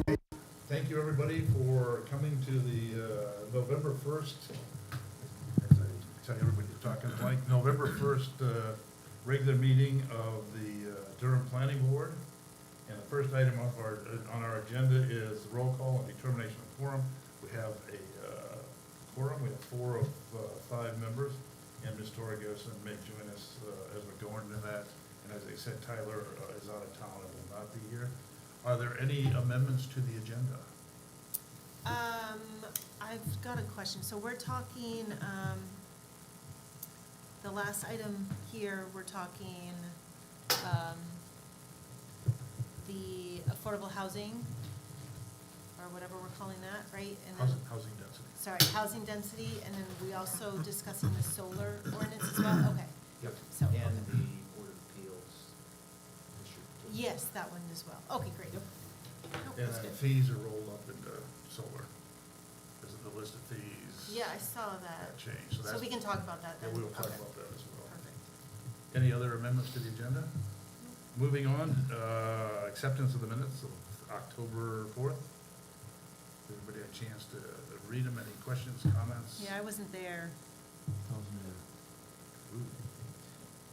Thank you, everybody, for coming to the November 1st, as I tell you, everybody who's talking, like, November 1st regular meeting of the Durham Planning Board. And the first item on our agenda is roll call and determination of quorum. We have a quorum. We have 4 of 5 members, and Ms. Torregosa may join us as we go into that. And as I said, Tyler is out of town and will not be here. Are there any amendments to the agenda? I've got a question. So we're talking, the last item here, we're talking, the affordable housing, or whatever we're calling that, right? And then, Housing density. sorry, housing density, and then we also discussing the solar ordinance as well? Okay. Yep. So, And okay. the Board of Appeals district. Yes, that one as well. Okay, great. Yep. Nope, And that's then good. fees are rolled up into solar. Is it the list of fees? Yeah, I saw that. Changed, so So that's. we can talk about that Yeah, then. we will talk Okay. about that as well. Perfect. Any other amendments to the agenda? Moving on, acceptance of the minutes of October 4th. Everybody had a chance to read them? Any questions, comments? Yeah, I wasn't there. Ooh,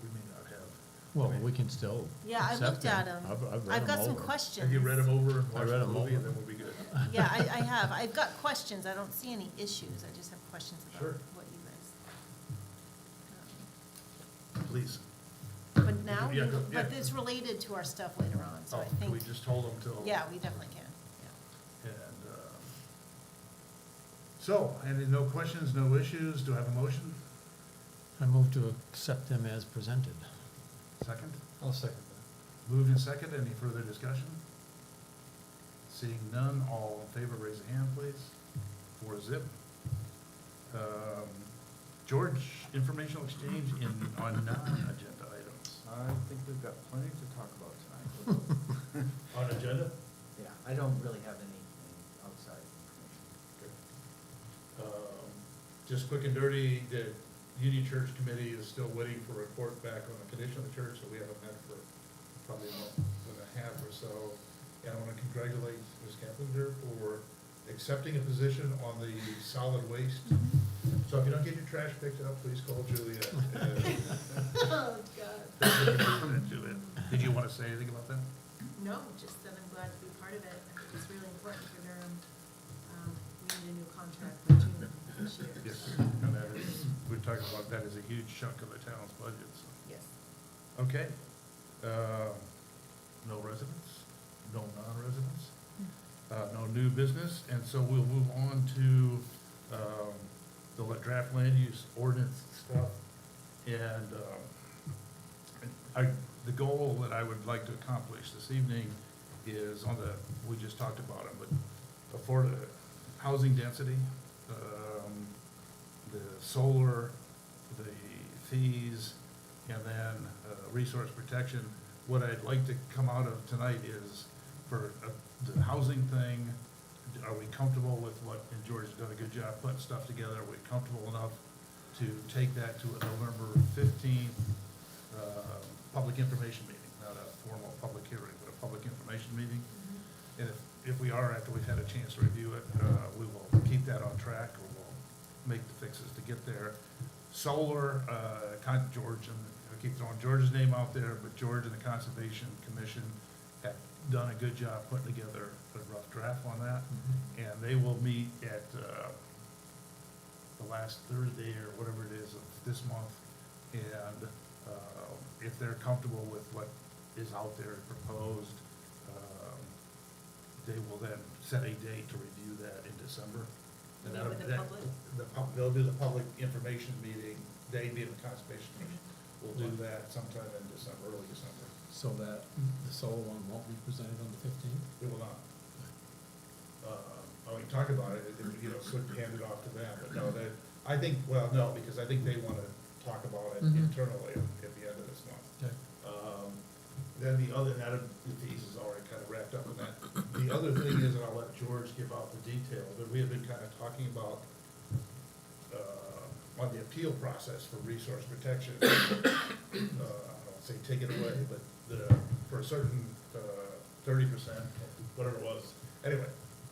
we may not have. Well, we can still. Yeah, I accept looked at them. them. I've read I've got them some over. questions. Have you read them over and I watched read the 'em movie, and over. then we'll be good? Yeah, I have. I've got questions. I don't see any issues. I just have questions about Sure. what you Please. guys. But now, Yeah, go- but yeah. it's related to our stuff later on, so Oh, I can think, we just hold them till? yeah, we definitely can, yeah. And, so, any, no questions, no issues, do I have a motion? I move to accept them as presented. Second? I'll second that. Moved and second, any further discussion? Seeing none, all in favor, raise a hand, please. 4-0. George, informational exchange on non-agenda items. I think we've got plenty to talk about tonight. On agenda? Yeah, I don't really have anything outside information. Just quick and dirty, the Union Church Committee is still waiting for a report back on the condition of the church, so we haven't met for probably a month and a half or so. And I want to congratulate Ms. Keplinger for accepting a position on the solid waste. So if you don't get your trash picked up, please call Juliet. Oh, God. Juliet, did you want to say anything about that? No, just that I'm glad to be part of it. I think it's really important for Durham. We need a new contract for June this year. Yes, so, and that is, we're talking about, that is a huge chunk of the town's budget, so. Yes. Okay. No residents, no non-residents, no new business, and so we'll move on to the draft land use ordinance stuff. And the goal that I would like to accomplish this evening is on the, we just talked about it, but housing density, the solar, the fees, and then resource protection. What I'd like to come out of tonight is for the housing thing, are we comfortable with what, and George has done a good job putting stuff together, are we comfortable enough to take that to a November 15th public information meeting, not a formal public hearing, but a public information meeting? And if we are, after we've had a chance to review it, we will keep that on track, or we'll make the fixes to get there. Solar, George, and I keep throwing George's name out there, but George and the Conservation Commission have done a good job putting together a rough draft on that. And they will meet at the last Thursday or whatever it is of this month. And if they're comfortable with what is out there proposed, they will then set a date to review that in December. And Meet that'll- with the that- public? They'll do the public information meeting, they being the Conservation Commission. We'll do that sometime in December, early December. So that the solar one won't be presented on the 15th? It will not. We can talk about it, sort of hand it off to them, but no, I think, well, no, because I think they want to talk about it Mhm. internally at the end of this month. Okay. Then the other, the fees is already kind of wrapped up in that. The other thing is, and I'll let George give out the details, that we have been kind of talking about on the appeal process for resource protection. I don't say take it away, but for a certain 30%, whatever it was, anyway,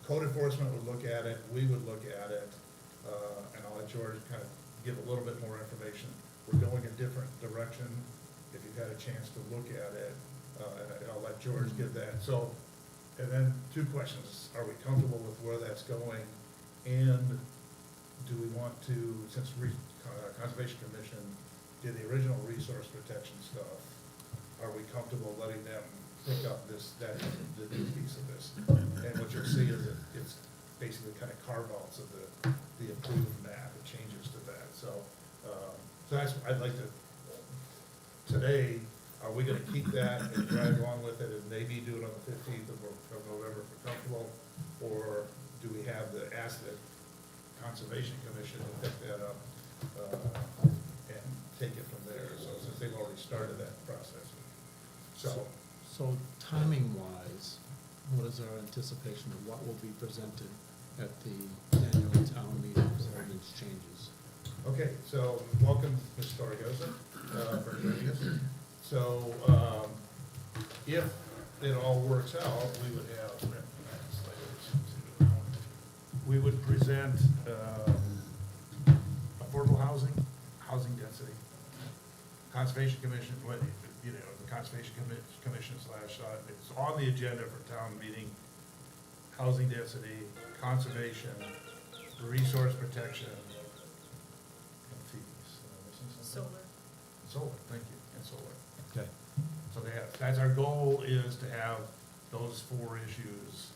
code enforcement would look at it, we would look at it, and I'll let George kind of give a little bit more information. We're going a different direction, if you've had a chance to look at it, and I'll let George give that. So, and then two questions, are we comfortable with where that's going? And do we want to, since Conservation Commission did the original resource protection stuff, are we comfortable letting them pick up the new piece of this? And what you'll see is that it's basically kind of carve-outs of the approved map, it changes to that. So, so that's, I'd like to, today, are we gonna keep that and drag along with it and maybe do it on the 15th of November if we're comfortable? Or do we have the, ask the Conservation Commission to pick that up, and take it from there? So since they've already started that process. So timing-wise, what is our anticipation of what will be presented at the annual town meeting for ordinance changes? Okay, so welcome, Ms. Toriosa, for joining us. So, if it all works out, we would have, we would present, affordable housing density. Conservation Commission, you know, the Conservation Commission slash, it's on the agenda for town meeting, housing density, conservation, resource protection, and fees. Solar. Solar, thank you, and solar. Okay. So that's our goal, is to have those four issues,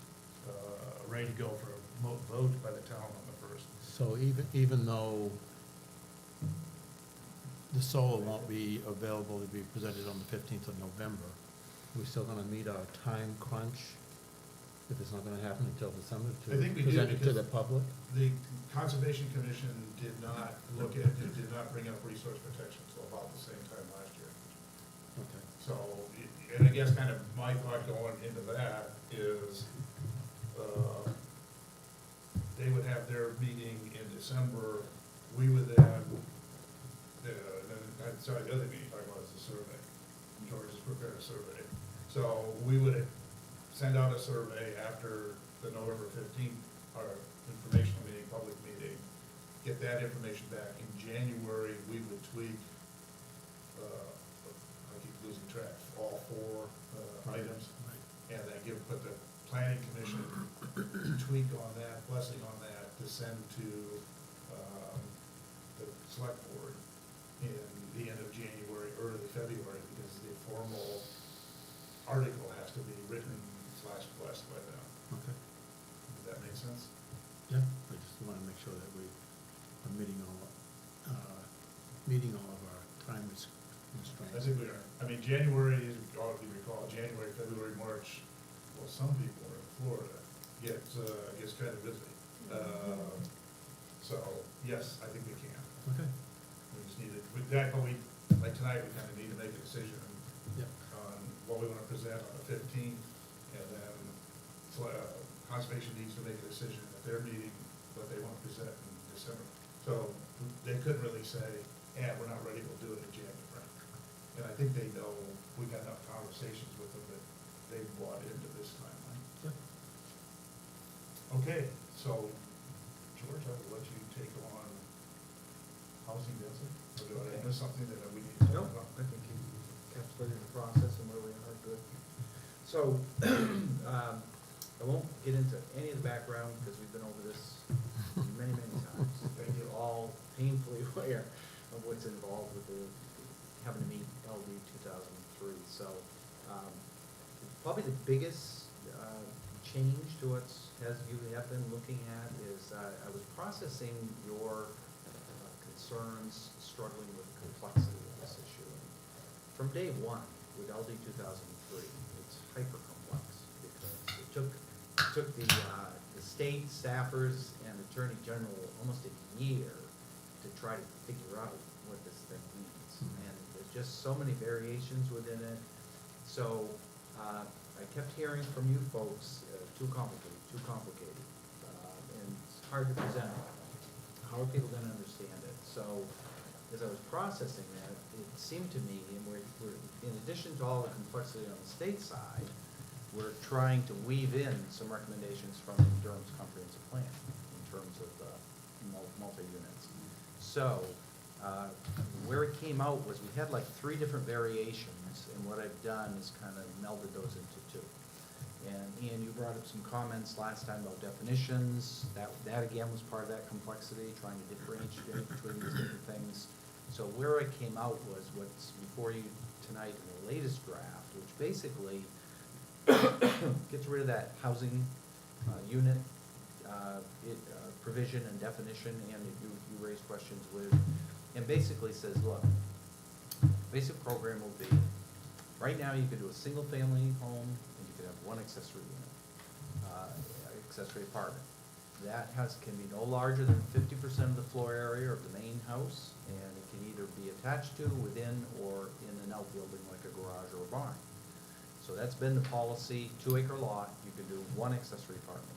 ready to go for a vote by the town on the first. So even though the solar won't be available to be presented on the 15th of November, we're still gonna meet our time crunch if it's not gonna happen until December I think we to do, present it to because the public? The Conservation Commission did not look at, did not bring up resource protection until about the same time last year. Okay. So, and I guess kind of my thought going into that is, they would have their meeting in December, we would then, sorry, the other meeting you're talking about is the survey. George has prepared a survey. So we would send out a survey after the November 15th, our informational meeting, public meeting, get that information back. In January, we would tweak, I keep losing track, all four items. Right. And then put the planning commission tweak on that, blessing on that, to send to the select board in the end of January, early February, because the formal article has to be written / blessed by them. Okay. Does that make sense? Yeah, I just wanna make sure that we are meeting all of our time constraints. I think we are. I mean, January, if you recall, January, February, March, well, some people are in Florida, gets kind of busy. So, yes, I think we can. Okay. We just need to, with that, but like tonight, we kind of need to make a decision Yep. on what we want to present on the 15th, and then, Conservation needs to make a decision at their meeting, what they want to present in December. So, they couldn't really say, yeah, we're not ready, we'll do it in January. And I think they know, we got enough conversations with them that they've bought into this timeline. Yep. Okay, so, George, I will let you take on housing density. Or did I miss something that we need to No, talk about? I think you encapsulated the process and where we are, good. So, I won't get into any of the background, because we've been over this many, many times. Thank you. You're all painfully aware of what's involved with having to meet LD 2003. So, probably the biggest change to what you have been looking at is, I was processing your concerns struggling with the complexity of this issue. And from day one, with LD 2003, it's hyper-complex, because it took the state staffers and Attorney General almost a year to try to figure out what this thing means. And there's just so many variations within it. So, I kept hearing from you folks, too complicated, and it's hard to present. How are people gonna understand it? So, as I was processing that, it seemed to me, and we're in addition to all the complexity on the state side, we're trying to weave in some recommendations from Durham's comprehensive plan in terms of multi-units. So, where it came out was we had like 3 different variations, and what I've done is kind of melded those into 2. And Ian, you brought up some comments last time about definitions. That again was part of that complexity, trying to differentiate between these different things. So where I came out was what's before you tonight in the latest draft, which basically gets rid of that housing unit provision and definition, and you raised questions with, and basically says, look, basic program will be, right now you can do a single-family home, and you can have 1 accessory unit, accessory apartment. That can be no larger than 50% of the floor area of the main house, and it can either be attached to, within, or in an outbuilding like a garage or a barn. So that's been the policy, 2-acre lot, you can do 1 accessory apartment.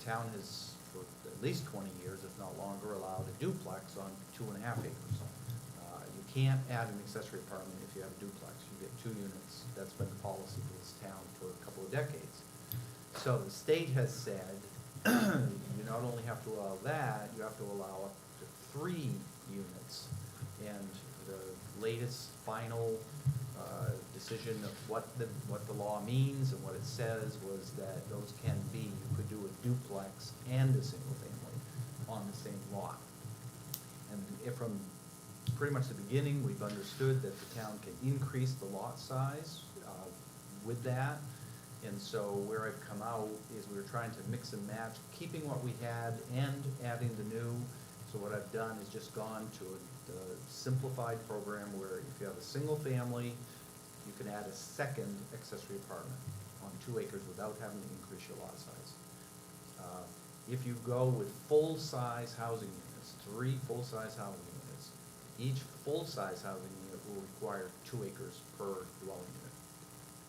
Town has, for at least 20 years, if not longer, allowed a duplex on 2.5 acres. You can't add an accessory apartment if you have a duplex, you get 2 units. That's been the policy for this town for a couple of decades. So the state has said, you not only have to allow that, you have to allow up to 3 units. And the latest final decision of what the law means and what it says was that those can be, you could do a duplex and a single family on the same lot. And from pretty much the beginning, we've understood that the town can increase the lot size with that. And so where I've come out is we were trying to mix and match, keeping what we had and adding the new. So what I've done is just gone to a simplified program where if you have a single family, you can add a 2nd accessory apartment on 2 acres without having to increase your lot size. If you go with full-size housing units, 3 full-size housing units, each full-size housing unit will require 2 acres per dwelling unit.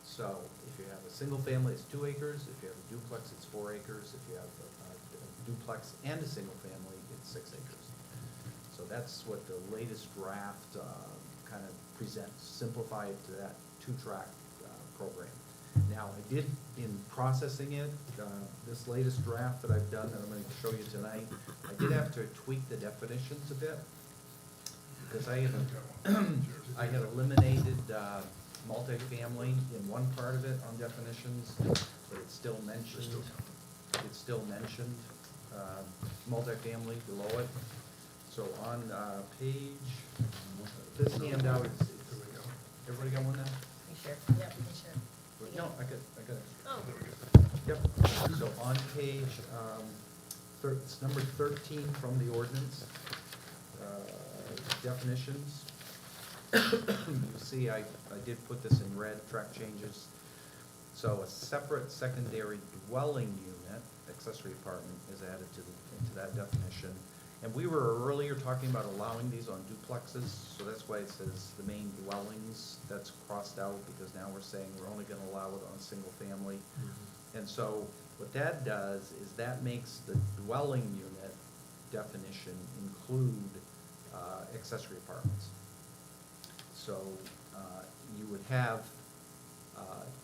So if you have a single family, it's 2 acres. If you have a duplex, it's 4 acres. If you have a duplex and a single family, it's 6 acres. So that's what the latest draft kind of presents, simplify it to that 2-track program. Now, I did, in processing it, this latest draft that I've done, that I'm going to show you tonight, I did have to tweak the definitions a bit, because I had eliminated multifamily in one part of it on definitions, but it's still mentioned, multifamily below it. So on page, this handout, everybody got one now? Sure. Yep, sure. No, I got it. Oh, Yep, so on page, it's number 13 from the ordinance, definitions. You see, I did put this in red, track changes. So a separate secondary dwelling unit, accessory apartment, is added into that definition. And we were earlier talking about allowing these on duplexes, so that's why it says the main dwellings, that's crossed out, because now we're saying we're only gonna allow it on single family. And so what that does is that makes the dwelling unit definition include accessory apartments. So you would have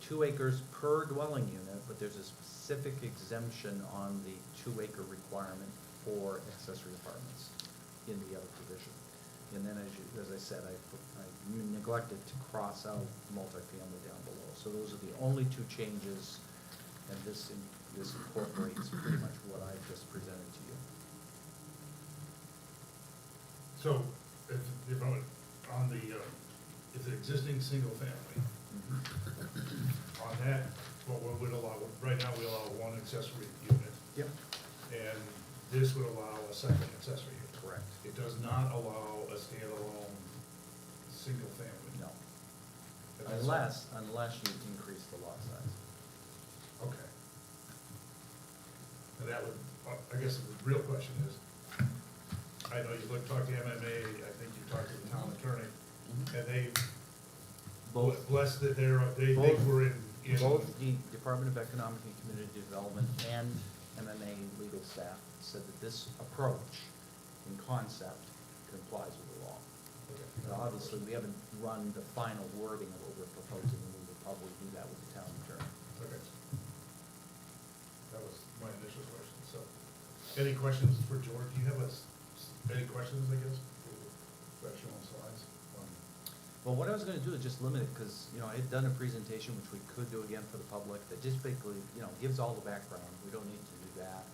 2 acres per dwelling unit, but there's a specific exemption on the 2-acre requirement for accessory apartments in the other provision. And then as I said, I neglected to cross out multifamily down below. So those are the only 2 changes, and this incorporates pretty much what I just presented to you. So, if I'm on the, if the existing single family, on that, what we would allow, right now we allow 1 accessory unit. Yep. And this would allow a 2nd accessory unit. Correct. It does not allow a standalone single family. No. And that's- Unless you increase the lot size. Okay. And that would, I guess the real question is, I know you talked to MMA, I think you talked to the town attorney, and they Both, blessed that they think Both- we're in. both the Department of Economic and Community Development and MMA legal staff said that this approach in concept complies with the law. Okay. Now, obviously, we haven't run the final wording of what we're proposing in legal probably do that with the town attorney. Okay. That was my initial question, so. Any questions for George? Do you have any questions, I guess, for professional slides? Well, what I was gonna do is just limit it, because, I had done a presentation, which we could do again for the public, that just basically, gives all the background. We don't need to do that.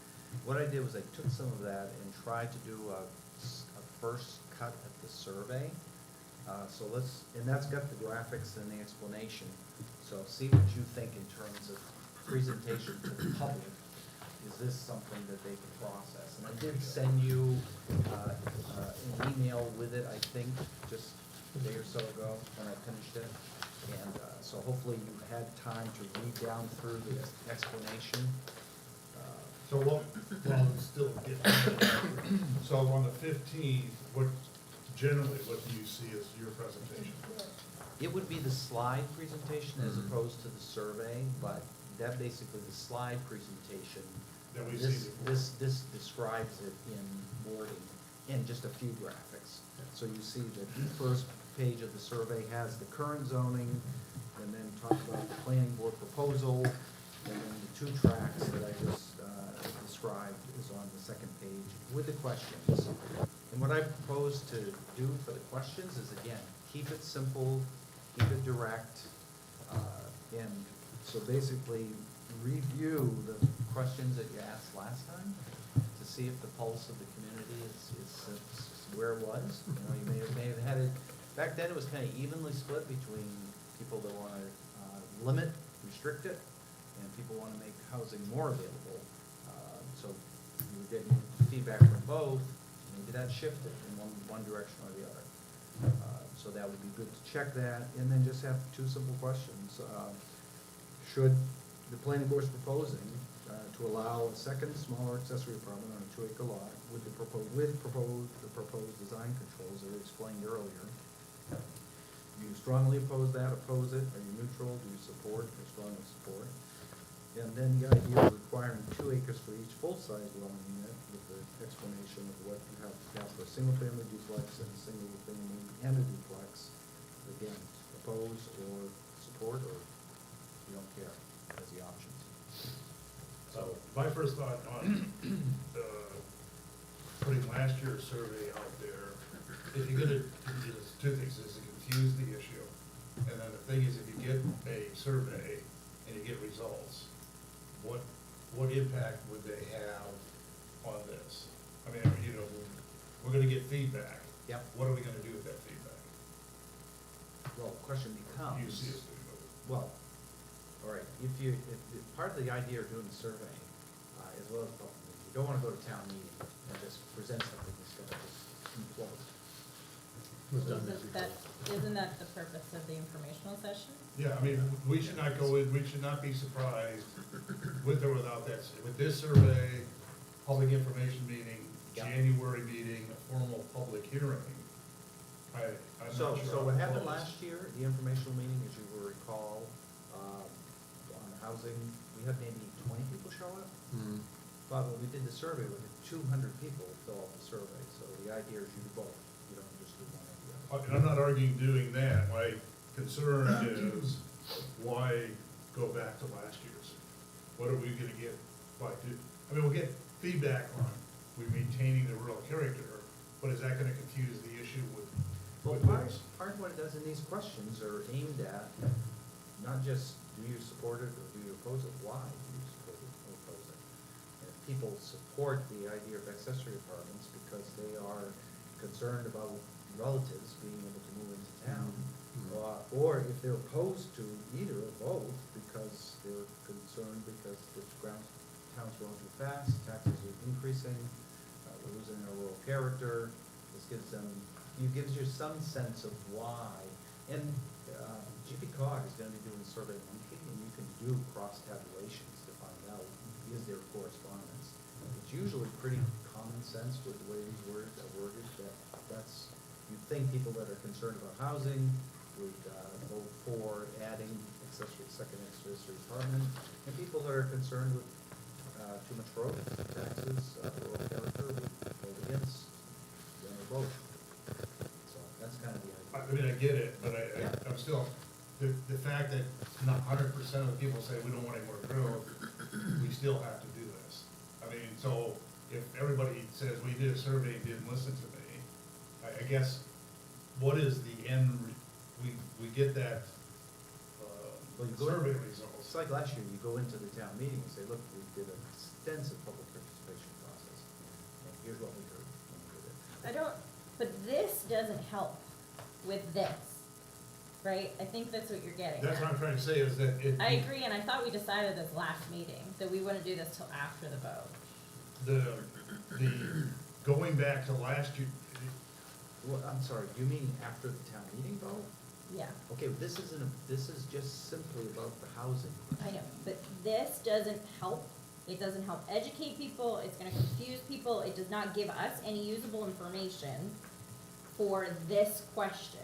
What I did was I took some of that and tried to do a first cut at the survey. And that's got the graphics and the explanation. So see what you think in terms of presentation to the public. Is this something that they can process? And I did send you an email with it, I think, just a day or so ago when I finished it. And so hopefully you've had time to read down through the explanation. So what, well, it's still getting, so on the 15th, what do you see as your presentation? It would be the slide presentation as opposed to the survey, but that basically, the slide presentation, That we've seen before. this describes it in wording, and just a few graphics. So you see that the first page of the survey has the current zoning, and then talk about the planning board proposal, and then the two tracks that I just described is on the second page with the questions. And what I propose to do for the questions is, again, keep it simple, keep it direct, and so basically review the questions that you asked last time to see if the pulse of the community is where it was. You may have had it, back then it was kind of evenly split between people that want to limit, restrict it, and people want to make housing more available. So you were getting feedback from both. Maybe that shifted in one direction or the other. So that would be good to check that, and then just have two simple questions. Should the planning board's proposing to allow a second smaller accessory apartment on a 2-acre lot with the proposed design controls that I explained earlier? Do you strongly oppose that, oppose it? Are you neutral? Do you support or strongly support? And then the idea of requiring 2 acres for each full-size dwelling unit with the explanation of what you have to have for a single-family duplex and a single-family and a duplex. Again, oppose or support, or you don't care, as the options. So my first thought on putting last year's survey out there, if you're gonna, there's two things, is to confuse the issue. And then the thing is, if you get a survey and you get results, what impact would they have on this? I mean, we're gonna get feedback. Yep. What are we gonna do with that feedback? Well, the question becomes. You see us doing with it. Well, all right, if part of the idea of doing the survey, as well as, you don't wanna go to town meeting and just present something that's gonna just implode. We've done that Isn't before. isn't that the purpose of the informational session? Yeah, I mean, we should not we should not be surprised with or without that, with this survey, public information meeting, Yeah. January meeting, a formal public hearing. I'm not So sure. what how happened close. last year, the informational meeting, as you will recall, on housing, we had maybe 20 people show up. Mhm. But when we did the survey, we had 200 people fill out the survey, so the idea is you do both, you don't just do one or the other. And I'm not arguing doing that, my concern is, why go back to last year's? What are we gonna get we'll get feedback on, we're maintaining the rural character, but is that gonna confuse the issue with Well, this? part of what it does in these questions are aimed at, not just do you support it or do you oppose it, why do you support it or oppose it? And people support the idea of accessory apartments because they are concerned about relatives being able to move into town. Or if they're opposed to either or both because they're concerned because the town's growing too fast, taxes are increasing, we're losing our rural character. This gives you some sense of why. And GPCOG is gonna be doing Survey Monkey, and you can do cross tabulations to find out, is there correspondence? It's usually pretty common sense with the way these words are worded, that's, you'd think people that are concerned about housing would vote for adding second accessory apartment, and people that are concerned with too much growth, taxes, rural character would vote against, or both. So that's kind of the idea. I mean, I get it, but Yeah. I'm still, the fact that not 100% of the people say we don't want any more growth, we still have to do this. I mean, so if everybody says we did a survey and didn't listen to me, I guess, what is the end, we get that, Well, you go- survey results. It's like last year, you go into the town meeting and say, look, we did an extensive public participation process, and here's what we heard when we did it. I don't, but this doesn't help with this, right? I think that's what you're getting That's at. what I'm trying to say, is that it. I agree, and I thought we decided this last meeting, that we wouldn't do this till after the vote. The, going back to last year, Well, I'm sorry, you mean after the town meeting vote? Yeah, Okay, but this is just simply about the housing. I know, but this doesn't help. It doesn't help educate people, it's gonna confuse people, it does not give us any usable information for this question.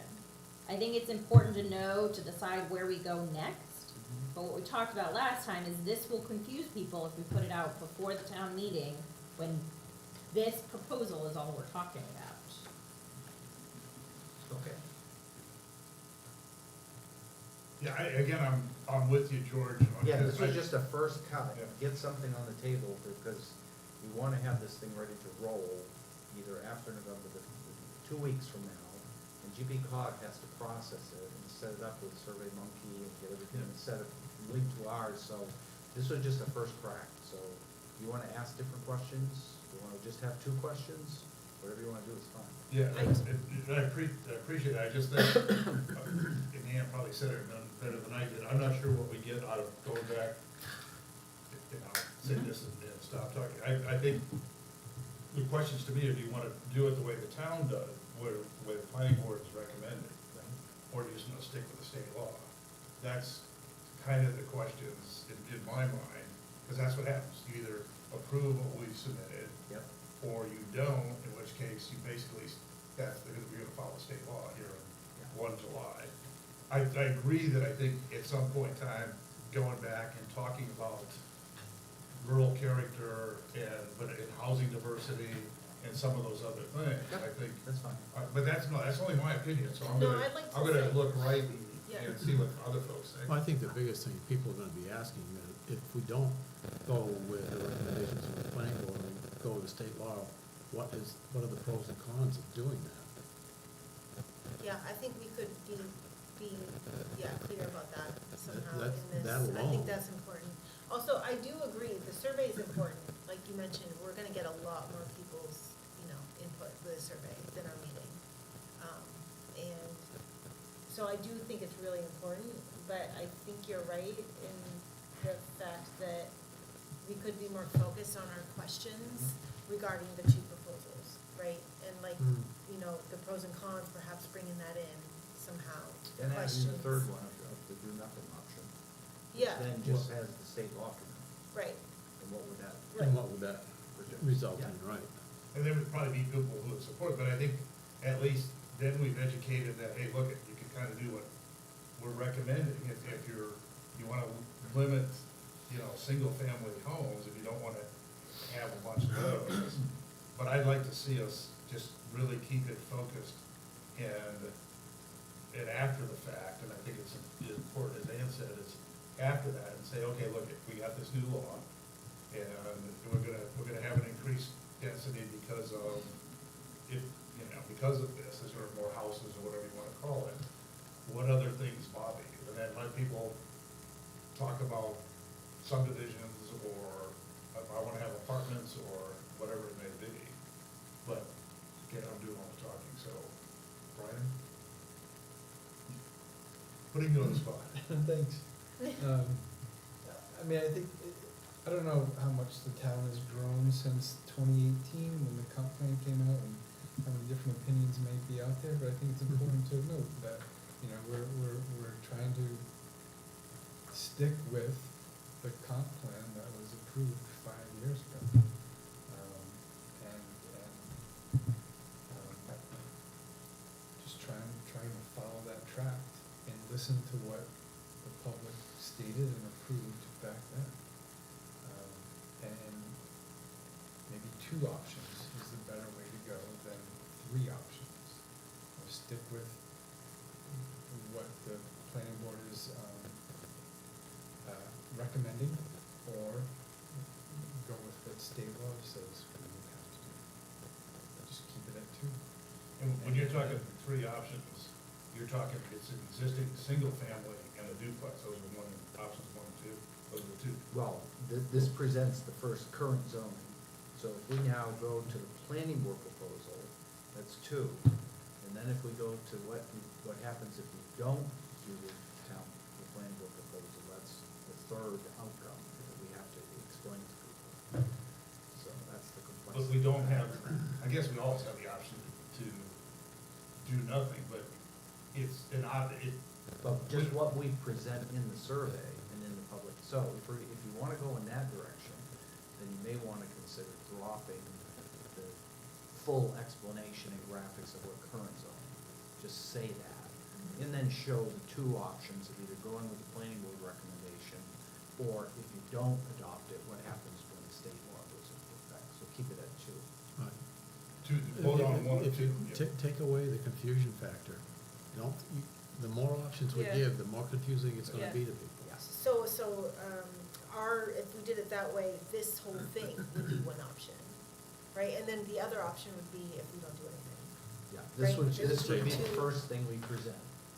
I think it's important to know, to decide where we go next, but what we talked about last time is this will confuse people if we put it out before the town meeting, when this proposal is all we're talking about. Okay. yeah, again, I'm with you, George. Yeah, this because was just a first cut, Yeah. get something on the table, because we wanna have this thing ready to roll either after November, the 2 weeks from now, and GP cog has to process it and set it up with Survey Monkey and get everything Yeah. set up, linked to ours, so this was just a first crack, so you wanna ask different questions, you wanna just have 2 questions, whatever you wanna do is fine. Yeah, I appreciate it, I just think, and Ann probably said it better than I did, I'm not sure what we get out of going back, say this and stop talking. I think the questions to me are, do you wanna do it the way the town does, where the planning board is recommending? Or do you just wanna stick with the state law? That's kind of the questions in my mind, because that's what happens, you either approve what we submitted, Yep. or you don't, in which case you basically, we're gonna follow state law here in 1 July. I agree that I think at some point in time, going back and talking about rural character but in housing diversity and some of those other things, I think. That's fine. But that's only my opinion, so I'm No, gonna, I'd like to I'm gonna say- look right Yeah. and see what other folks think. Well, I think the biggest thing people are gonna be asking, that if we don't go with the recommendations of the planning board and go with the state law, what are the pros and cons of doing that? Yeah, I think we could be, clear about that somehow That- in this. that I alone. think that's important. Also, I do agree, the survey is important. Like you mentioned, we're gonna get a lot more people's, input with a survey than our meeting. And so I do think it's really important, but I think you're right in the fact that we could be more focused on our questions regarding the 2 proposals, right? And like, Mm. the pros and cons, perhaps bringing that in somehow, the And adding the questions. third one of the do nothing option. Yeah, Then just has the state law come in, right, and what would that Right. And what would that predict? result Yeah. in, right? And there would probably be people who would support, but I think at least then we've educated that, hey, look, you can kind of do what we're recommending. If you want to limit, single-family homes, if you don't want to have a bunch of those. But I'd like to see us just really keep it focused and after the fact, and I think it's important, as Ann said, is after that, and say, okay, look, we got this new law, and we're gonna have an increased density because of because of this, is there more houses or whatever you wanna call it. What other things bother you? And then let people talk about subdivisions, or if I wanna have apartments, or whatever it may be. But, again, I'm doing all the talking, so, Brian? Putting you on the spot. Thanks. I mean, I don't know how much the town has grown since 2018, when the comp plan came out, and how many different opinions may be out there, but I think it's important to note that, we're trying to stick with the comp plan that was approved 5 years ago. Just trying to follow that track and listen to what the public stated and approved back then. And maybe 2 options is the better way to go than 3 options. Or stick with what the planning board is, recommending, or go with what state law says we have to do. Just keep it at 2. And when you're talking 3 options, you're talking it's an existing single family and a duplex, those are options 1 and 2, those are the 2. Well, this presents the first current zoning. So if we now go to the planning board proposal, that's 2. And then if we go to what happens if we don't do the planning board proposal, that's the 3rd outcome that we have to explain to people. So that's the complexity. But we don't have, I guess we always have the option to do nothing, but it's an odd, But just what we present in the survey and in the public, so if you wanna go in that direction, then you may wanna consider dropping the full explanation and graphics of what current zoning. Just say that, and then show the 2 options of either going with the planning board recommendation, or if you don't adopt it, what happens when the state law goes into effect, so keep it at 2. Right. to vote on 1 or If 2. you take away the confusion factor, the more options we Yeah. give, the more confusing it's gonna Yeah. be to people. So, if we did it that way, this whole thing would be one option, right? And then the other option would be if we don't do anything. Yeah, Right, this would be the two- first thing we present.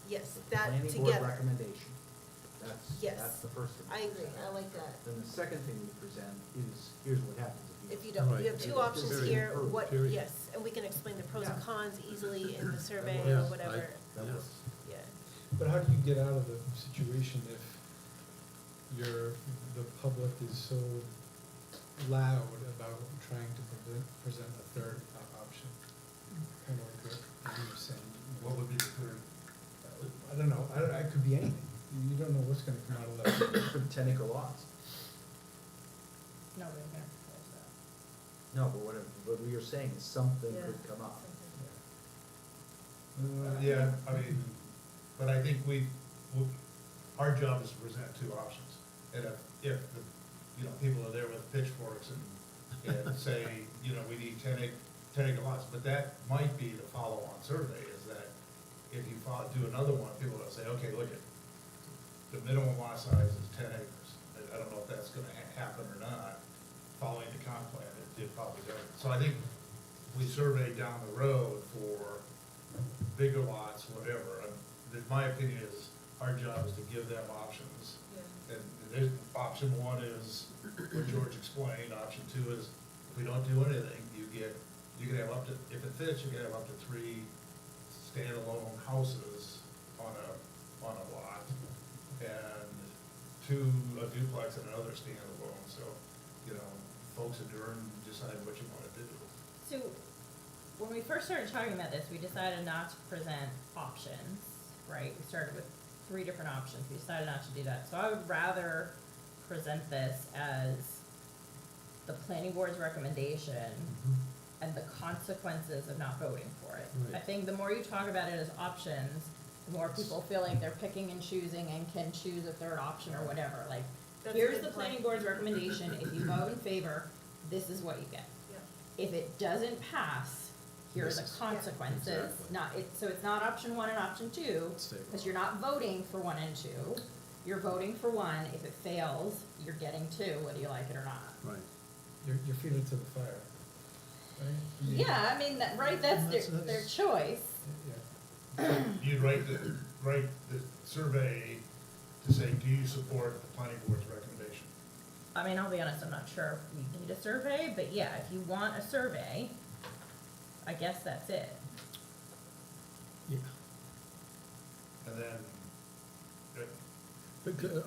Yes, The that planning board together. recommendation. Yes. That's the first thing. I we agree, present. I like that. Then the second thing we present is, here's what happens If you don't, you have Right. 2 options Period. here, what, Period. yes, and we can explain the pros and Yeah. cons easily in the survey Yeah, or whatever, That Yes. works. yeah. But how do you get out of the situation if the public is so loud about trying to present a 3rd option? Kind of like what you were saying. What would be the 3rd? I don't know, it could be anything. You don't know what's gonna come out of that. 10 acre lots. No, we're gonna propose that. No, but what we are saying is something Yeah. could come up. Yeah, I mean, but I think our job is to present 2 options. And if the, people are there with pitchforks and say, we need 10 acre lots, but that might be the follow-on survey, is that if you do another one, people will say, okay, look at, the minimum lot size is 10 acres. I don't know if that's gonna happen or not, following the comp plan, it probably doesn't. So I think we survey down the road for bigger lots, whatever. My opinion is, our job is to give them options. Yeah. And there's, option 1 is what George explained, option 2 is, if we don't do anything, you can have up to, if it fits, you can have up to 3 standalone houses on a lot, and 2 a duplex and another standalone, so, folks adjourn, decide what you wanna do. So, when we first started talking about this, we decided not to present options, right? We started with 3 different options, we decided not to do that. So I would rather present this as the planning board's recommendation and the consequences of not voting for it. Right. I think the more you talk about it as options, the more people feel like they're picking and choosing and can choose a 3rd option or whatever, like, That's a here's good the planning point. board's recommendation, if you vote in favor, this is what you get. Yeah. If it doesn't pass, here are the This is- consequences, Exactly. so it's not option 1 and option 2, State law. because you're not voting for 1 and 2, you're voting for 1, if it fails, you're getting 2, whether you like it or not. Right. Your feet are to the fire, right? Yeah, I mean, right, that's their That's- choice. Yeah. You'd write the survey to say, do you support the planning board's recommendation? I mean, I'll be honest, I'm not sure if we need a survey, but yeah, if you want a survey, I guess that's it. Yeah. And then, Because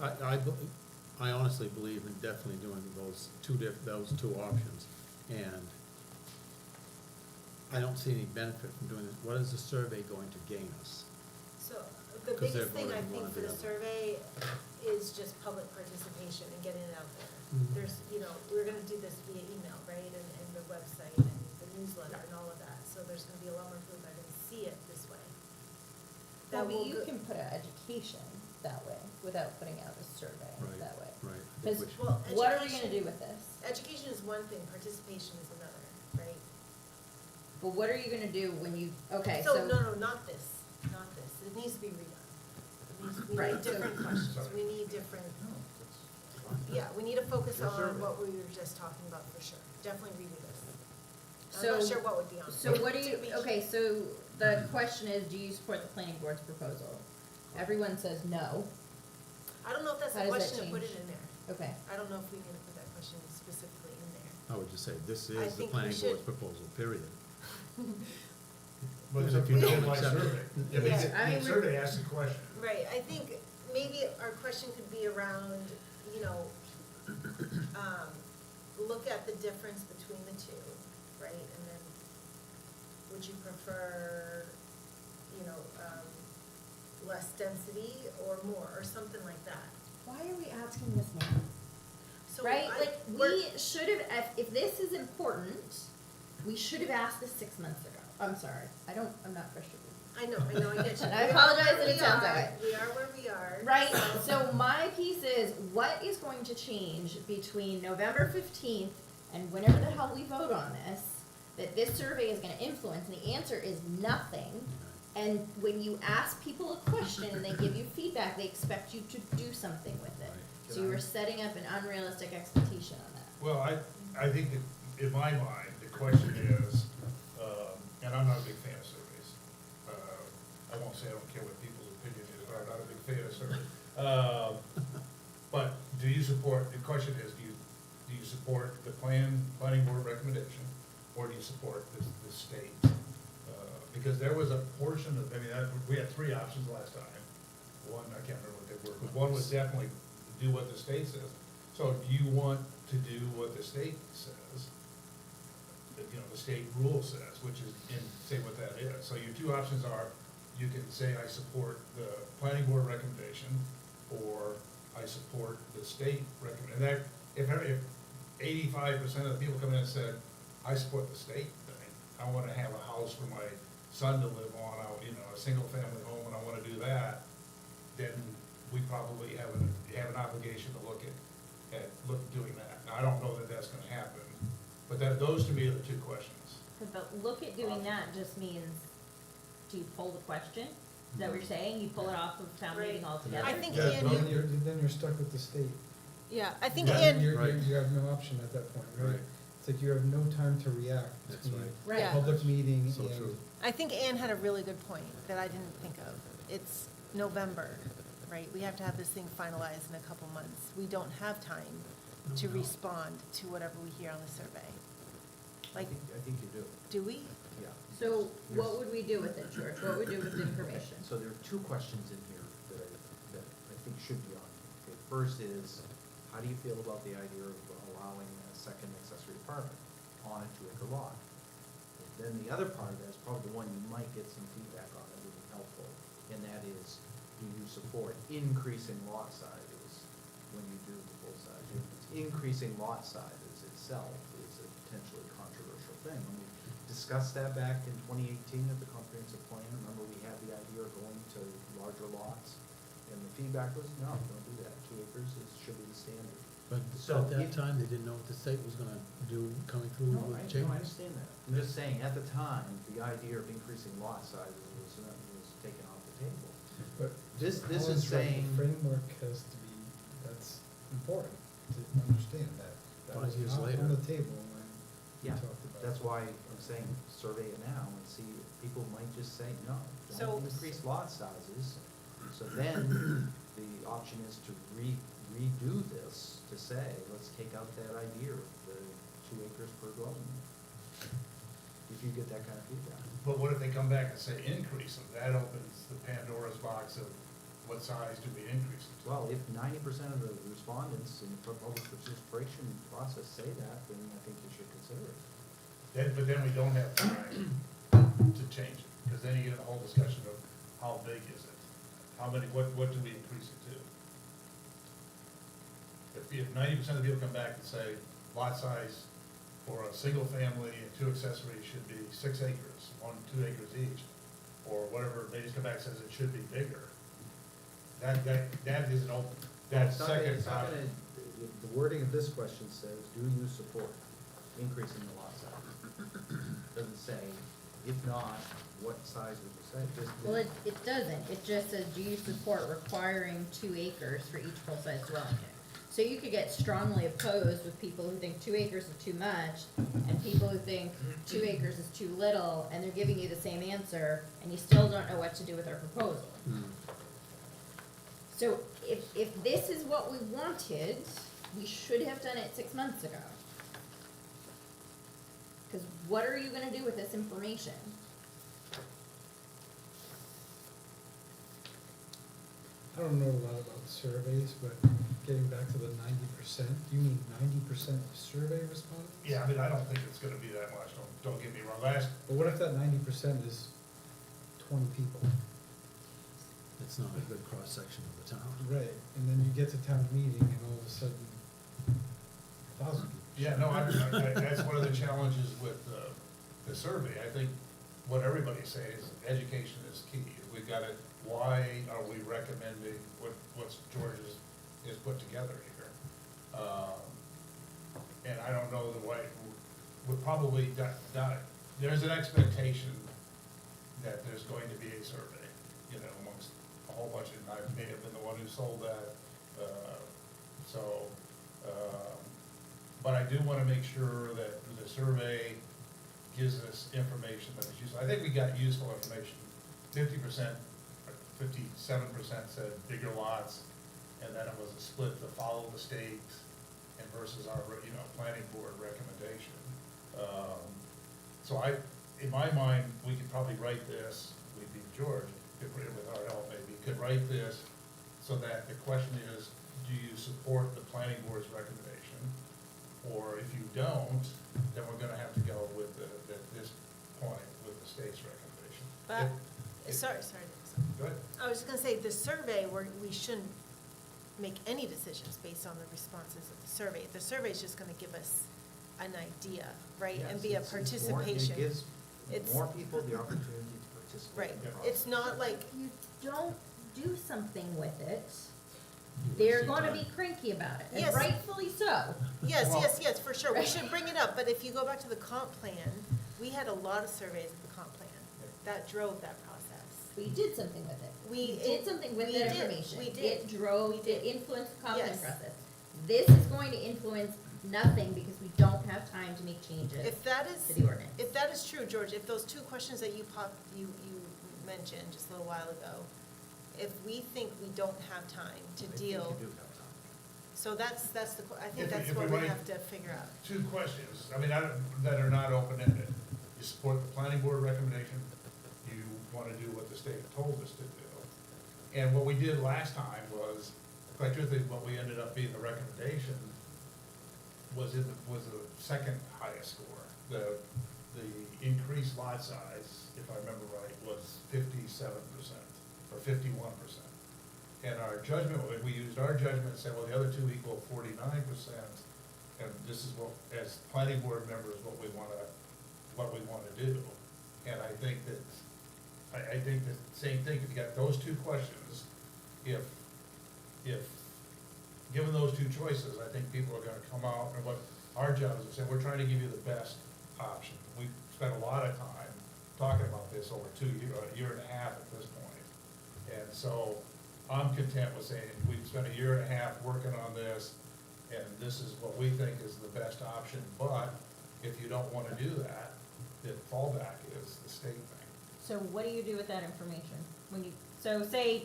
I honestly believe in definitely doing those 2 options, and I don't see any benefit from doing this. What is the survey going to gain us? So, the 'Cause they're biggest thing I voting think one or for the the other. survey is just public participation and getting it out there. Mhm. There's, we're gonna do this via email, right, and the website and the newsletter and all of that, so there's gonna be a lot more people that are gonna see it this way. Well, That will you go- can put an education that way, without putting out a survey Right. that way. Right. Because Which- Well, what are we education- gonna do with this? Education is one thing, participation is another, right? But what are you gonna do when you, okay, So, so. no, not this, it needs to be redone. We Right, need so- different questions, Sorry. we need different, No, that's fine. yeah, we need to focus Your on survey. what we were just talking about for sure. Definitely redo this. I'm So- not sure what would be on. So it. what do you, To be- okay, so the question is, do you support the planning board's proposal? Everyone says no, I don't know if that's How a does that question to put it change? in there. okay. I don't know if we need to put that question specifically in there. I would just say, this I is the think we planning should- board's proposal, period. But And it's if you don't my accept it- survey. If Yeah, it's, I mean, the survey asks a question. Right, I think maybe our question could be around, you know, look at the difference between the two, right? And then, would you prefer, you know, less density or more, or something like that? Why are we asking this now? So Right, I- like, we're- we should have, if this is important, we should have asked this 6 months ago. I'm sorry, I'm not frustrated. I know, I get you. And I We are apologize where that it we sounds are. that way. We are where we are. Right, so my piece is, what is going to change between November 15th and whenever the hell we vote on this, that this survey is gonna influence, and the answer is nothing. And when you ask people a question and they give you feedback, they expect you to do something with it. Right. So you are setting up an unrealistic expectation on that. Well, I think that in my mind, the question is, and I'm not a big fan of surveys. I won't say I don't care what people's opinion is, but I'm not a big fan of surveys. But do you support, the question is, do you support the planning board recommendation, or do you support the state? Because there was a portion of, we had three options last time. One, I can't remember what they were, but one was definitely do what the state says. So do you want to do what the state says? You know, the state rule says, which is, say what that is. So your two options are, you can say, I support the planning board recommendation, or I support the state recommendation. And that, if 85% of the people come in and said, I support the state thing, I wanna have a house for my son to live on, a single-family home, and I wanna do that, then we probably have an obligation to look at doing that. Now, I don't know that that's gonna happen, but those to me are the two questions. But look at doing that just means, do you pull the question? Is that what you're saying? You pull it off of town meeting Right. altogether? I think, Yeah, Ann, Then you're stuck with the state. yeah, I think, Yeah. Ann, You Right. have no option at that point, right? Right. It's like you have no time to react That's between right. Right. Yeah. public meeting So and. true. I think Ann had a really good point that I didn't think of. It's November, right? We have to have this thing finalized in a couple months. We don't have time to No. respond to whatever we hear on the survey. Like, I think you do, do we? yeah. So what would we do with it, George? What would we do with the information? So there are two questions in here that I think should be on. Okay, first is, how do you feel about the idea of allowing a second accessory apartment on a 2-acre lot? Then the other part of that is probably the one you might get some feedback on that would be helpful, and that is, do you support increasing lot sizes when you do the full-size units? Increasing lot sizes itself is a potentially controversial thing. When we discussed that back in 2018 at the comprehensive plan, remember we had the idea of going to larger lots? And the feedback was, no, don't do that, 2 acres should be the standard. But So at that if- time, they didn't know what the state was gonna do coming through No, with I changes. understand that. I'm just saying, at the time, the idea of increasing lot sizes was taken off the table. But This is Colin's right, saying- the framework has to be, that's important to understand that. That 5 was years not later. on the table when we Yeah, talked about. that's why I'm saying survey it now and see, if people might just say, no, So- don't increase lot sizes. So then, the option is to redo this, to say, let's take out that idea of the 2 acres per dwelling unit. If you get that kind of feedback. But what if they come back and say increase them? That opens the Pandora's box of what size do we increase it to? Well, if 90% of the respondents in the public participation process say that, then I think you should consider it. But then we don't have time to change it, because then you get a whole discussion of how big is it? How many, what do we increase it to? If 90% of the people come back and say lot size for a single family and 2 accessories should be 6 acres, 2 acres each, or whatever, they just come back and says it should be bigger. That isn't open, that It's not gonna- second it's not option. gonna- The wording of this question says, do you support increasing the lot size? Doesn't say, If not, what size would you say? Just- Well, it doesn't, it just says, do you support requiring 2 acres for each full-size dwelling unit? So you could get strongly opposed with people who think 2 acres is too much, and people who think 2 acres is too little, and they're giving you the same answer, and you still don't know what to do with our proposal. So if this is what we wanted, we should have done it 6 months ago. Cause what are you gonna do with this information? I don't know a lot about surveys, but getting back to the 90%, do you mean 90% of survey respondents? Yeah, I mean, I don't think it's gonna be that much, don't get me wrong, But what if that 90% is 20 people? It's not a good cross-section of the town. Right, and then you get to town meeting and all of a sudden, 1,000 people. yeah, no, that's one of the challenges with the survey. I think what everybody's saying is education is key. We've got to, why are we recommending what's George is put together here? And I don't know the way, we're probably, there's an expectation that there's going to be a survey, you know, amongst a whole bunch of, I may have been the one who sold that, but I do want to make sure that the survey gives us information that is useful. I think we got useful information. 50%, 57% said bigger lots, and then it was a split to follow the state and versus our, planning board recommendation. So in my mind, we could probably write this, we'd be George, could put it with our help maybe, could write this so that the question is, do you support the planning board's recommendation? Or if you don't, then we're gonna have to go with at this point, with the state's recommendation. But, If- sorry. Go ahead. I was just gonna say, the survey, we shouldn't make any decisions based on the responses of the survey. The survey's just gonna give us an idea, right, and be a Yes, it's more- participation. It gives It's- more people the opportunity to participate Right, in the it's process. not like, If you don't do something with it, You they're waste your gonna time. be cranky about it, and Yes. rightfully so. yes, Well- yes, for sure, we should bring it up, but if you go back to the comp plan, we had a lot of surveys of the comp plan. That drove that process. We did something with it. We- did something with we that did, information. we did. It drove, We did. it influenced the comp plan Yes. process. This is going to influence nothing because we don't have time to make changes If that to the is, ordinance. if that is true, George, if those 2 questions that you mentioned just a little while ago, if we think we don't have time to I think deal, you do have time. so that's I think If- that's if what we we might- have to figure out. 2 questions, I mean, that are not open-ended. You support the planning board recommendation, you want to do what the state told us to do. And what we did last time was, quite truthfully, what we ended up being the recommendation was the second highest score. The increased lot size, if I remember right, was 57% or 51%. And our judgment, we used our judgment and said, well, the other 2 equal 49%. And this is what, as planning board members, what we wanna do. And I think the same thing, if you got those 2 questions, if given those 2 choices, I think people are gonna come out, and what our job is to say, we're trying to give you the best option. We've spent a lot of time talking about this over a year and a half at this point. And so I'm content with saying, we've spent a year and a half working on this, and this is what we think is the best option. But if you don't wanna do that, the fallback is the state thing. So what do you do with that information? So say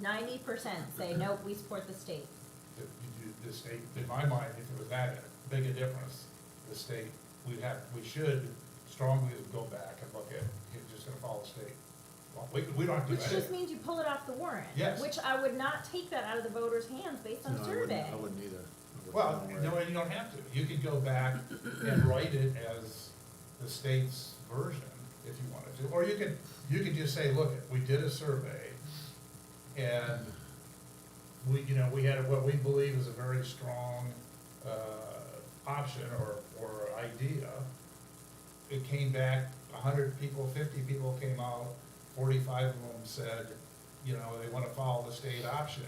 90% say, nope, we support the state. The state, in my mind, if it was that big a difference, the state, we should strongly go back and look at, you're just gonna follow the state. Well, we don't have to do Which just anything. means you pull it off the warrant. Yes. Which I would not take that out of the voters' hands based on No, a I wouldn't- survey. I wouldn't either. I wouldn't Well, wanna no, worry. you don't have to. You could go back and write it as the state's version, if you wanted to. Or you could just say, look, we did a survey, and we had what we believe is a very strong, option or idea. It came back, 100 people, 50 people came out, 45 of them said, they wanna follow the state option,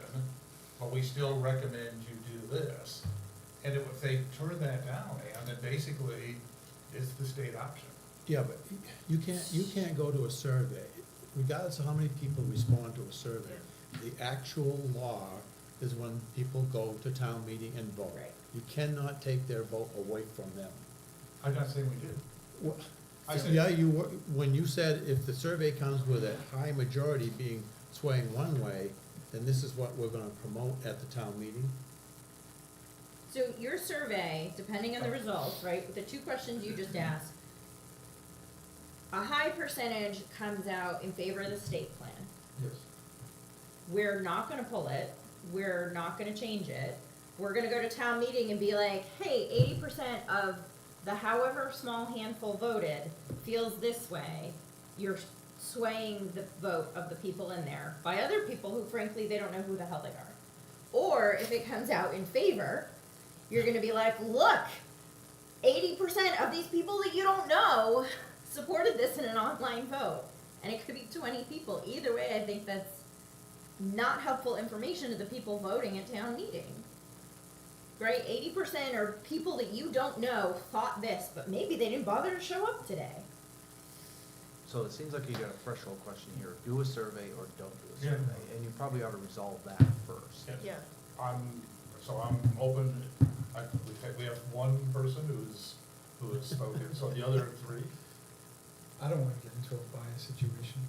but we still recommend you do this. And if they turn that down, and then basically, it's the state option. Yeah, but you can't go to a survey, regardless of how many people respond to a survey. The actual law is when people go to town meeting and vote. Right. You cannot take their vote away from them. I'm not saying we did. Wha- I said- Yeah, you were, when you said if the survey comes with a high majority being swaying one way, then this is what we're gonna promote at the town meeting? So your survey, depending on the results, right, with the two questions you just asked, a high percentage comes out in favor of the state plan. Yes. We're not gonna pull it, we're not gonna change it. We're gonna go to town meeting and be like, hey, 80% of the however small handful voted feels this way. You're swaying the vote of the people in there by other people who frankly, they don't know who the hell they are. Or if it comes out in favor, you're gonna be like, look, 80% of these people that you don't know supported this in an online vote. And it could be 20 people. Either way, I think that's not helpful information to the people voting at town meeting. Right? 80% are people that you don't know thought this, but maybe they didn't bother to show up today. So it seems like you got a threshold question here, do a survey or don't do a Yeah. survey, and you probably ought to resolve that first. Yeah, So I'm open, we have one person who has spoken, so the other three? I don't wanna get into a bias situation.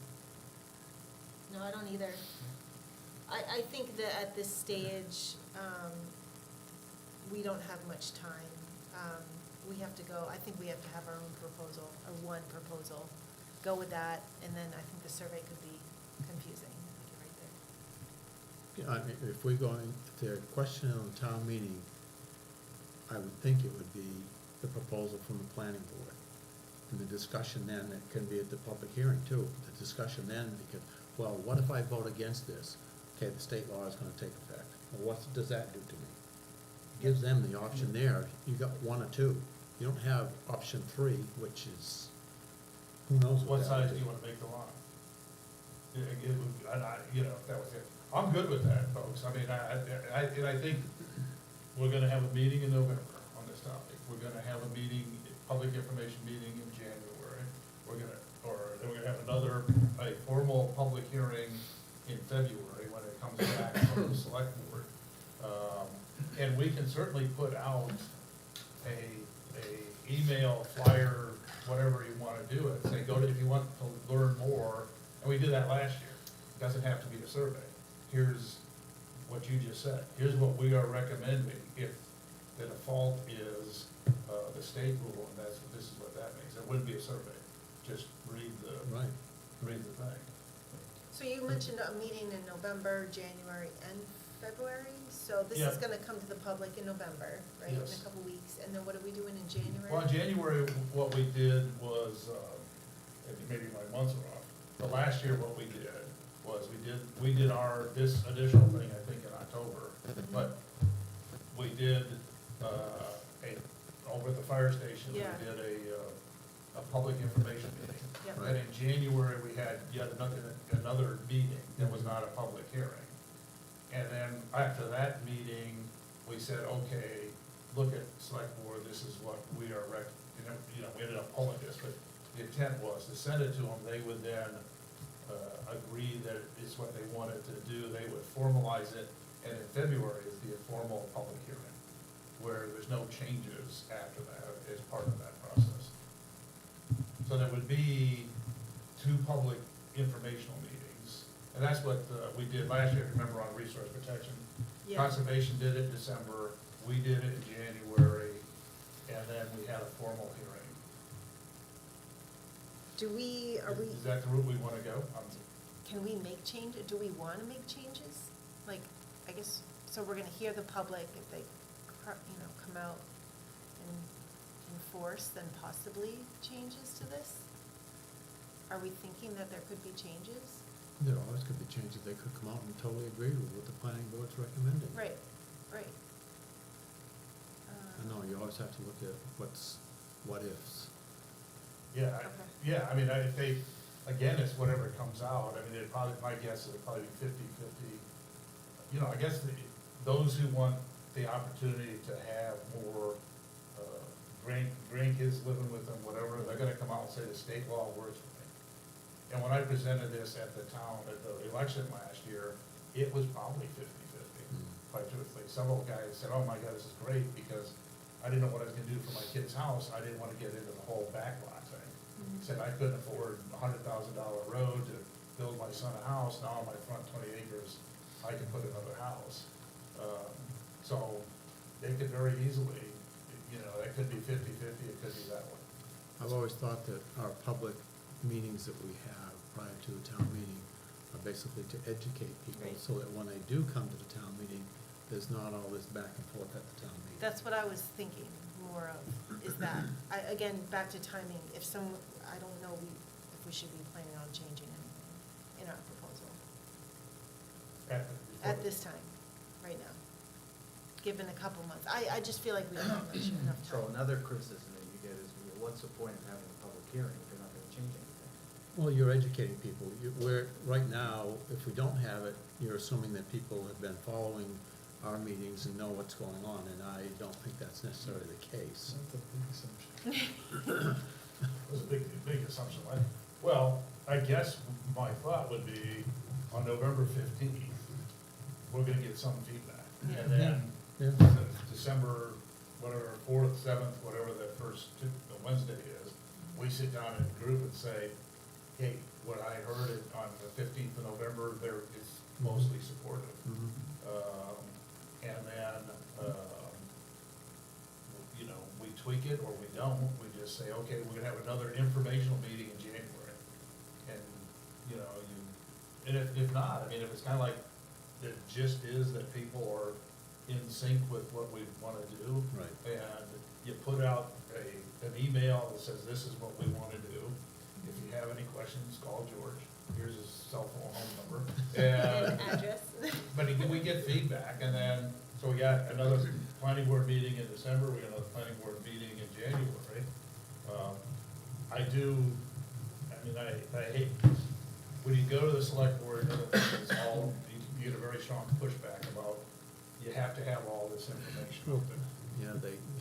no, I don't either. I think that at this stage, we don't have much time. We have to go, I think we have to have our own proposal, or one proposal, go with that, and then I think the survey could be confusing, I think you're right there. Yeah, I mean, if we're going, if they're questioning on the town meeting, I would think it would be the proposal from the planning board. And the discussion then, it can be at the public hearing too, the discussion then, because, well, what if I vote against this? Okay, the state law is gonna take effect. Well, what does that do to me? Gives them the option there, you got one or two. You don't have option three, which is, who knows What what that size would do be. you wanna make the lot? It would, and I, you know, if that was it. I'm good with that, folks. I mean, and I think we're gonna have a meeting in November on this topic. We're gonna have a meeting, public information meeting in January. Then we're gonna have a formal public hearing in February when it comes back from the select board. And we can certainly put out a email, flyer, whatever you wanna do it, say, if you want to learn more, and we did that last year. It doesn't have to be a survey. Here's what you just said, here's what we are recommending, if the default is, the state rule, and this is what that means, it wouldn't be a survey, just read the thing. So you mentioned a meeting in November, January, and February, so this is Yeah. gonna come to the public in November, right, in Yes. a couple weeks, and then what are we doing in January? Well, in January, what we did was, maybe my months are off, but last year what we did was, we did this additional thing, I think, in October, but we did, over at the fire station, we Yeah. did a public information meeting. Yep. And in January, we had yet another meeting that was not a public hearing. And then after that meeting, we said, okay, look at select board, this is what we are we ended up pulling this, but the intent was to send it to them, they would then, agree that it's what they wanted to do, they would formalize it, and in February is the formal public hearing, where there's no changes after that as part of that process. So there would be two public informational meetings, and that's what we did last year, remember, on resource protection. Yeah. Conservation did it in December, we did it in January, and then we had a formal hearing. Is that the route we wanna go? Can we make changes, do we wanna make changes? Like, I guess, so we're gonna hear the public, if they, come out and enforce, then possibly changes to this? Are we thinking that there could be changes? There always could be changes, they could come out and totally agree with what the planning board's recommending. Right. I know, you always have to look at what ifs. Yeah, Okay. yeah, I mean, if they, again, it's whatever comes out, I mean, my guess is it'd probably be 50-50. I guess those who want the opportunity to have more, grandkids living with them, whatever, they're gonna come out and say the state law works for me. And when I presented this at the town, at the election last year, it was probably 50-50. Quite truthfully, several guys said, oh my God, this is great, because I didn't know what I was gonna do for my kid's house, I didn't wanna get into the whole backlot thing. Said I couldn't afford $100,000 road to build my son a house, now on my front 20 acres, I can put another house. So they could very easily, you know, that could be 50-50, it could be that way. I've always thought that our public meetings that we have prior to the town meeting are basically to educate people, Right. so that when they do come to the town meeting, there's not all this back and forth at the town meeting. That's what I was thinking more of, is that, again, back to timing, if I don't know if we should be planning on changing anything in our proposal at this time, right now, given a couple months. I just feel like we don't have enough So time. another criticism that you get is, what's the point of having a public hearing if you're not gonna change anything? Well, you're educating people. Right now, if we don't have it, you're assuming that people have been following our meetings and know what's going on, and I don't think that's necessarily the case. That's a big assumption. It was a big assumption, right? Well, I guess my thought would be, on November 15th, we're gonna get some feedback. Yeah. And then Yeah. December, whatever, 4th, 7th, whatever that first Wednesday is, we sit down in a group and say, hey, what I heard on the 15th of November, there is mostly supportive. Mhm. And then, you know, we tweak it or we don't, we just say, okay, we're gonna have another informational meeting in January. And, you know, and if not, I mean, if it's kinda like, the gist is that people are in sync with what we wanna do. Right. And you put out an email that says, this is what we wanna do. If you have any questions, call George, here's his cell phone, home number. And address. But we get feedback, and then, so we got another planning board meeting in December, we got another planning board meeting in January. I hate, when you go to the select board, it's all, you get a very strong pushback about, you have to have all this information out there. Yeah,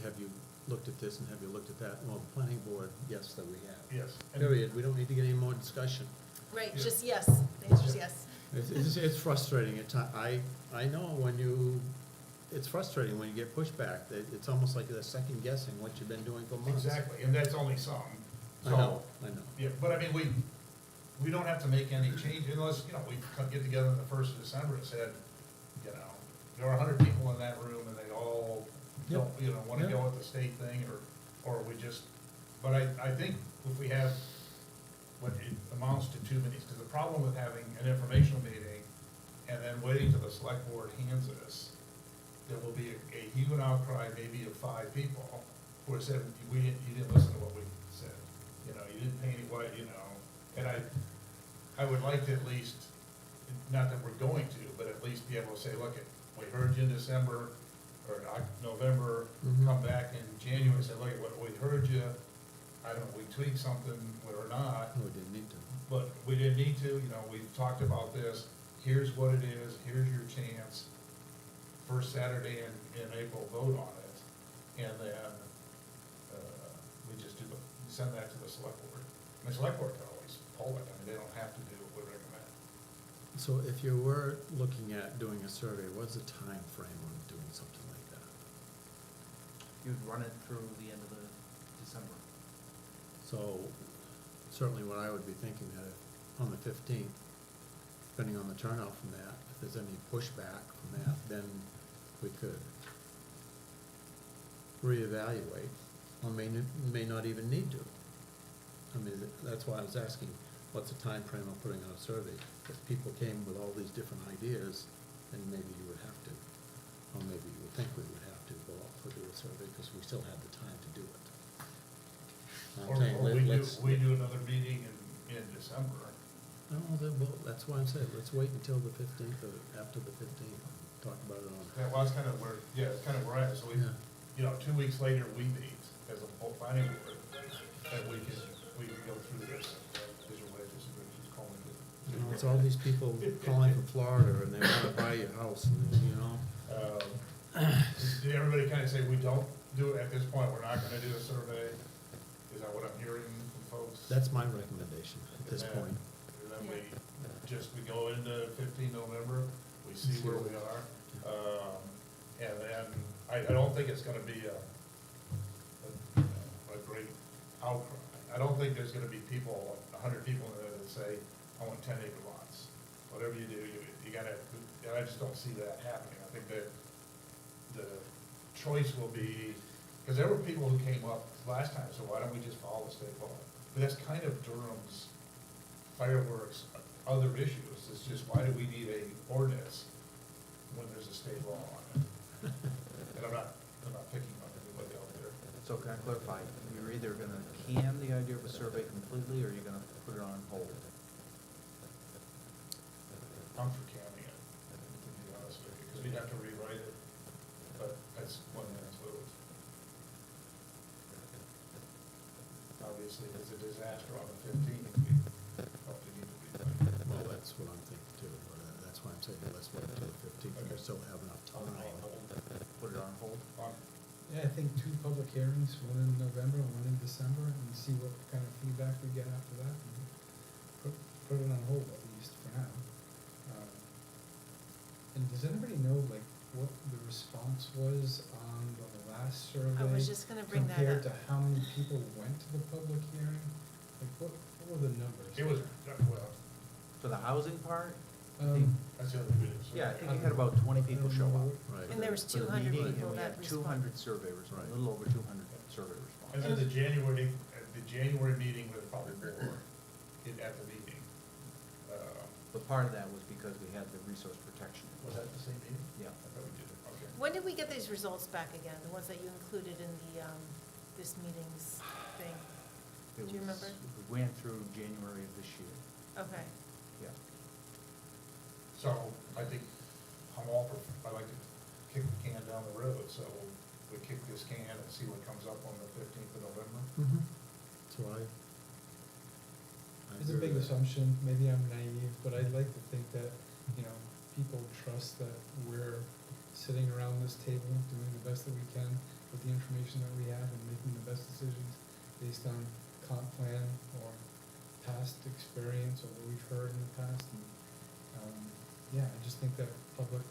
have you looked at this and have you looked at that? Well, the planning board, yes, that we have. Yes. And- Period, we don't need to get any more discussion. Right, Yeah. just yes, the answer's yes. It's frustrating at times. I know it's frustrating when you get pushback, that it's almost like they're second guessing what you've been doing for months. Exactly, and that's only some. I know. Yeah, but I mean, we don't have to make any change unless, you know, we get together on the 1st of December and said, you know, there are 100 people in that room and they all don't, you know, wanna Yep. go with the state thing, or we just, but I think if we have what it amounts to 2 meetings, because the problem with having an informational meeting and then waiting till the select board hands us, there will be a hue and outcry maybe of 5 people who have said, you didn't listen to what we said. You know, you didn't pay any, you know, and I would like to at least, not that we're going to, but at least be able to say, look, we heard you in December, or in November, Mhm. come back in January and say, look, we heard you, I don't know, we tweaked something or not, No, we didn't need to. but we didn't need to, you know, we've talked about this, here's what it is, here's your chance. First Saturday in April, vote on it, and then, we just send that to the select board. And the select board can always poll it, I mean, they don't have to do what we recommend. So if you were looking at doing a survey, what's the time frame on doing something like that? You'd run it through the end of December. So certainly what I would be thinking that on the 15th, depending on the turnout from that, if there's any pushback from that, then we could reevaluate, or may not even need to. I mean, that's why I was asking, what's the time frame of putting out a survey? If people came with all these different ideas, then maybe you would have to, or maybe you would think we would have to go out for do a survey, because we still have the time to do it. I'm saying, Or let's. we do another meeting in December. No, that's why I'm saying, let's wait until the 15th or after the 15th, talk about it on. Yeah, well, that's kind of where, it's kind of where I am, so we, Yeah. you know, 2 weeks later, we meet as a whole planning board, and we can go through this. These are what I disagree, she's calling it. You know, it's all these people calling from Florida and they wanna buy your house and, you know. Did everybody kind of say, we don't do, at this point, we're not gonna do a survey? Is that what I'm hearing from folks? That's my recommendation at this And point. And then we go into 15 November, we see where we are. And then, I don't think it's gonna be a great outcry. I don't think there's gonna be people, 100 people in there that say, I want 10-acre lots. Whatever you do, you gotta, and I just don't see that happening. I think that the choice will be, because there were people who came up last time, so why don't we just follow the state law? But that's kind of Durham's fireworks, other issues. It's just, why do we need a ordinance when there's a state law on it? And I'm not picking on anybody out there. So can I clarify, you're either gonna can the idea of a survey completely, or you're gonna put it on hold? I'm for canning it, to be honest with you, because we'd have to rewrite it, but that's one man's move. Obviously, if it's a disaster on the 15th, we probably need to rewrite it. Well, that's what I'm thinking too. That's why I'm saying let's wait until the 15th, and we still have enough On time. hold. Put it on hold? Yeah, I think 2 public hearings, one in November, one in December, and see what kind of feedback we get after that. And put it on hold at least for now. And does anybody know, like, what the response was on the last survey? I was just gonna bring that Compared up. to how many people went to the public hearing? Like, what were the numbers? It was, well, For the housing part? I think- that's the other bit. Yeah, I think you had about 20 people show up. Right. And there was For the 200 meeting, people and we that had 200 responded. survey responses, Right. a little over 200 survey And then responses. the January meeting was probably more at the meeting. But part of that was because we had the resource protection. Was that the same meeting? Yeah. I thought we did it, okay. When did we get these results back again, the ones that you included in the, this meeting's thing? It Do you was- remember? We went through January of this year, Okay. yeah. So I think I'm all for, I like to kick the can down the road, so we kick this can and see what comes up on the 15th of November. Mhm. So I It's a agree big with that. assumption, maybe I'm naive, but I'd like to think that, you know, people trust that we're sitting around this table doing the best that we can with the information that we have and making the best decisions based on comp plan or past experience or what we've heard in the past. And, yeah, I just think that public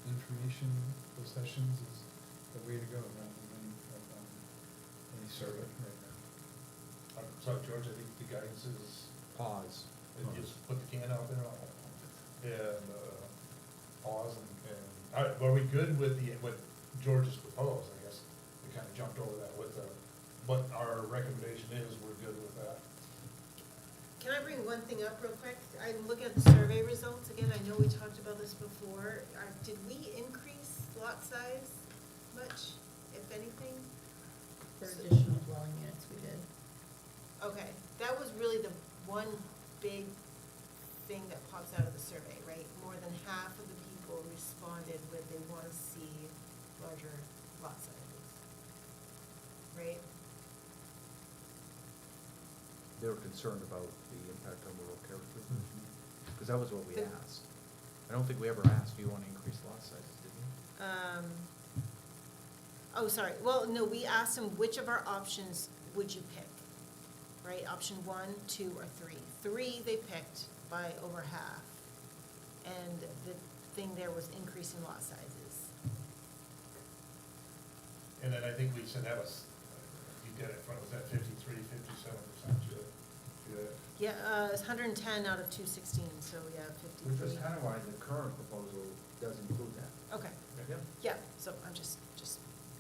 information sessions is the way to go rather than any survey right now. So George, I think the guidance is, Pause. just put the can out there and pause and, are we good with what George has proposed? I guess we kind of jumped over that with what our recommendation is, we're good with that. Can I bring one thing up real quick? I'm looking at the survey results again. I know we talked about this before. Did we increase lot size much, if anything? For additional dwelling units, we did. Okay, that was really the one big thing that pops out of the survey, right? More than half of the people responded with they want to see larger lot sizes, right? They were concerned about the impact on rural character, Mhm. because that was what we The- asked. I don't think we ever asked, do you want to increase lot sizes, did we? Oh, sorry. Well, no, we asked them which of our options would you pick, right? Option 1, 2, or 3. 3 they picked by over half. And the thing there was increasing lot sizes. And then I think we said that was, you did it, was that 53, 57%? Yeah, it's 110 out of 216, so yeah, 53. Which was kind of why the current proposal does include that. Okay, Yep. yeah, so I'm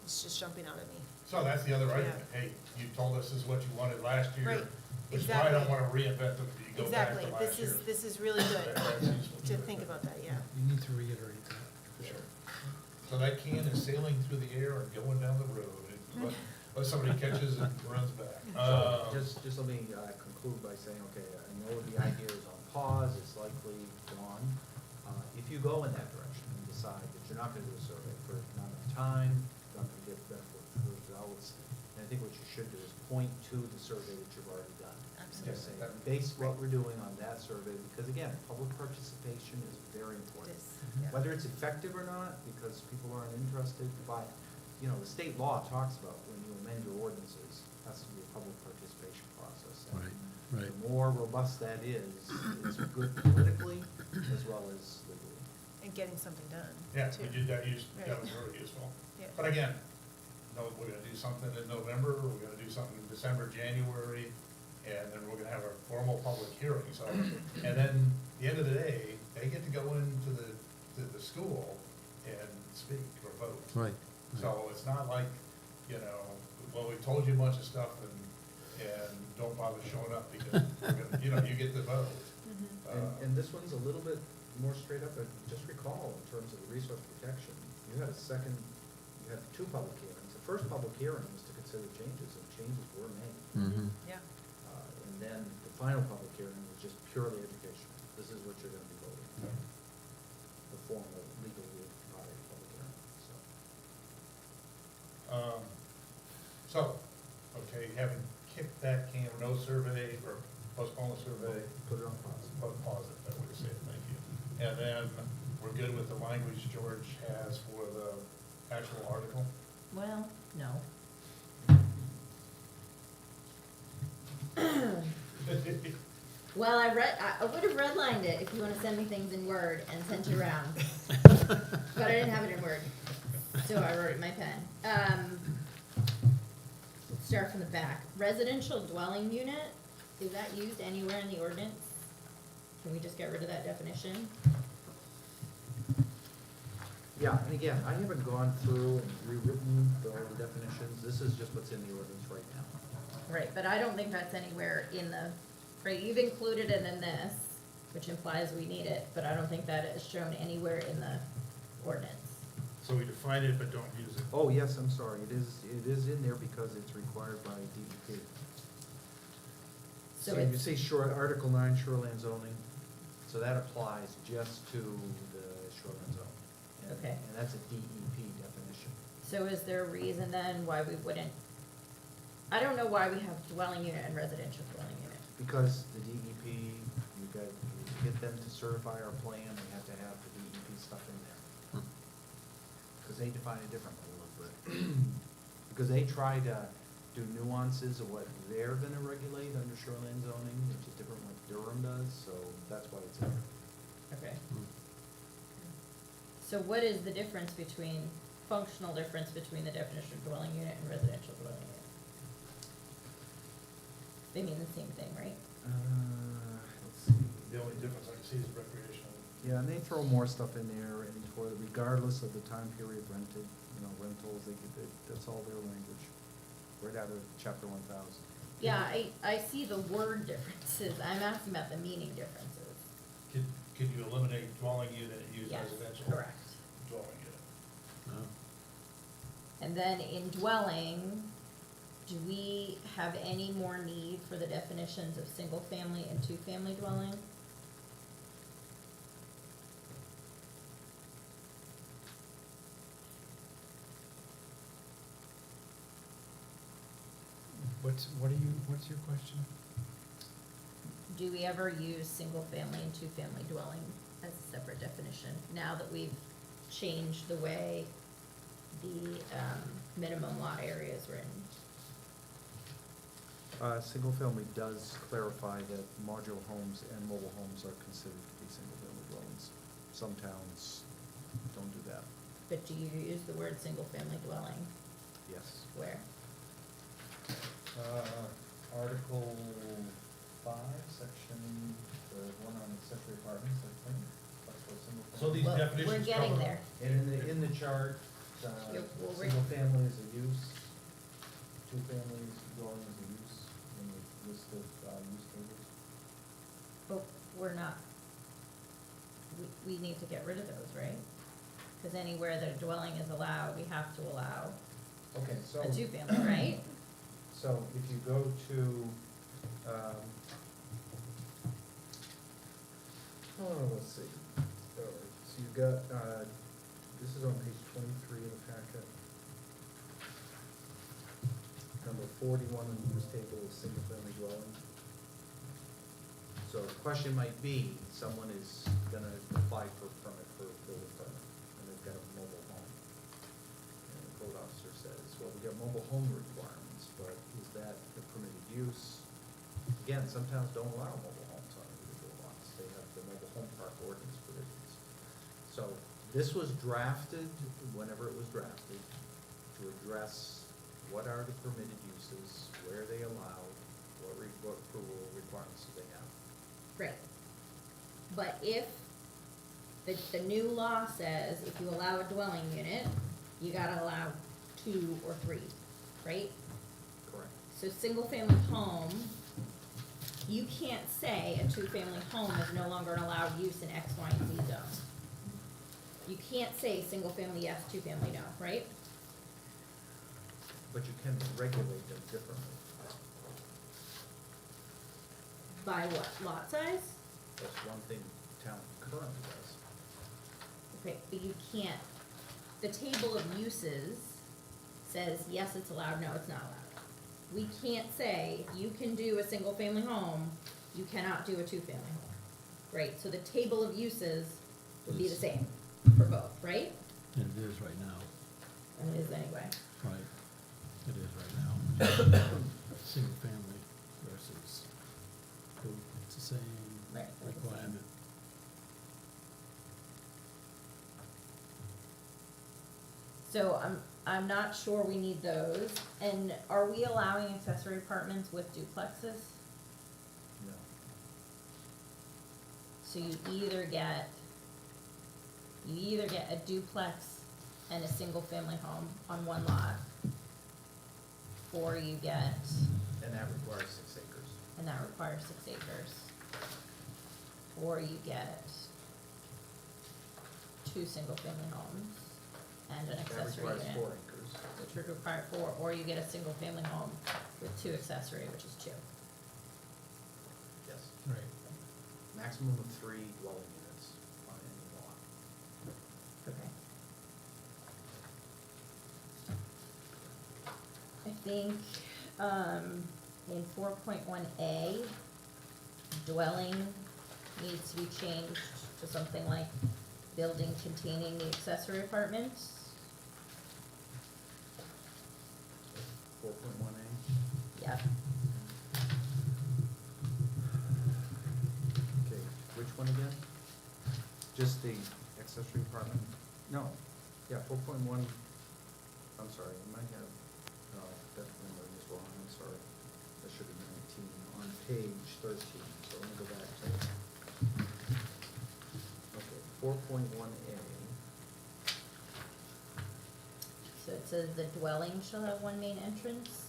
it's just jumping out at me. So that's the other argument, Yeah. hey, you told us this is what you wanted last year. Right, Which is why I don't exactly. wanna reinvent the, you go back Exactly, to last year. this is really good That's useful to think about that, yeah. You need to reiterate that, for sure. So that can is sailing through the air and going down the road, but somebody catches and runs back. So just let me conclude by saying, okay, I know the idea is on pause, it's likely gone. If you go in that direction and decide that you're not gonna do a survey for not enough time, not gonna get benefit results, then I think what you should do is point to the survey that you've already done. Absolutely. Just say, base what we're doing on that survey, because again, public participation is very important. It is, yeah. Whether it's effective or not, because people aren't interested, fine. you know, the state law talks about when you amend your ordinances, has to be a public participation process. And Right, right. The more robust that is good politically as well as legally. And getting something done, Yeah, too. we did that, Right. that was very useful. Yeah. But again, no, we're gonna do something in November, we're gonna do something in December, January, and then we're gonna have a formal public hearing, so. And then, at the end of the day, they get to go into the school and speak or vote. Right. So it's not like, you know, well, we told you a bunch of stuff and don't bother showing up because, we're gonna, you know, you get the vote. Mhm. And this one's a little bit more straight up, but just recall, in terms of the resource protection, you had two public hearings. The first public hearing was to consider changes, and changes were made. Mm-hmm. Yeah. And then the final public hearing was just purely educational. This is what you're gonna be voting on. The formal legally required public hearing, so. So, okay, having kicked that can, no survey or postpone the survey, Put it on pause. pause it, that would say, thank you. And then we're good with the language George has for the actual article? Well, no. Well, I would have redlined it if you wanna send me things in Word and sent it around. But I didn't have it in Word, so I wrote it in my pen. Let's start from the back. Residential dwelling unit, is that used anywhere in the ordinance? Can we just get rid of that definition? Yeah, and again, I haven't gone through and rewritten the definitions. This is just what's in the ordinance right now. Right, but I don't think that's anywhere in the, right, you've included it in this, which implies we need it, but I don't think that is shown anywhere in the ordinance. So we define it but don't use it. Oh, yes, I'm sorry. It is in there because it's required by DEP. So So you it's, say Article 9 shoreline zoning, so that applies just to the shoreline zone. And- Okay. And that's a DEP definition. so is there a reason then why we wouldn't, I don't know why we have dwelling unit and residential dwelling unit. Because the DEP, to get them to certify our plan, we have to have the DEP stuff in there. Because they define it differently a little bit. Because they try to do nuances of what they're gonna regulate under shoreline zoning, which is different from what Durham does, so that's why it's in there. Okay. So what is the difference functional difference between the definition of dwelling unit and residential dwelling unit? They mean the same thing, right? Let's see. The only difference I can see is recreational. Yeah, and they throw more stuff in there, and for regardless of the time period rented, rentals, that's all their language, right out of chapter 1000. Yeah, I see the word differences, I'm asking about the meaning differences. Could you eliminate dwelling unit and use Yes, residential? correct. Dwelling unit. No. And then in dwelling, do we have any more need for the definitions of single-family and two-family dwelling? What's your question? Do we ever use single-family and two-family dwelling as a separate definition, now that we've changed the way the, minimum lot area is written? Single family does clarify that modular homes and mobile homes are considered to be single family dwellings. Some towns don't do that. But do you use the word single-family dwelling? Yes. Where? Article 5, section, the one on accessory apartments, I think. That's what single So family- these Well, definitions we're getting cover- there. And in the chart, Yep, we'll single family is a use, two families dwelling is a use, in the list of use tables. But we're not, we need to get rid of those, right? Cause anywhere that a dwelling is allowed, we have to allow Okay, so. a two-family, right? So if you go to, let's see, so you've got, this is on page 23 of the packet. Number 41 in this table is single-family dwelling. So the question might be, someone is gonna apply for a permit for a building permit, and they've got a mobile home. And the code officer we got mobile home requirements, but is that the permitted use? Again, some towns don't allow mobile homes on individual lots, they have the mobile home park ordinance provisions. So this was drafted, whenever it was drafted, to address what are the permitted uses, where they allowed, what approval requirements do they have. Right. But if the new law says if you allow a dwelling unit, you gotta allow 2 or 3, right? Correct. So single-family home, you can't say a 2-family home is no longer an allowed use in X, Y, and Z zone. You can't say single-family yes, 2-family no, right? But you can regulate them differently. By what, lot size? That's one thing town currently does. Okay, but you can't, the table of uses says, yes, it's allowed, no, it's not allowed. We can't say, you can do a single-family home, you cannot do a 2-family home, right? So the table of uses would be the same for both, right? And it is right now, And it is anyway. right, it is right now. Single family versus two, it's the same Right, they're the same. requirement. So I'm not sure we need those, and are we allowing accessory apartments with duplexes? No. So you either get a duplex and a single-family home on one lot, or you get, And that requires 6 acres. and that requires 6 acres, or you get 2 single-family homes and an That accessory requires unit, 4 acres. which would require 4, or you get a single-family home with 2 accessory, which is 2. Yes. Right. Maximum of 3 dwelling units on any lot. Okay. I think, in 4.1A, dwelling needs to be changed to something like building containing the accessory apartments. 4.1A. Yep. Okay, which one again? Just the accessory apartment? No, yeah, 4.1, I'm sorry, I might have, no, that number is wrong, I'm sorry. That should be 19, on page 13, so let me go back to, okay, 4.1A. So it says the dwelling shall have one main entrance.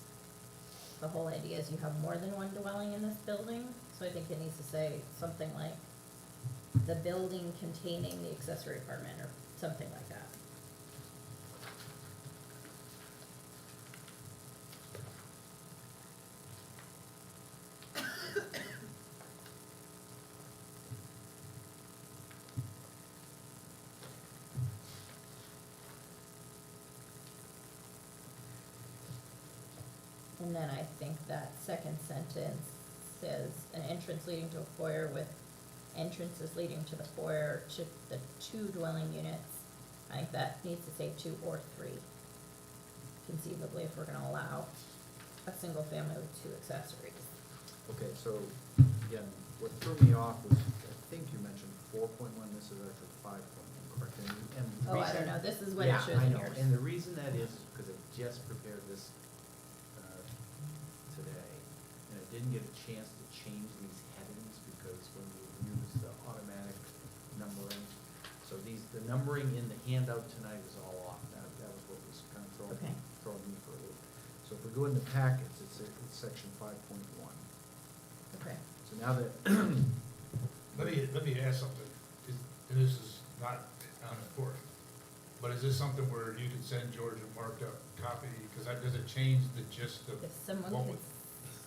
The whole idea is you have more than one dwelling in this building, so I think it needs to say something like the building containing the accessory apartment or something like that. And then I think that second sentence says an entrance leading to a foyer with entrances leading to the foyer to the 2 dwelling units. I think that needs to say 2 or 3, conceivably, if we're gonna allow a single family with 2 accessories. Okay, so, again, what threw me off was, I think you mentioned 4.1, this is actually 5.1, correct? And the Oh, I don't reason- know, this is what it shows Yeah, I in know, yours. and the reason that is because I just prepared this today, and I didn't get a chance to change these headings because when you use the automatic numbering, so the numbering in the handout tonight is all off, that was what was kind of Okay. throwing me for a loop. So if we go into packets, it's section 5.1. Okay. So now that, Let me ask something, and this is not unimportant, but is this something where you can send George a marked up copy, because that doesn't change the gist of If someone what could would,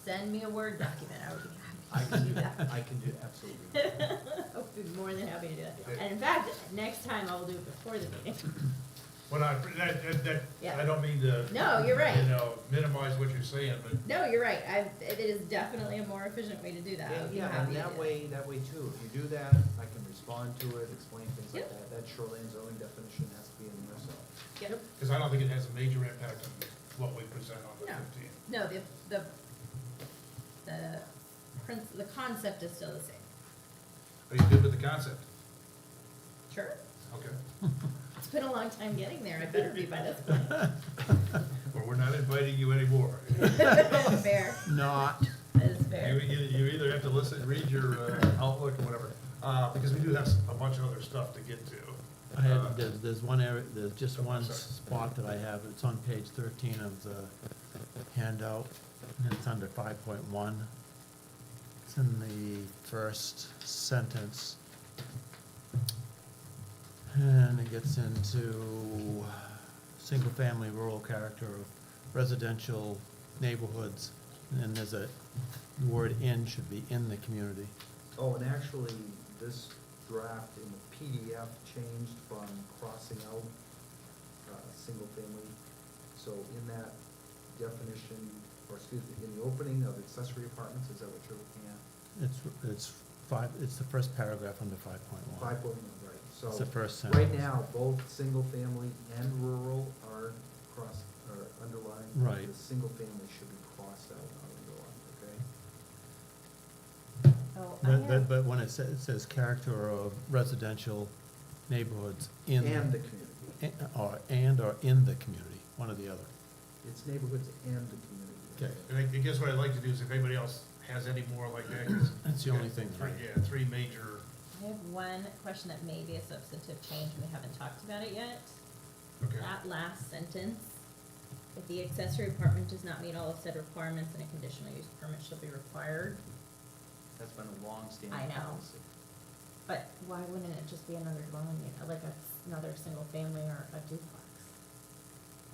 send me a Word document, I would be I happy to can do that. I can do, absolutely. I would be more than happy to do that. Okay. And in fact, next time I will do it before the meeting. well, that, Yeah. I don't mean to. No, you're right. You know, minimize what you're saying, but No, you're right. It is definitely a more efficient way to do that. I would be Yeah, happy and to do that way too, if you do that, I can respond to it, explain things like Yep. that. That shoreline zoning definition has to be in there, so. Yep. because I don't think it has a major impact on what we present on the No. 15th. No, the concept is still the same. Are you good with the concept? Sure. Okay. It's been a long time getting there, I better be by this point. Well, we're not inviting you anymore. Fair, Not, that is You, fair. you either have to listen, read your outlook or whatever, because we do have a bunch of other stuff to get to. I had, there's one area, there's just Oh, one sorry. spot that I have, it's on page 13 of the handout, and it's under 5.1. It's in the first sentence. And it gets into single-family rural character of residential neighborhoods, and then there's a, the word "in" should be in the community. Oh, and actually, this draft in the PDF changed from crossing out, single family. So in that definition, or excuse me, in the opening of accessory apartments, is that what you're looking at? It's the first paragraph under 5.1. 5.1, right, so. It's the first Right sentence. now, both single family and rural are underlined. Right. The single family should be crossed out, not underlined, okay? Oh, I have, But when it says character of residential neighborhoods in. And the community. Or in the community, one or the other. It's neighborhoods and the community. Okay. And I guess what I'd like to do is if anybody else has any more like that, 'cause That's the only thing that three- I- Yeah, three major, I have one question that may be a substantive change, we haven't talked about it yet. okay. That last sentence, if the accessory apartment does not meet all of said requirements, then a conditional use permit shall be required. That's been a long-standing I know. policy. But why wouldn't it just be another dwelling unit, like another single family or a duplex?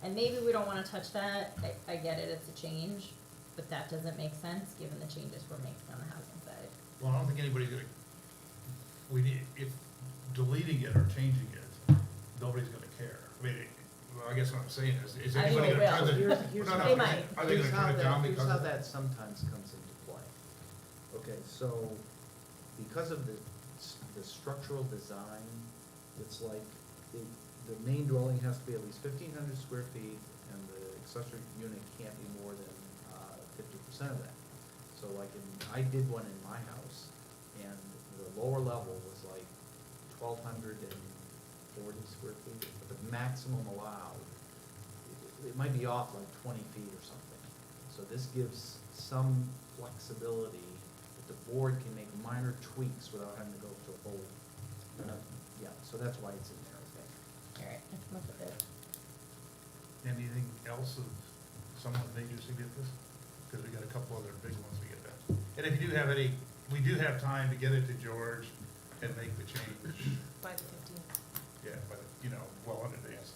And maybe we don't wanna touch that, I get it, it's a change, but that doesn't make sense, given the changes we're making on the housing side. Well, I don't think anybody's gonna, if deleting it or changing it, nobody's gonna care. I mean, well, I guess what I'm saying is I anybody think gonna it turn will. the? Here's no, no, They might. Are they gonna turn it down Here's because how of? that sometimes comes into play. Okay, so because of the structural design, it's like the main dwelling has to be at least 1,500 square feet, and the accessory unit can't be more than 50% of that. So like I did one in my house, and the lower level was like 1,240 square feet, but the maximum allowed, it might be off like 20 feet or something. So this gives some flexibility that the board can make minor tweaks without having to go to a whole, yeah, so that's why it's in there, okay? Alright, I come up with it. Anything else of somewhat major significance? Because we got a couple other big ones to get at. And if you do have any, we do have time to get it to George and make the change, By the 15th. yeah, but, you know, well in advance.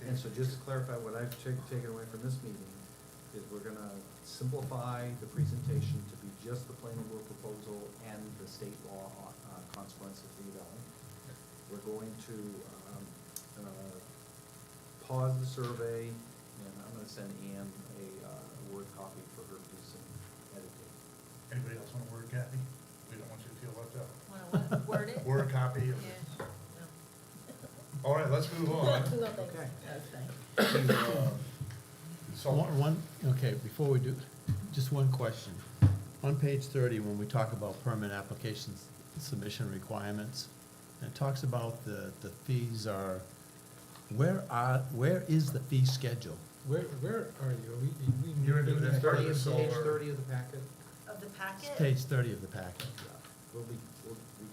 And so just to clarify, what I've taken away from this meeting is we're gonna simplify the presentation to be just the planning board proposal and the state law consequences of redevelopment. We're going to pause the survey, and I'm gonna send Ann a Word copy for her to do some editing. Anybody else want a word, Kathy? We don't want you to feel left out. Wanna what, word it? Word copy of Yeah, it. no. All right, let's move on. No, thanks. Okay. That's fine. Solar. Okay, before we do, just one question. On page 30, when we talk about permit applications submission requirements, it talks about the fees are, where is the fee schedule? Where are you? Are we You're doing moving that ahead? Thirty of Page solar. 30 of the packet? Of the It's packet? page 30 of the packet. Yeah, we'll be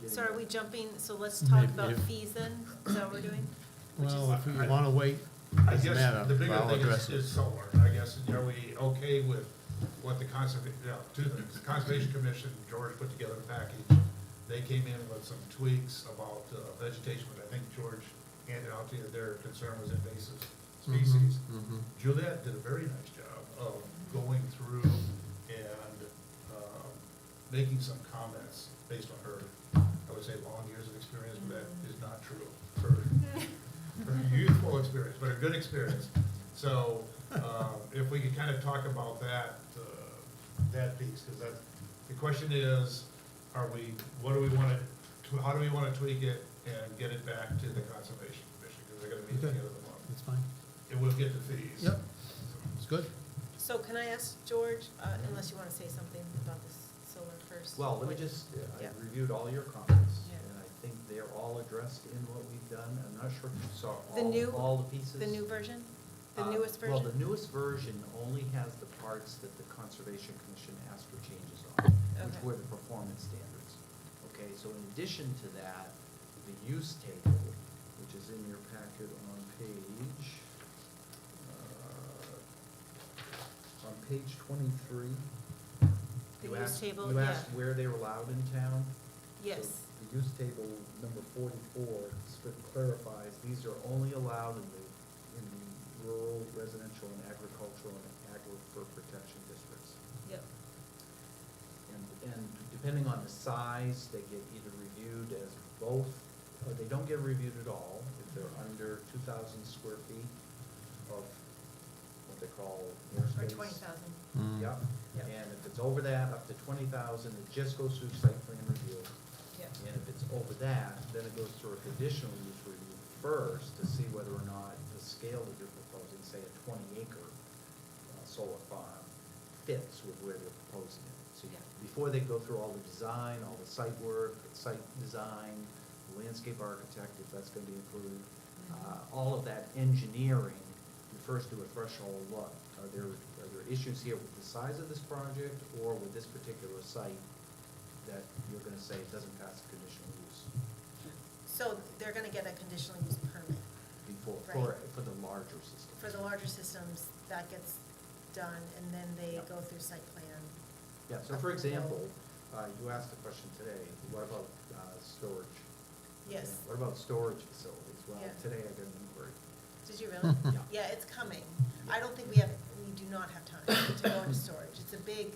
getting. So are we jumping, so let's talk Maybe about if- fees then? Is that what we're doing? Which is- Well, if you want to wait, I doesn't guess matter, the bigger I'll thing address is it. solar. I guess, are we okay with what the two things, the Conservation Commission, George put together a package. They came in with some tweaks about vegetation, but I think George handed out to you, their concern was invasive species. Mhm. Juliet did a very nice job of going through and making some comments based on her, I would say, long years of experience, but that is not true. Her youthful experience, but a good experience. So if we could kind of talk about that piece, because the question is, what do we want to, how do we want to tweak it and get it back to the Conservation Commission, because they're going to meet at the Okay. end of the month. That's fine. And we'll get the fees. Yep. good. So can I ask George, unless you wanna say something about this solar first? Well, let me just, I Yeah. reviewed all your comments, Yeah. and I think they're all addressed in what we've done. I'm not sure if you saw The new- all the pieces. The new version? The Uh, newest version? Well, the newest version only has the parts that the Conservation Commission asked for changes on, which Okay. were the performance standards. Okay, so in addition to that, the use table, which is in your packet on page 23. The You use asked- table, You yeah. asked where they were allowed in town. Yes. So the use table number 44 clarifies, these are only allowed in the rural, residential, and agricultural and aquifer protection districts. Yep. And depending on the size, they get either reviewed as both, or they don't get reviewed at all if they're under 2,000 square feet of what they call Or airspace. 20,000. Yep, Yep. and if it's over that, up to 20,000, it just goes through site plan review. Yep. And if it's over that, then it goes through a conditional use review first to see whether or not the scale that you're proposing, say a 20-acre solar farm, fits with where they're proposing it. So Yeah. before they go through all the design, all the site work, site design, landscape architect, if that's gonna be included, all of that engineering, you first do a threshold look. Are there issues here with the size of this project or with this particular site that you're gonna say it doesn't pass the conditional use So they're gonna get a conditional use permit. before, Right. for the larger system? For the larger systems, that gets done, and then they Yep. go through site plan. Yeah, so for example, you asked a question today, what about storage? Yes. What about storage facilities? Well, Yeah. today I got an inquiry. Did you really? Yeah. Yeah, it's coming. I don't think we do not have time to go into storage. It's a big,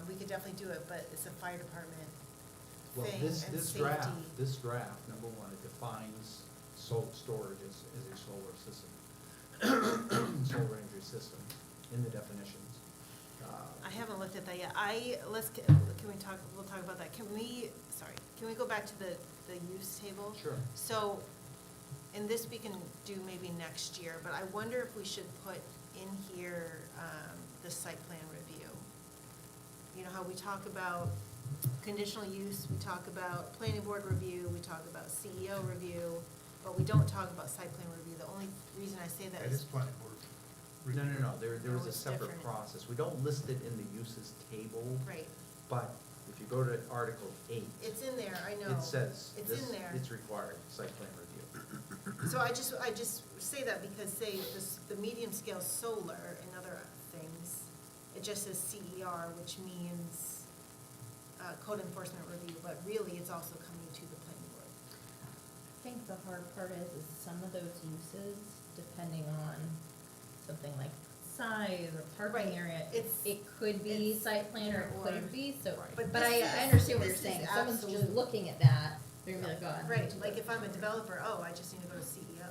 we could definitely do it, but it's a fire department Well, thing this, and this safety. draft, number one, it defines storage as a solar system, solar energy system in the definitions. I haven't looked at that yet. We'll talk about that. Can we go back to the use table? Sure. So, and this we can do maybe next year, but I wonder if we should put in here, the site plan review. You know how we talk about conditional use, we talk about planning board review, we talk about CEO review, but we don't talk about site plan review. The only reason I say that That is is, planning board. No, there No, is a it's separate different. process. We don't list it in the uses table, right, but if you go to Article 8, it's in there, I know. it says It's this, in there. it's required, site plan review. So I just say that because, say, the medium scale solar and other things, it just says CER, which means code enforcement review, but really it's also coming to the planning board. I think the hard part is some of those uses, depending on something like size or parking Right. area, It's- it could be it's site plan or it either or. couldn't be, so. Right. But But this I is- understand what you're this is saying, if someone's just absolute- looking at that, they're gonna be like, oh. I need Right, to like go if I'm a to- developer, oh, I just need to go to CEO.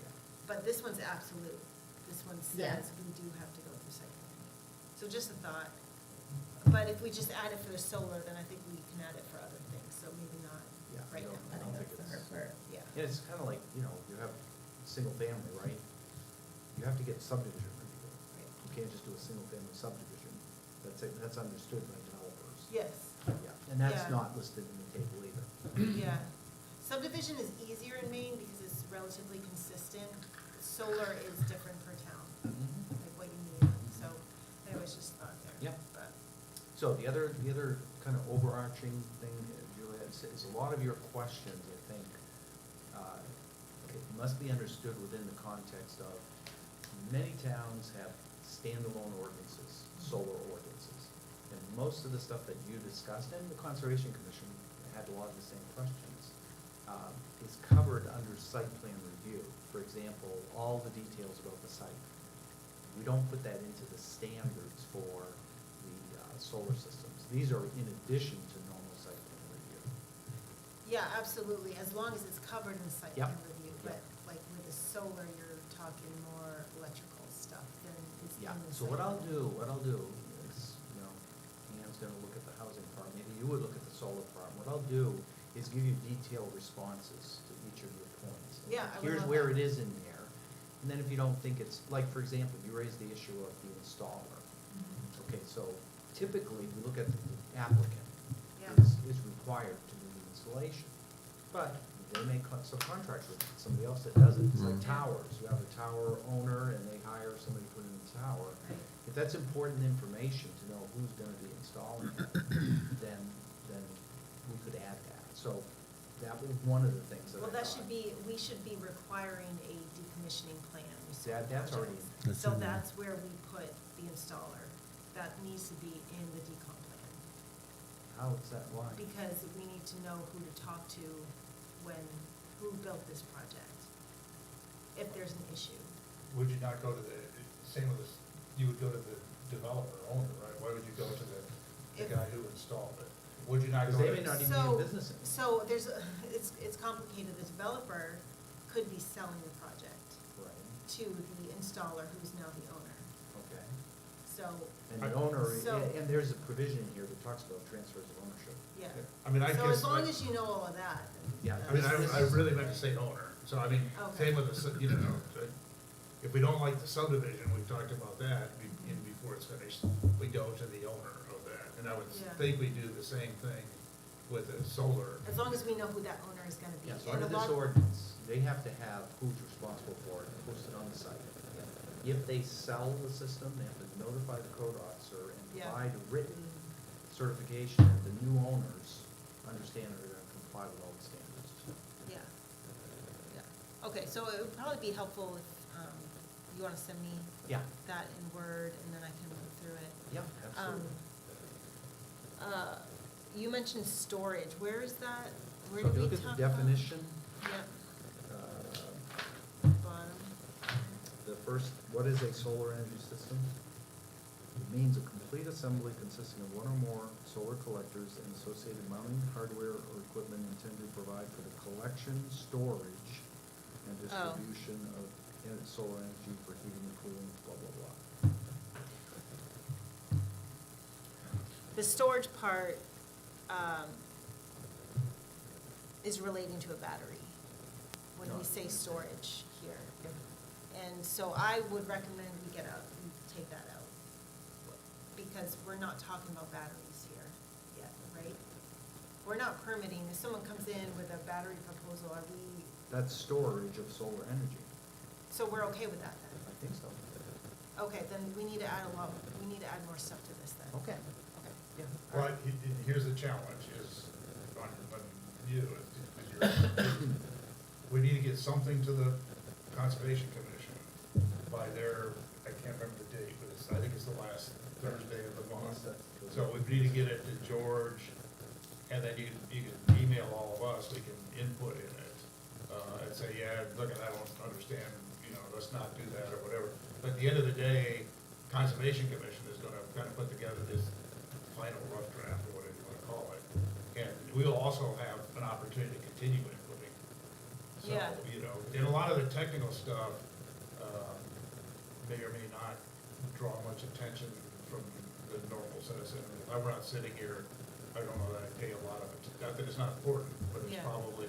Yeah. But this one's absolute. This one Yeah. says we do have to go through site plan. So just a thought. But if we just add it for the solar, then I think we can add it for other things, so maybe not Yeah, right no, now. I don't think think that's the it's- hard part. Yeah. Yeah, it's kind of like, you have single family, right? You have to get subdivision review. Right. You can't just do a single family subdivision. That's understood by developers. Yes, Yeah, and that's Yeah. not listed in the table either. yeah. Subdivision is easier in Maine because it's relatively consistent. Solar is different per town, like what you need. So anyways, just thought there. Yep. But, So the other kind of overarching thing, Julia, is a lot of your questions, I think, it must be understood within the context of many towns have standalone ordinances, solar ordinances. And most of the stuff that you discussed, and the Conservation Commission had a lot of the same questions, is covered under site plan review. For example, all the details about the site. We don't put that into the standards for the solar systems. These are in addition to normal site plan review. yeah, absolutely, as long as it's covered in site Yep. plan review. But like with the solar, you're talking more electrical stuff than is in Yeah, the so site what I'll plan. do is, Ann's gonna look at the housing part, maybe you would look at the solar part. What I'll do is give you detailed responses to each of your points. Yeah, I would Here's love where that. it is in there. And then if you don't think it's, like, for example, you raised the issue of the installer. Okay, so typically, we look at the applicant Yeah. is required to do the installation. But they may subcontract with somebody else that does it. It's like Mm-hmm. towers. You have a tower owner and they hire somebody to put in the tower. Right. If that's important information to know who's gonna be installing it, then we could add that. So that was one of the things that I Well, that thought. should be, we should be requiring a decommissioning plan. with certain That's already- projects. That's So in there. that's where we put the installer. That needs to be in the decom plan. How is that, why? Because we need to know who to talk to who built this project, if there's an issue. Would you not go to the, same with this, you would go to the developer owner, right? Why would you go to the If- guy who installed it? Would you not Because go they to? may not even So- be in business anymore. So there's, it's complicated. The developer could be selling the project Right, to the installer who's now the owner. okay. So, And the owner, So- and there's a provision in here that talks about transfers of ownership. yeah. I mean, I guess. So as long like- as you know all of that. Yeah, I mean, this- I really meant to say owner, so I mean, Okay. same with the, you know, if we don't like the subdivision, we've talked about that, and before it's finished, we go to the owner of that, and I would Yeah. think we do the same thing with the solar. As long as we know who that owner is gonna be. Yeah, so And under a this lot- ordinance, they have to have who's responsible for it posted on the site. If they sell the system, they have to notify the code officer and Yeah. provide written certification that the new owners understand that they're gonna comply with all the standards. Yeah, yeah. Okay, so it would probably be helpful if, you wanna send me Yeah, that in Word, and then I can look through it. yeah, absolutely. You mentioned storage, where is that? Where So did if you we look at talk the about? definition, Yeah, bottom. the first, what is a solar energy system? It means a complete assembly consisting of one or more solar collectors and associated mounting hardware or equipment intended to provide for the collection, storage, and Oh. distribution of solar energy for heating and cooling, blah, blah, blah. The storage part, is relating to a battery, when we say storage here. And so I would recommend we take that out, because we're not talking about batteries here yet, right? We're not permitting, if someone comes in with a battery proposal, are we, That's storage of solar energy. so we're okay with that then? I think so. Okay, then we need to add more stuff to this then. Okay. Okay. Yeah. Well, here's the challenge is, on you, is you're, we need to get something to the Conservation Commission by their, I can't remember the date, but I think it's the last Thursday of the month. So we need to get it to George, and then you can email all of us, we can input in it, and say, yeah, look, I don't understand, let's not do that, or whatever. But at the end of the day, Conservation Commission is gonna kind of put together this final rough draft, or whatever you wanna call it. And we'll also have an opportunity to continue inputting. So, Yeah. And a lot of the technical stuff, may or may not draw much attention from the normal citizen. If I were not sitting here, I don't know that I'd pay a lot of it, not that it's not important, but it's Yeah. probably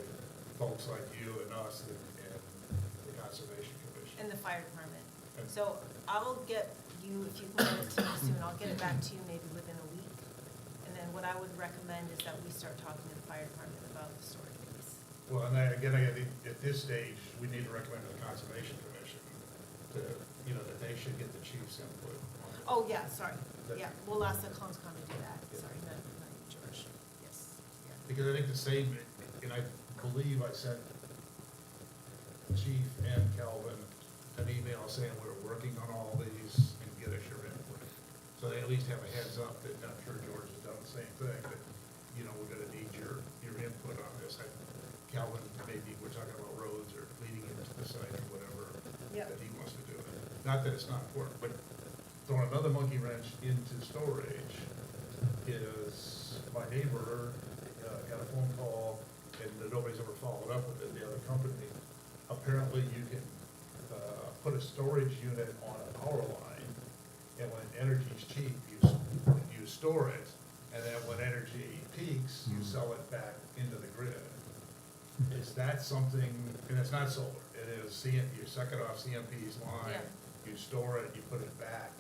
folks like you and us and the Conservation Commission. And the fire department. And- So I'll get you, if you can get it to me soon, I'll get it back to you maybe within a week. And then what I would recommend is that we start talking to the fire department about the storage piece. Well, and I think at this stage, we need to recommend to the Conservation Commission to, that they should get the chief's input. on it. Oh, yeah, sorry. That- Yeah, we'll ask the CONSCOM to do that. Yeah. Sorry, not you, George. Yes, yeah. Because I think the same, and I believe I sent Chief and Calvin an email saying we're working on all these and get us your input. So they at least have a heads up that, I'm sure George has done the same thing, that, we're gonna need your input on this. Calvin, maybe we're talking about roads or leading into the site or whatever Yep. that he wants to do. Not that it's not important, but throwing another monkey wrench into storage is my neighbor got a phone call, and nobody's ever followed up with it, the other company. Apparently, you can put a storage unit on a power line, and when energy's cheap, you store it, and then when energy peaks, you sell it back into the grid. is that something, and it's not solar, it is you suck it off CMP's line, Yeah. you store it, you put it back,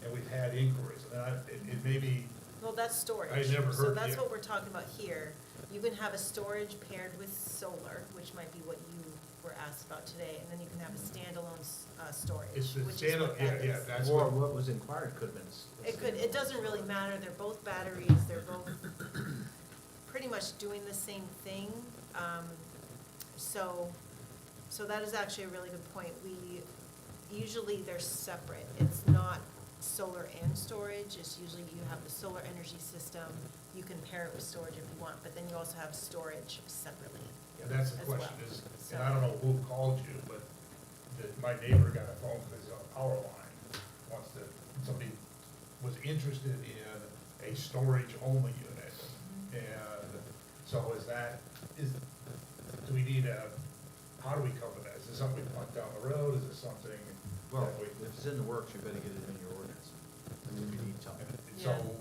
and we've had inquiries, and it may be, Well, that's storage. I never So heard- that's yeah. what we're talking about here. You can have a storage paired with solar, which might be what you were asked about today, and then you can have a standalone, storage, it's the which is what standard, yeah, that yeah, is. that's Or what, what was inquired could have been. It doesn't really matter, they're both batteries, they're both pretty much doing the same thing. So that is actually a really good point. Usually they're separate. It's not solar and storage, it's usually you have the solar energy system, you can pair it with storage if you want, but then you also have storage separately. and that's the as question well. is, So- and I don't know who called you, but my neighbor got a phone because he's on a power line, somebody was interested in a storage-only unit, and so do we need how do we cover that? Is this something we punt down the road, is it something Well, that we? if it's in the works, you better get it in your ordinance. And then you need to. So,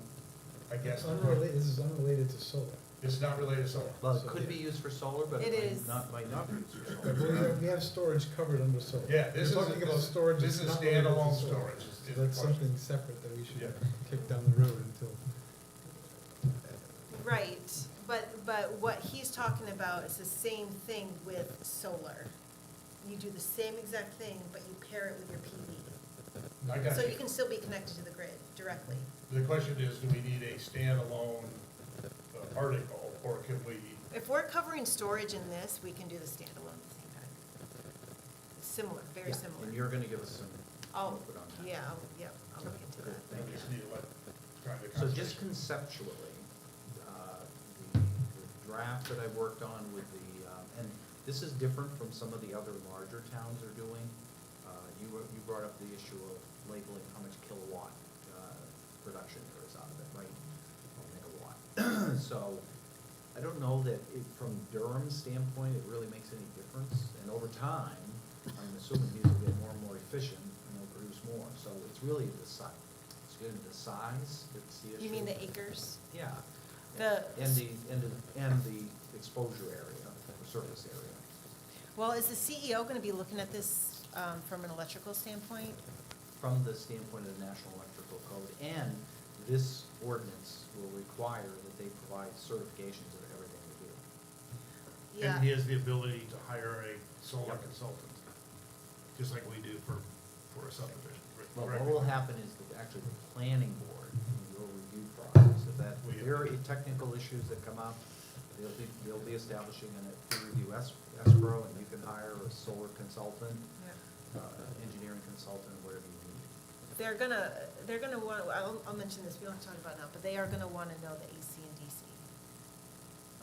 I guess, This is unrelated to solar. it's not related to solar. Well, it could be used for solar, but It it is. might not be used for But solar. we have storage covered under solar. Yeah, this We're is, talking about storage. this that's is not related to standalone solar. storage. is So the that's question. something separate that we should Yeah. kick down the road until. Right, but what he's talking about is the same thing with solar. You do the same exact thing, but you pair it with your PV. I got So you. you can still be connected to the grid directly. The question is, do we need a standalone article, or can we, If we're covering storage in this, we can do the standalone at the same time. Similar, very Yeah, similar. And you're gonna give us some Oh, input on that. yeah, I'll look into that. Thank we you. just need to let, try to. So just conceptually, the draft that I worked on with and this is different from some of the other larger towns are doing. You brought up the issue of labeling how much kilowatt production there is out of it, right? Or megawatt. So I don't know that from Durham's standpoint, it really makes any difference. And over time, I'm assuming these will get more and more efficient and they'll produce more. So it's really the size. It's good the size, it's the issue. You mean the acres? Yeah. The- And the exposure area, the surface area. Well, is the CEO gonna be looking at this, from an electrical standpoint? From the standpoint of the National Electrical Code, and this ordinance will require that they provide certifications of everything they do. Yeah. And he has the ability to hire a solar Yep. consultant, just like we do for a subdivision. Well, correct? what will happen is that actually the planning board, in your review process, if there are technical issues that come up, they'll be establishing a peer review escrow, and you can hire a solar consultant, engineering consultant, whatever you need. They're gonna want, I'll mention this, we don't have to talk about it now, but they are gonna wanna know the AC and DC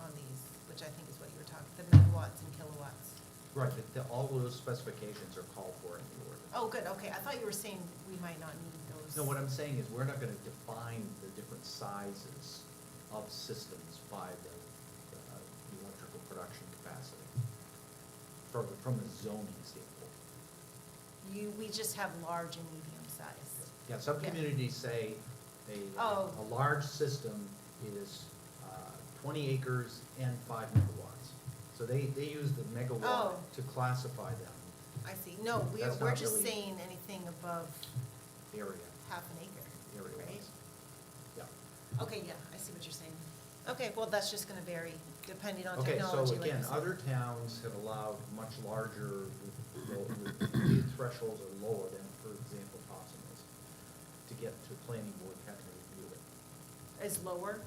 on these, which I think is what you were talking, the megawatts and kilowatts. Right, but all those specifications are called for in the ordinance. Oh, good, okay, I thought you were saying we might not need those. No, what I'm saying is, we're not gonna define the different sizes of systems by the electrical production capacity, from a zoning standpoint. We just have large and medium size. Yeah, some Yeah. communities say Oh. a large system is 20 acres and 5 megawatts. So they use the megawatt Oh. to classify them I see, no, That's we're not just really- saying anything above area, half an acre, right? area-wise. Yeah. Okay, yeah, I see what you're saying. Okay, well, that's just gonna vary depending on Okay, technology, so like you again, said. other towns have allowed much larger, the thresholds are lower than, for example, Towson is, to get to planning board having to review it. Is lower?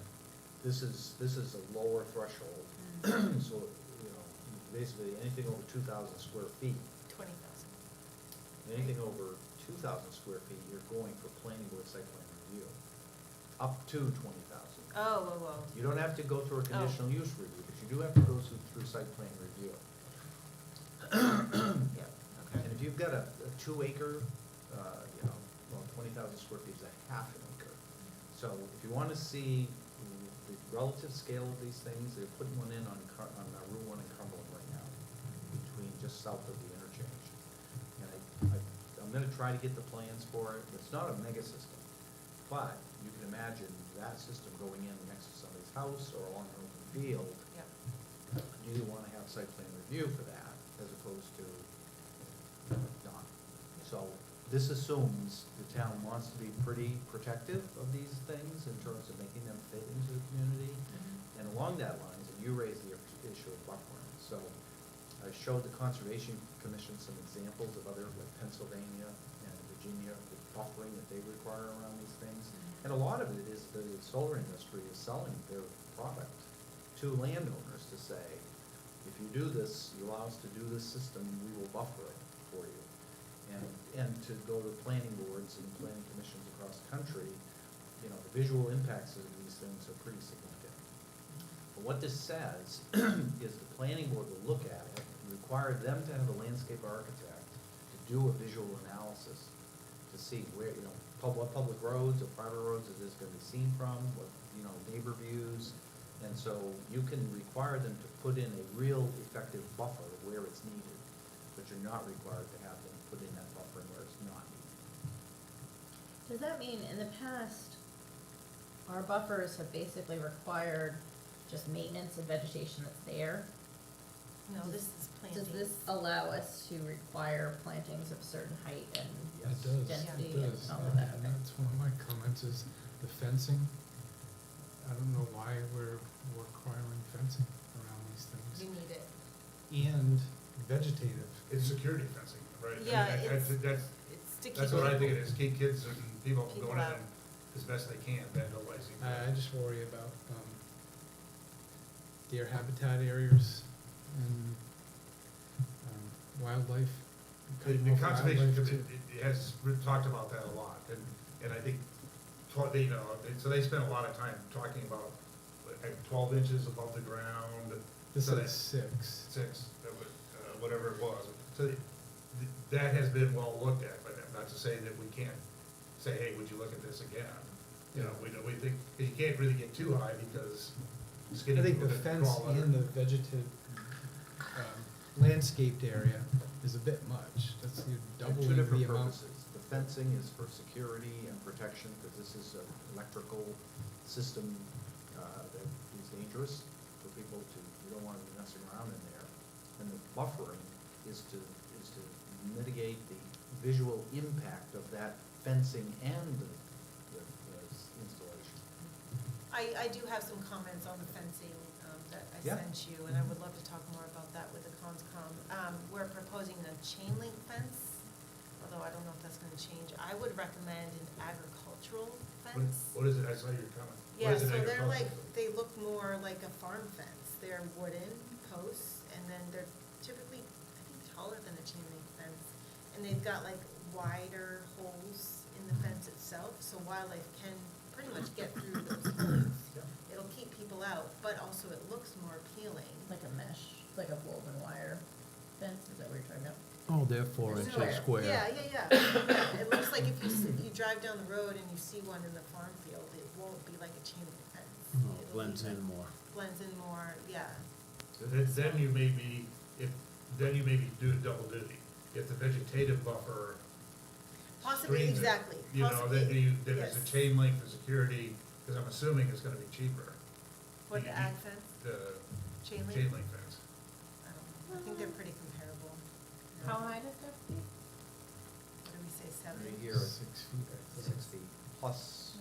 This is a lower threshold, Mm. so, basically, anything over 2,000 square feet, 20,000. anything over 2,000 square feet, you're going for planning board site plan review, up to 20,000. Oh. You don't have to go through a Oh. conditional use review, but you do have to go through site plan review. Yeah, And okay. if you've got a 2 acre, 20,000 square feet is a half an acre. So if you want to see the relative scale of these things, they're putting one in on Route 1 in Cumberland right now, between just south of the interchange. And I'm gonna try to get the plans for it. It's not a mega system, but you can imagine that system going in next to somebody's house or along an open field. Yep. you wanna have site plan review for that, as opposed to not. So this assumes the town wants to be pretty protective of these things in terms of making them fit into the community. And along that lines, and you raised the issue of buffering, so I showed the Conservation Commission some examples of other, like Pennsylvania and Virginia, the buffering that they require around these things. And a lot of it is the solar industry is selling their product to landowners to say, if you do this, you allow us to do this system, we will buffer it for you. And to go to planning boards and planning commissions across the country, you know, the visual impacts of these things are pretty significant. But what this says is the planning board will look at it, and require them to have a landscape architect to do a visual analysis to see where, you know, what public roads or private roads is this gonna be seen from, what, you know, neighbor views. And so you can require them to put in a real effective buffer where it's needed, but you're not required to have them put in that buffer where it's not needed. Does that mean in the past, our buffers have basically required just maintenance of vegetation that's there? No, this is planting. Does this allow us to require plantings of certain height and Yes. It does, density it and does. all of that? And that's one of my comments is the fencing. I don't know why we're requiring fencing around these You things. need it. And vegetative. It's security fencing, right? I mean, Yeah, That's It's to keep. what I think it is, keep kids and people People going in out. as best they can, vandalizing. I just worry about, deer habitat areas and, wildlife. The Conservation Wildlife Commission too. has talked about that a lot, and I think, they, you know, so they spend a lot of time talking about like 12 inches above the ground. This so is 6. Six, whatever it was. So that has been well looked at, but not to say that we can't say, hey, would you look at this again? You know, we think, you can't really get too high because skinny I think people the could fence crawl under. and the vegetative, landscaped area is a bit much. That's There are doubling two the different amount. purposes. The fencing is for security and protection, because this is an electrical system that is dangerous for people to, you don't want to be messing around in there. And the buffering is to mitigate the visual impact of that fencing and the installation. I do have some comments on the fencing that I Yeah. sent you, and I would love to talk more about that with the conscom. We're proposing a chain link fence, although I don't know if that's gonna change. I would recommend an agricultural fence. What is it? I saw your comment. What Yeah, is so an they're like, agricultural? they look more like a farm fence. They're wooden posts, and then they're typically, I think, taller than a chain link fence. And they've got like wider holes in the fence itself, so wildlife can pretty much get through those holes. Yeah. It'll keep people out, but also it looks more appealing. Like a mesh, like a woven wire fence, is that what you're talking about? Oh, they're 4 It's inches square. Yeah, yeah, yeah. It looks like if you drive down the road and you see one in the farm field, it won't be like a chain link fence. Oh, It'll be blends in like- more. Blends in more, yeah. Then you may be, then you may be doing double duty. If the vegetative buffer Possibly, screens it, exactly. you know, then Possibly, then it's a yes. chain link for security, because I'm assuming it's gonna be cheaper, What, the ag fence, the chain link? chain link fence. I don't know. I think they're pretty comparable. How high does that be? What do we say, 7? Right here, 6 feet, I think. 6 feet, plus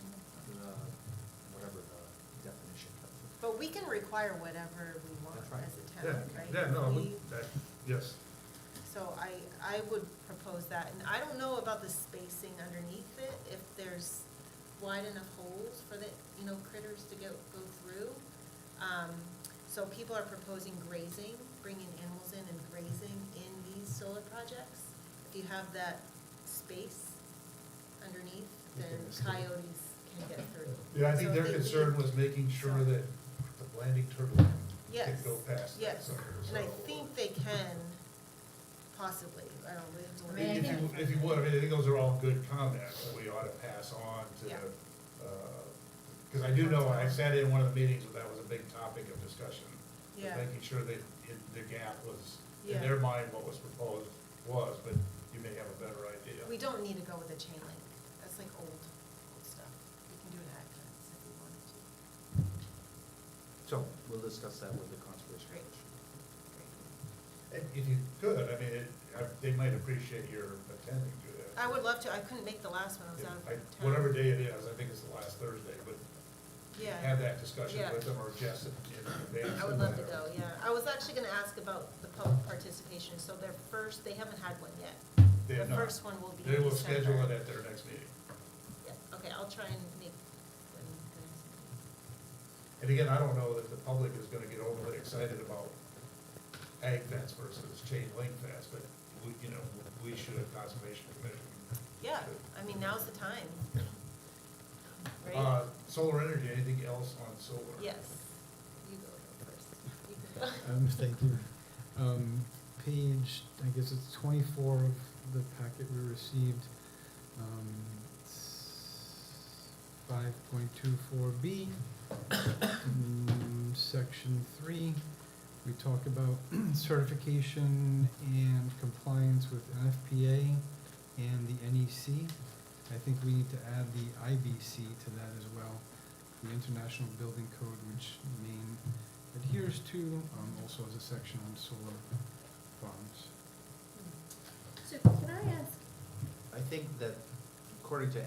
whatever the definition of it. But we can require whatever we want That's right. as a Yeah, town, right? yeah, no, We- yes. So I would propose that, and I don't know about the spacing underneath it, if there's wide enough holes for the, you know, critters to go through. So people are proposing grazing, bringing animals in and grazing in these solar projects. If you have that space underneath, You then can escape. coyotes can get through. Yeah, I think So their if they concern leave- was making sure so- that the landing turtle can Yes, go past that yes, sucker, and I so- think they can, possibly, I don't know. we have to I look mean, I into think- that. If you would, I mean, I think those are all good comments that we ought to pass on to, Yeah. because I do know, I sat in one of the meetings where that was a big topic of discussion. was Yeah. Making sure that the gap was, in Yeah. their mind, what was proposed was, but you may have a better idea. We don't need to go with a chain link, that's like old stuff. We can do an ag fence if we wanted to. So we'll discuss that with the Conservation Great. Commission. If you could, I mean, they might appreciate your attending to that. I would love to, I couldn't make the last one, I was out of town. Whatever day it is, I think it's the last Thursday, but Yeah. have that discussion Yeah. with them or Jess in advance. I would or love to whatever. go, yeah. I was actually gonna ask about the public participation, so their first, they haven't had one yet. They have The not. first one will be They in will schedule December. it at their next meeting. Yeah, okay, I'll try and make them. And again, I don't know that the public is gonna get overly excited about ag fence versus chain link fence, but we should, Conservation Commission. Yeah, I mean, now's the time. Right? Solar energy, anything else on solar? Yes. You go first. You can go. Thank you. Page, I guess it's 24 of the packet we received. 5.24B, section 3, we talk about certification and compliance with NFPA and the NEC. I think we need to add the IBC to that as well, the International Building Code, which Maine adheres to, also has a section on solar farms. So can I ask, I think that according to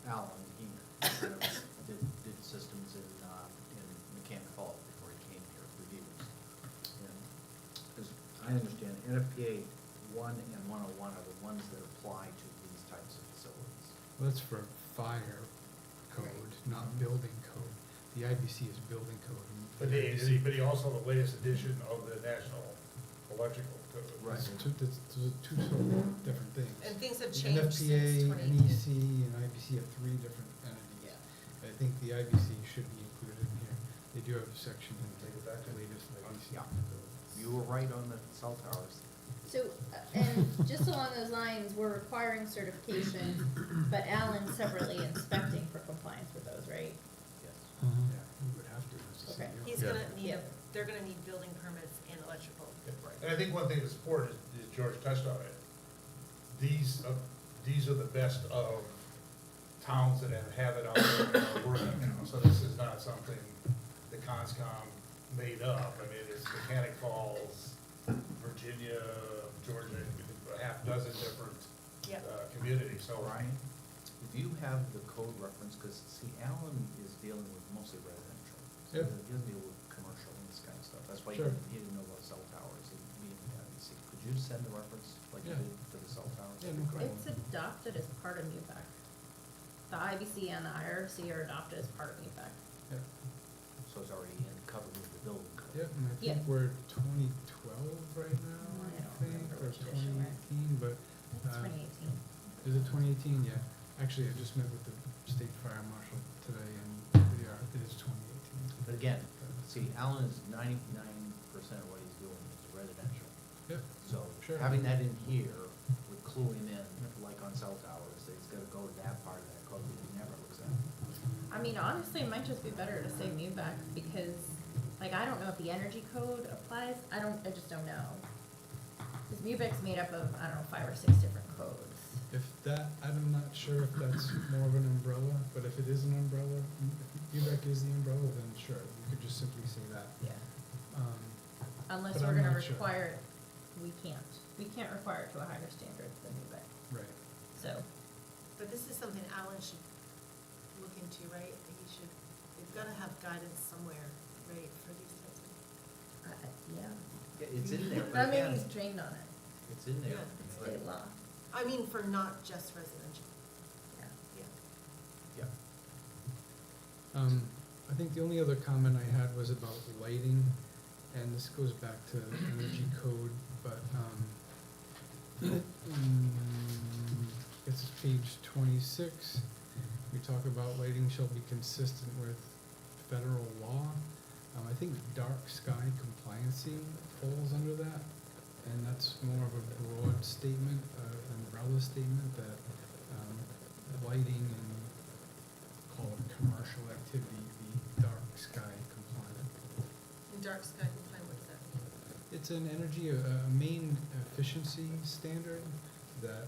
Alan, he kind of did systems in Mechanic Hall before he came here for years. And as I understand, NFPA 1 and 101 are the ones that apply to these types of facilities. Well, that's for fire code, not building code. The IBC is building code. and But the he also the latest edition of the National Electrical Code. Right. Those are two totally different things. And things have The changed since NFPA, 2018. NEC, and IBC have three different entities. I think the IBC should be included in here. They do have a section in Take it back to the latest IBC. Yeah. You were right on the cell towers. so, and just along those lines, we're requiring certification, but Alan's separately inspecting for compliance with those, right? Yes. Yeah, we would have to. as a Okay. CEO. He's gonna need, they're gonna need building permits and electrical. And I think one thing that's important is George touched on it. These are the best of towns that have it out there and are working now. So this is not something the Conscom made up. I mean, it's Mechanic Falls, Virginia, Georgia, a half dozen different Yep. communities. So Ryan, do you have the code reference? Because, see, Alan is dealing with mostly residential. So Yep. he doesn't deal with commercial and this kind of stuff. That's why Sure. he didn't know about cell towers and being in the IBC. Could you send the reference like you Yeah. did for the cell towers? Yeah, no problem. It's adopted as part of MUBEC. The IBC and the IRC are adopted as part of MUBEC. Yeah, So it's already in covered with the building code. yeah, and I Yeah. think we're 2012 right now, I I don't think, remember or which edition we're in. 2018, but. It's 2018. Is it 2018? Yeah. Actually, I just met with the state fire marshal today, and it is 2018. But again, see, Alan is 99% of what he's doing is residential. Yep. So Sure. having that in here would clue him in, like on cell towers, that he's gotta go to that part of that code that he never looks at. I mean, honestly, it might just be better to say MUBEC because, like, I don't know if the energy code applies. I just don't know. Because MUBEC's made up of, I don't know, 5 or 6 different codes. If that, I'm not sure if that's more of an umbrella, but if it is an umbrella, if UBEC is the umbrella, then sure, you could just simply say that. Yeah. Unless But we're I'm gonna not sure. require it, we can't. We can't require it to a higher standard than MUBEC. Right. So, But this is something Alan should look into, right? He should, they've gotta have guidance somewhere, right, for these types of. yeah. Yeah, it's in there, but I mean, again, he's trained on it. it's in there. Yeah. but- State law. I mean, for not just residential, Yeah. yeah. Yeah. I think the only other comment I had was about lighting, and this goes back to energy code, but, it's page 26. We talk about lighting shall be consistent with federal law. I think dark sky compliancy falls under that, and that's more of a broad statement, an umbrella statement that, lighting and call it commercial activity be dark sky compliant. And dark sky compliant, what does that mean? It's an energy, a main efficiency standard that,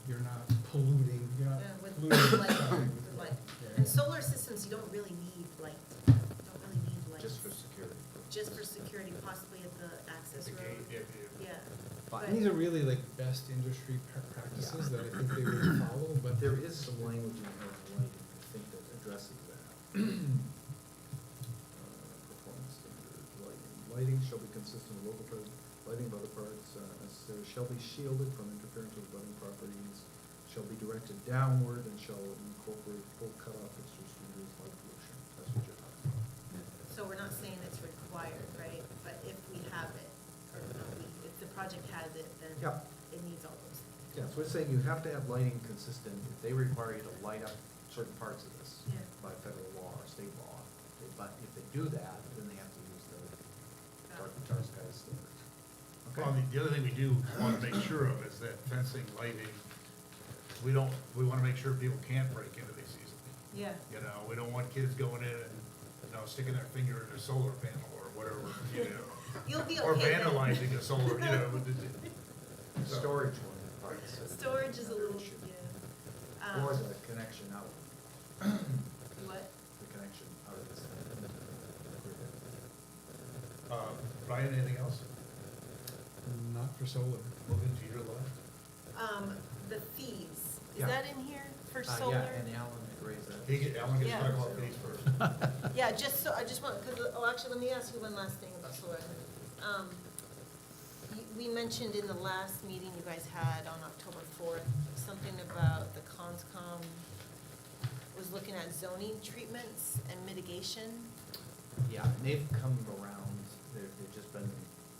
you're not polluting, you're not Yeah, with polluting light, the sky with light. Yeah. And solar systems, you don't really need light, you don't really need light. Just for security. Just for security, possibly at the access The road. gate, if you. Yeah, But And these are really like best industry practices that I think they would follow, but there is some language in here on lighting, I think, that addresses that. Performance standards, lighting shall be consistent with local code, lighting of other parts necessary, shall be shielded from interference with abutting properties, shall be directed downward, and shall incorporate full cutoff fixtures to reduce light pollution. That's what you're talking about. So we're not saying it's required, right? But if we have it, or if the project has it, then Yep. it needs all those things. Yeah, so it's saying you have to have lighting consistent, if they require you to light up certain parts of this Yeah. by federal law or state law, but if they do that, then they have to use the dark sky standards. Well, the other thing we do want to make sure of is that fencing, lighting, we want to make sure people can't break into these easily. Yeah. You know, we don't want kids going in and, you know, sticking their finger in a solar panel or whatever, you know. You'll be Or okay then. vandalizing a solar, you know. So- Storage one, parts. Storage is a little, Issue. yeah. Or the connection out, What? the connection out of this thing. Brian, anything else? not for solar. Moving to your left. The fees, is Yeah. that in here for solar? Yeah, and Alan had raised that. Alan gets Yeah. to talk about these first. Yeah, just so, I just want, because, actually, let me ask you one last thing about solar. We mentioned in the last meeting you guys had on October 4th, something about the CONSCOM was looking at zoning treatments and mitigation. Yeah, and they've come around, they've just been,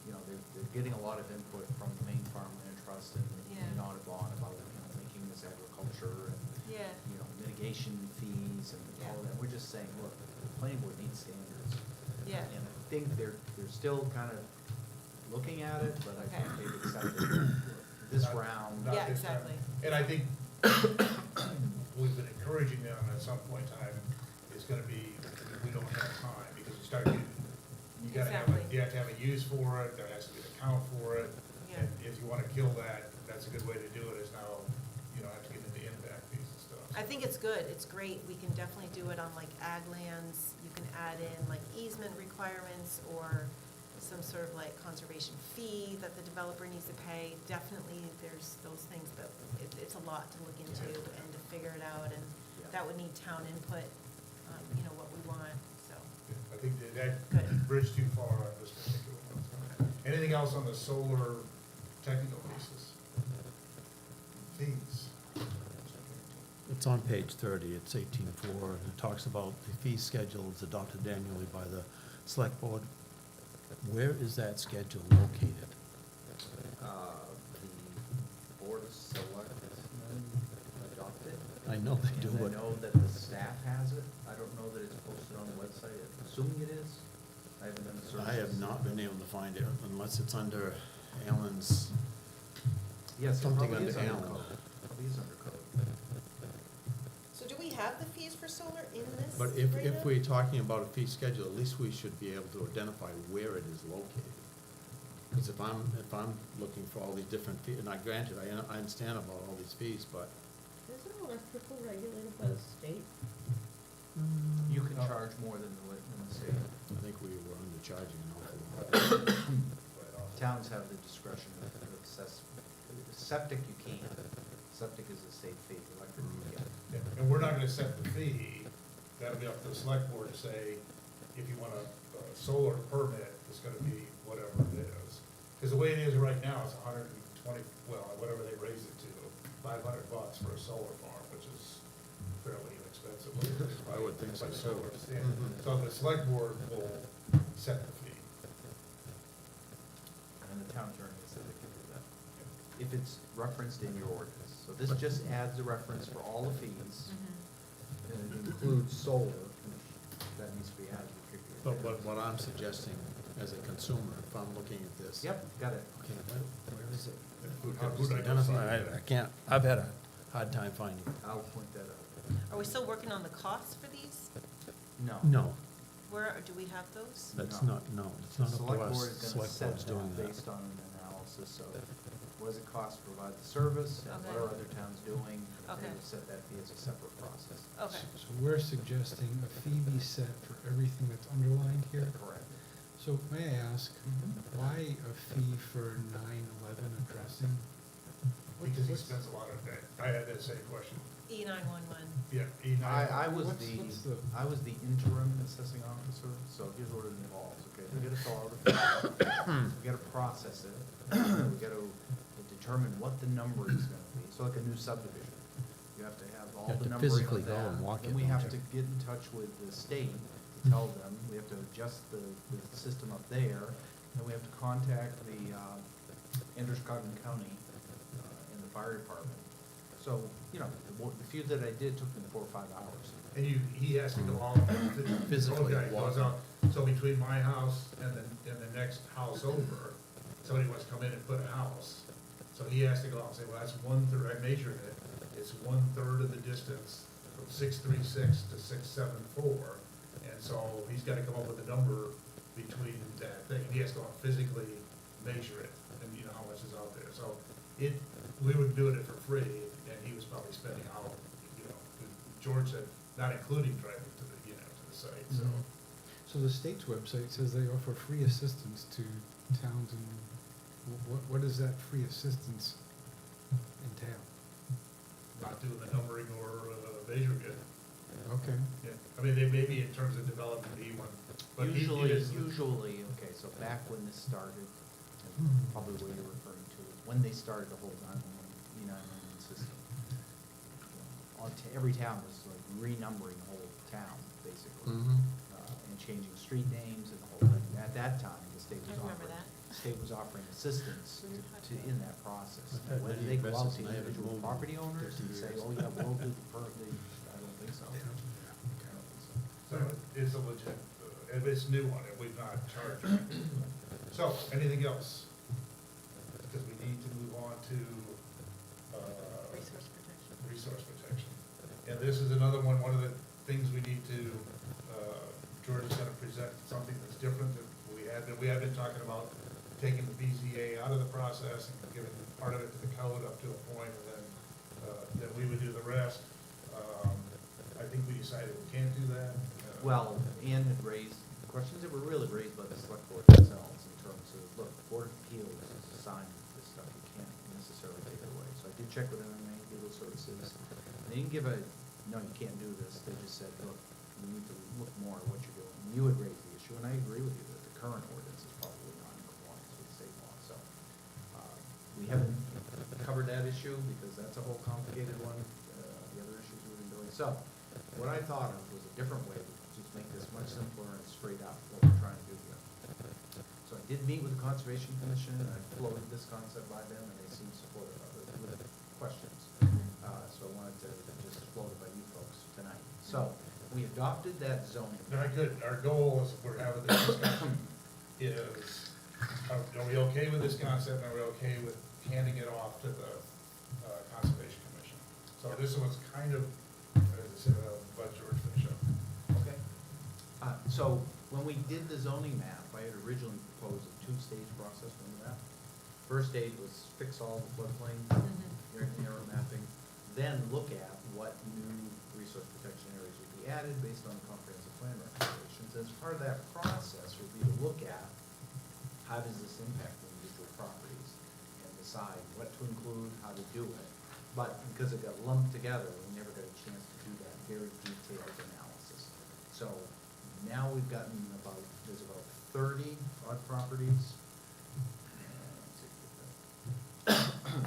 you know, they're getting a lot of input from the Maine Farmland Trust and Yeah. Audubon about, you know, making this agriculture and, Yeah. you know, mitigation fees and all Yeah. that. We're just saying, look, the planning board needs standards. Yeah. And I think they're still kind of looking at it, but I think Okay. they've decided this Not- round. not Yeah, this time. exactly. And I think we've been encouraging them at some point in time, it's gonna be, we don't have time, because you start getting, you gotta have, Exactly. you have to have a use for it, there has to be an account for it. Yeah. And if you wanna kill that, that's a good way to do it, is now, you don't have to get into impact fees and stuff. I think it's good, it's great, we can definitely do it on like ag lands, you can add in like easement requirements or some sort of like conservation fee that the developer needs to pay. Definitely, there's those things, but it's a lot to look into and to figure it out, and Yeah. that would need town input, you know, what we want, so. I think that Good. bridged too far on this particular one. Anything else on the solar technical pieces? Fees? It's on page 30, it's 18.4, and it talks about the fee schedule is adopted annually by the select board. Where is that schedule located? The board of selectmen adopted. I know they do And I it. know that the staff has it. I don't know that it's posted on the website. Assuming it is. I haven't done the search. I have not been able to find it unless it's under Alan's, Yes, it something probably is under under Allen. code. Probably is under code. So do we have the fees for solar in this? but if we're talking about a fee schedule, at least we should be able to identify where it is located. Because if I'm looking for all these different fees, and granted, I understand about all these fees, but. Isn't electrical regulated by the state? You can charge more than the state. I think we were undercharging an awful lot. Towns have the discretion of assess, septic you can't. Septic is a state fee, electric you can't. Yeah, and we're not gonna set the fee, that'll be up to the select board to say, if you want a solar permit, it's gonna be whatever it is. Cause the way it is right now, it's $120, well, whatever they raise it to, $500 for a solar farm, which is fairly inexpensive. I would think so, By too. solar standard. So the select board will set the fee. And the town attorney said they can do that. If it's referenced in your ordinance. So this just adds a reference for all the fees, Mhm. and it includes solar, which that needs to be added. But what I'm suggesting as a consumer, if I'm looking at this. Yep, got it. Okay, where is it? How would I go see Identify, it? I can't, I've had a hard time finding it. I'll point that out. Are we still working on the costs for these? No. No, Where, do we have those? that's No. not, it's The not up select to us. board is gonna Select set board's doing that that. based on an analysis of what does it cost to provide the service, and what Okay. are other towns doing? And Okay. they will set that fee as a separate process. Okay, So we're suggesting a fee be set for everything that's underlined here. Correct. So may I ask, why a fee for 9/11 or yes. Because he spends a lot of that. I had that same question. E911. Yeah, E9. I was What's the- I was the interim assessing officer, so here's what it involves, okay? We gotta fill out a form, we gotta process it, we gotta determine what the number is gonna be, so like a new subdivision. You have to have all You have the to numbering of physically go and that. walk Then it, we don't have you? to get in touch with the state to tell them, we have to adjust the system up there, and we have to contact the, Androscoggin County, and the fire department. So, you know, the few that I did took me 4 or 5 hours. And he has to go out, Physically okay, goes walk. out, so between my house and the next house over, somebody wants to come in and put a house. So he has to go out and say, well, that's 1/3, I measured it, it's 1/3 of the distance from 636 to 674. And so he's gotta come up with a number between that thing, and he has to go out and physically measure it, and you know how much is out there. So we were doing it for free, and he was probably spending out, you know, George said, not including driving to the, you know, to the site, so. So the state's website says they offer free assistance to towns and, what does that free assistance entail? Not doing the numbering or measuring it. Okay. Yeah, I mean, they may be in terms of development E1, but he is. Usually, okay, so back when this started, and probably what you're referring to, is when they started the whole 911 system. Every town was like renumbering the whole town, basically. And changing street names and the whole thing. At that time, the state was I remember offering, that. the state was offering assistance in that process. I've had Whether many they go out to investors and I haven't individual moved in property owners 50 and say, years. oh yeah, we'll do the I don't think so. I don't think so. So it's a legit, and it's new on it, we've not charged. So, anything else? Because we need to move on to, Resource protection. resource protection. And this is another one of the things we need to, George is gonna present something that's different than we have been talking about taking the BZA out of the process and giving part of it to the code up to a point, and then we would do the rest. I think we decided we can't do that. Well, Ann had raised questions that were really raised by the select board themselves in terms of, look, Board of Appeals is assigned this stuff, you can't necessarily take it away. So I did check with MMA Legal Services. They didn't give a, no, you can't do this, they just said, look, you need to look more at what you're doing. And you had raised the issue, and I agree with you that the current ordinance is probably not in compliance with state law, so. We haven't covered that issue because that's a whole complicated one, the other issues we've been doing. So, what I thought of was a different way to just make this much simpler and straight up what we're trying to do here. So I did meet with the Conservation Commission, and I floated this concept by them, and they seemed supportive of it with questions. So I wanted to just float it by you folks tonight. So, we adopted that zoning. Very good. Our goal is, we're having this discussion, is, are we okay with this concept, and are we okay with handing it off to the Conservation Commission? So this was kind of, as I said, let George finish up. Okay. So, when we did the zoning map, I had originally proposed a 2-stage process, remember that? First stage was fix all the floodplain, narrow mapping, then look at what new resource protection areas would be added based on comprehensive plan recommendations. As part of that process would be to look at how does this impact individual properties and decide what to include, how to do it. But because it got lumped together, we never got a chance to do that very detailed analysis. So now we've gotten there's about 30 odd properties.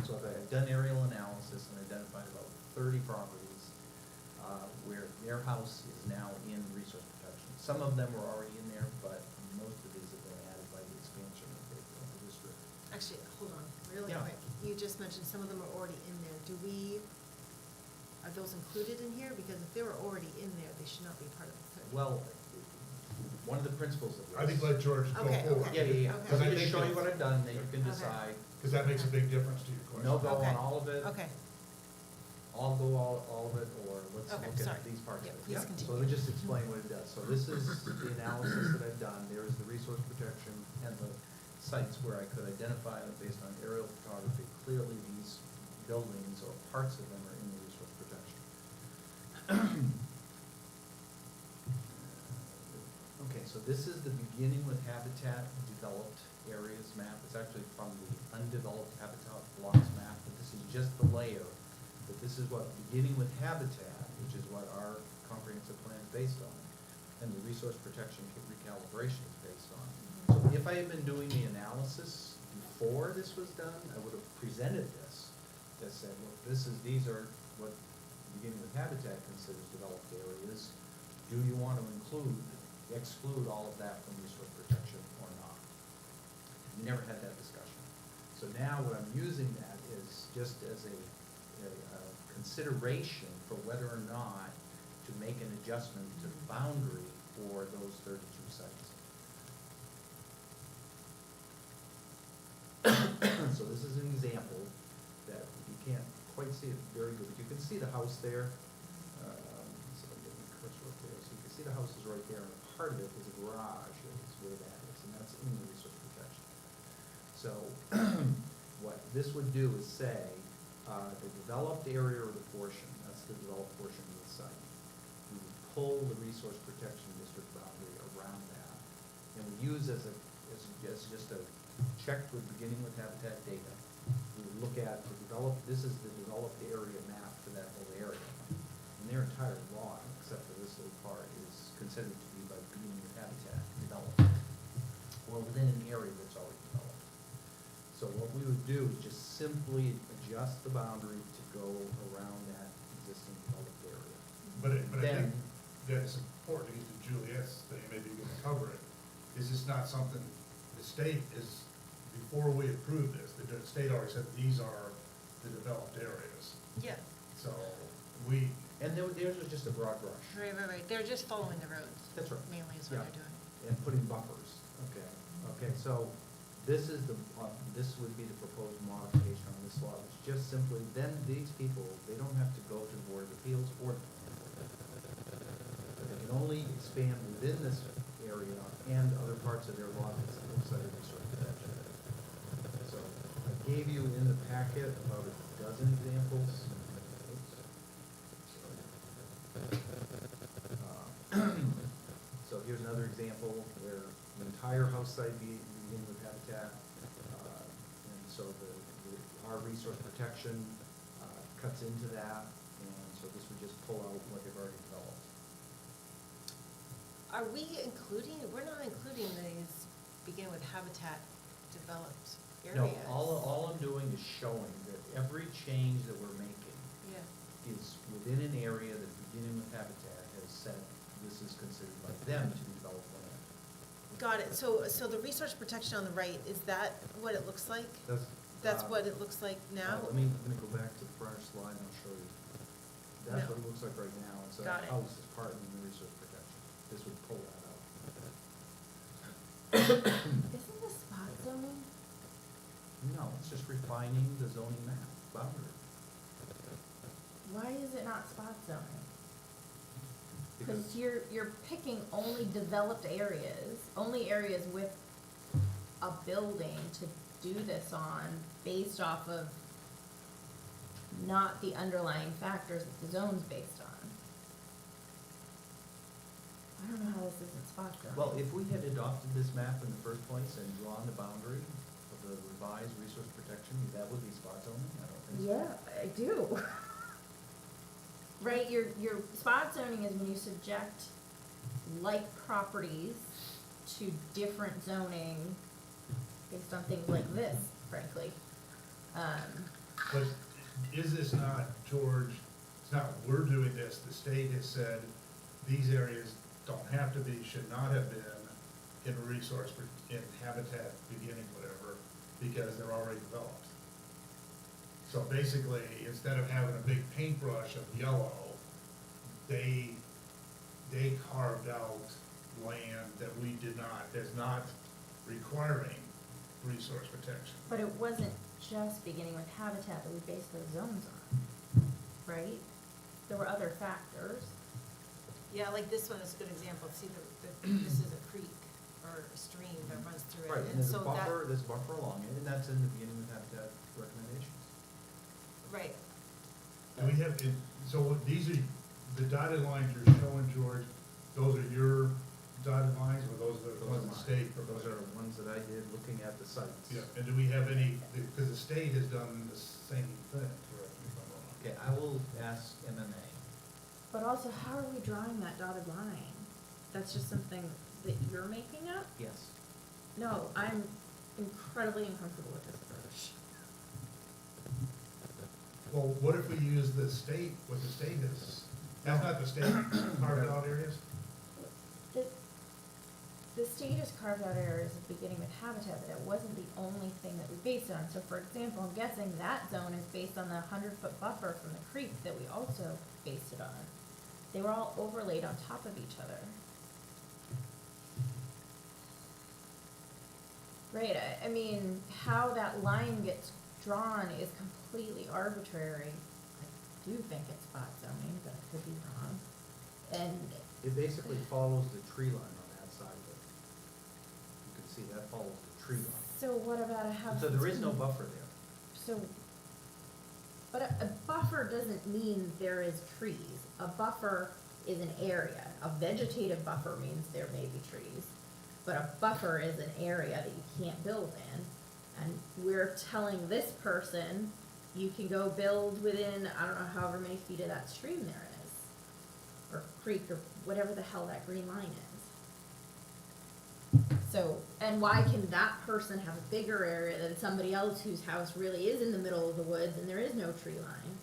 So I've done aerial analysis and identified about 30 properties where their house is now in resource protection. Some of them were already in there, but most of these have been added by the expansion of the district. Actually, hold on, really Yeah. quick. You just mentioned some of them are already in there. Are those included in here? Because if they were already in there, they should not be part of the third. Well, one of the principles of this. I think let George go Okay, forward. Yeah, yeah, yeah. Okay. Let me I just think show you it's- what I've done, then you can Okay. decide. Because that makes a big difference to your question. No go Okay. on all of it. Okay, I'll go all of it, or let's Okay, look sorry. at these parts Yeah, of it. please So continue. let me just explain what it does. So this is the analysis that I've done. There is the resource protection and the sites where I could identify them based on aerial photography. Clearly, these buildings or parts of them are in the resource protection. Okay, so this is the beginning with habitat developed areas map. It's actually from the undeveloped habitat blocks map, but this is just the layer. But this is what, beginning with habitat, which is what our comprehensive plan is based on, and the resource protection recalibration is based on. So if I had been doing the analysis before this was done, I would have presented this, that said, look, these are what beginning with habitat considers developed areas. Do you want to exclude all of that from resource protection or not? We never had that discussion. So now what I'm using that is just as a consideration for whether or not to make an adjustment to the boundary for those 32 sites. So this is an example that you can't quite see it very good, but you can see the house there. So I'm getting the cursor up there. So you can see the house is right there, and part of it is a garage, is where that is, and that's in the resource protection. So what this would do is say, the developed area or the portion, that's the developed portion of the site, we would pull the resource protection district boundary around that, and we use as just a check with beginning with habitat data. We would look at the developed, this is the developed area map for that whole area. And their entire lot, except for this little part, is considered to be by beginning with habitat developed, or within an area that's already developed. So what we would do is just simply adjust the boundary to go around that existing developed area. But I Then- think that it's important to get to Juliet's thing, maybe you can cover it. Is this not something, the state is, before we approve this, the state already said these are the developed areas. Yeah, So we, And theirs was just a broad brush. right. They're just following the roads. That's right. Mainly is what Yeah. they're doing. And putting buffers, okay, so this is this would be the proposed modification on this law, which just simply, then these people, they don't have to go to the Board of Appeals or the Planning Board. But they can only expand within this area and other parts of their law that's outside of resource protection. So I gave you in the packet about a dozen examples. Oops. Sorry. So here's another example where the entire house site begin with habitat. And so our resource protection cuts into that, and so this would just pull out what they've already developed. Are we including, we're not including these begin with habitat developed No, areas? all I'm doing is showing that every change that we're making Yeah, is within an area that beginning with habitat has said this is considered by them to be developed land. got it. So the resource protection on the right, is that what it looks like? That's what it looks like now? Let me go back to the prior slide and I'll show you. That's No. what it looks like right now. So Got that it. house is part of the resource protection. This would pull that out. Isn't this spot zoning? No, it's just refining the zoning map boundary. Why is it not spot zoning? Because Cause you're picking only developed areas, only areas with a building to do this on based off of not the underlying factors that the zone's based on. I don't know how this isn't spot zoning. well, if we had adopted this map in the first place and drawn the boundary of the revised resource protection, that would be spot zoning? I don't think so. Yeah, I do. Right, your spot zoning is when you subject like properties to different zoning based on things like this, frankly. but is this not, George, it's not, we're doing this, the state has said these areas don't have to be, should not have been in in habitat beginning, whatever, because they're already developed. So basically, instead of having a big paintbrush of yellow, they carved out land that we did not, that's not requiring resource protection. But it wasn't just beginning with habitat that we based those zones on, right? There were other factors. Yeah, like this one is a good example. See, this is a creek or a stream that runs through it. Right, and And there's so a that, there's buffer along it, and that's in the beginning with habitat recommendations. right, And we have, so what these are, the dotted lines you're showing, George, those are your dotted lines, or those are the ones that state? or Those are ones that I did looking at the sites. Yeah, and do we have any, because the state has done the same thing, correct me if I'm wrong. Okay, I will ask MMA. But also, how are we drawing that dotted line? That's just something that you're making up? Yes. No, I'm incredibly uncomfortable with this approach. Well, what if we use the state, what the state is, that's not the state carved out areas? The state has carved out areas at the beginning with habitat, but it wasn't the only thing that we based it on. So for example, I'm guessing that zone is based on the 100-foot buffer from the creek that we also based it on. They were all overlaid on top of each other. Right, I mean, how that line gets drawn is completely arbitrary. I do think it's spot zoning, but I could be wrong. And It basically follows the tree line on that side of it. You can see that follows the tree line. so what about a house? So there is that's no con- buffer there. So, but a buffer doesn't mean there is trees. A buffer is an area. A vegetative buffer means there may be trees. But a buffer is an area that you can't build in. And we're telling this person, you can go build within, I don't know, however many feet of that stream there is. Or creek, or whatever the hell that green line is. So, and why can that person have a bigger area than somebody else whose house really is in the middle of the woods and there is no tree line?